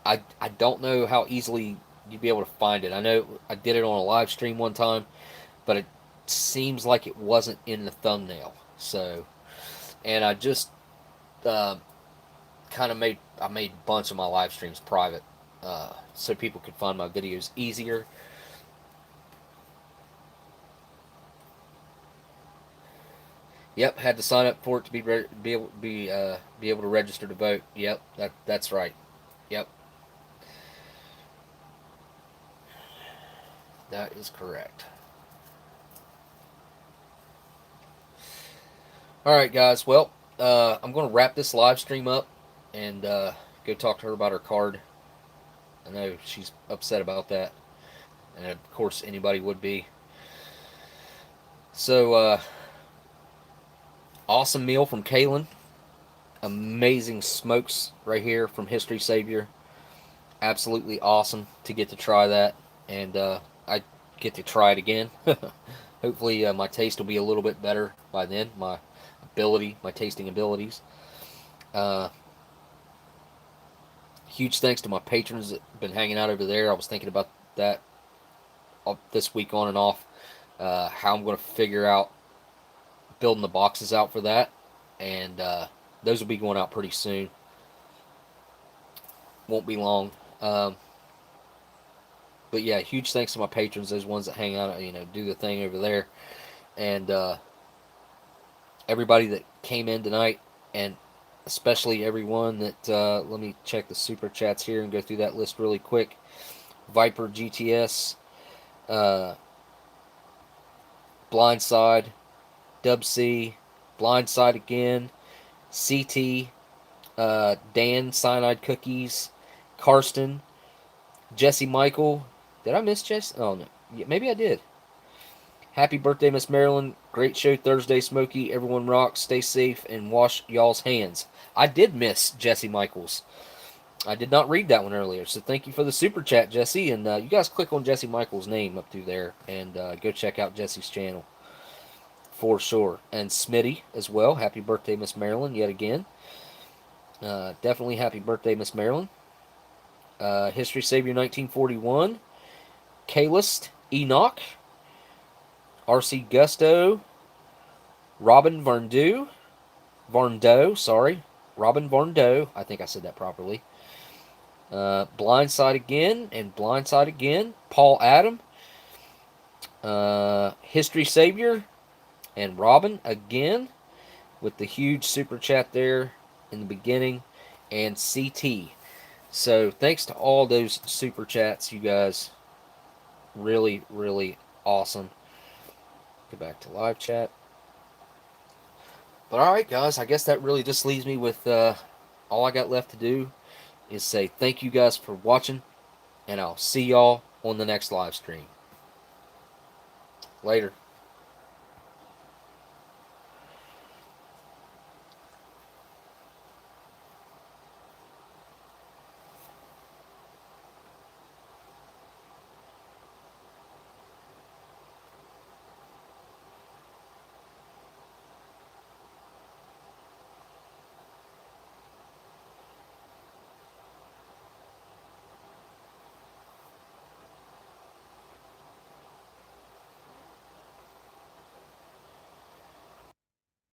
I don't know how easily you'd be able to find it. I know I did it on a live stream one time, but it seems like it wasn't in the thumbnail. So, and I just kind of made a bunch of my live streams private, so people could find my videos easier. Yep, had to sign up for it to be able to register to vote. Yep, that's right. Yep, that is correct. All right, guys. Well, I'm going to wrap this live stream up and go talk to her about her card. I know she's upset about that, and of course anybody would be. So, awesome meal from Kaylynn. Amazing smokes right here from History Savior. absolutely awesome to get to try that, and I get to try it again. Hopefully, my taste will be a little bit better by then. My tasting abilities. Uh, Huge thanks to my patrons that have been hanging out over there. I was thinking about that this week on and off. How I'm going to figure out building the boxes out for that, and those will be going out pretty soon. Won't be long. But yeah, huge thanks to my patrons, those ones that hang out, do the thing over there, and everybody that came in tonight, and especially everyone that, let me check the super chats here and go through that list really quick. Viper GTS, Blindside, Dub C, Blindside again, CT, Dan Cyanide Cookies, Karsten, Jesse Michael. Did I miss Jesse? Oh no, yeah, maybe I did. Happy birthday, Miss Marilyn. Great show Thursday, Smokey. Everyone rocks. Stay safe and wash y'all's hands. I did miss Jesse Michaels. I did not read that one earlier, so thank you for the super chat, Jesse. And you guys click on Jesse Michaels' name up through there and go check out Jesse's channel for sure. And Smitty as well. Happy birthday, Miss Marilyn, yet again. Definitely happy birthday, Miss Marilyn. History Savior 1941. Kalist Enoch. RC Gusto. Robin Varndo, sorry. Robin Varndo. I think I said that properly. Blindside again and Blindside again. Paul Adam. History Savior and Robin again with the huge super chat there in the beginning, and CT. So thanks to all those super chats, you guys. Really, really awesome. Go back to live chat. But alright, guys, I guess that really just leaves me with all I got left to do is say thank you guys for watching, and I'll see y'all on the next live stream. Later.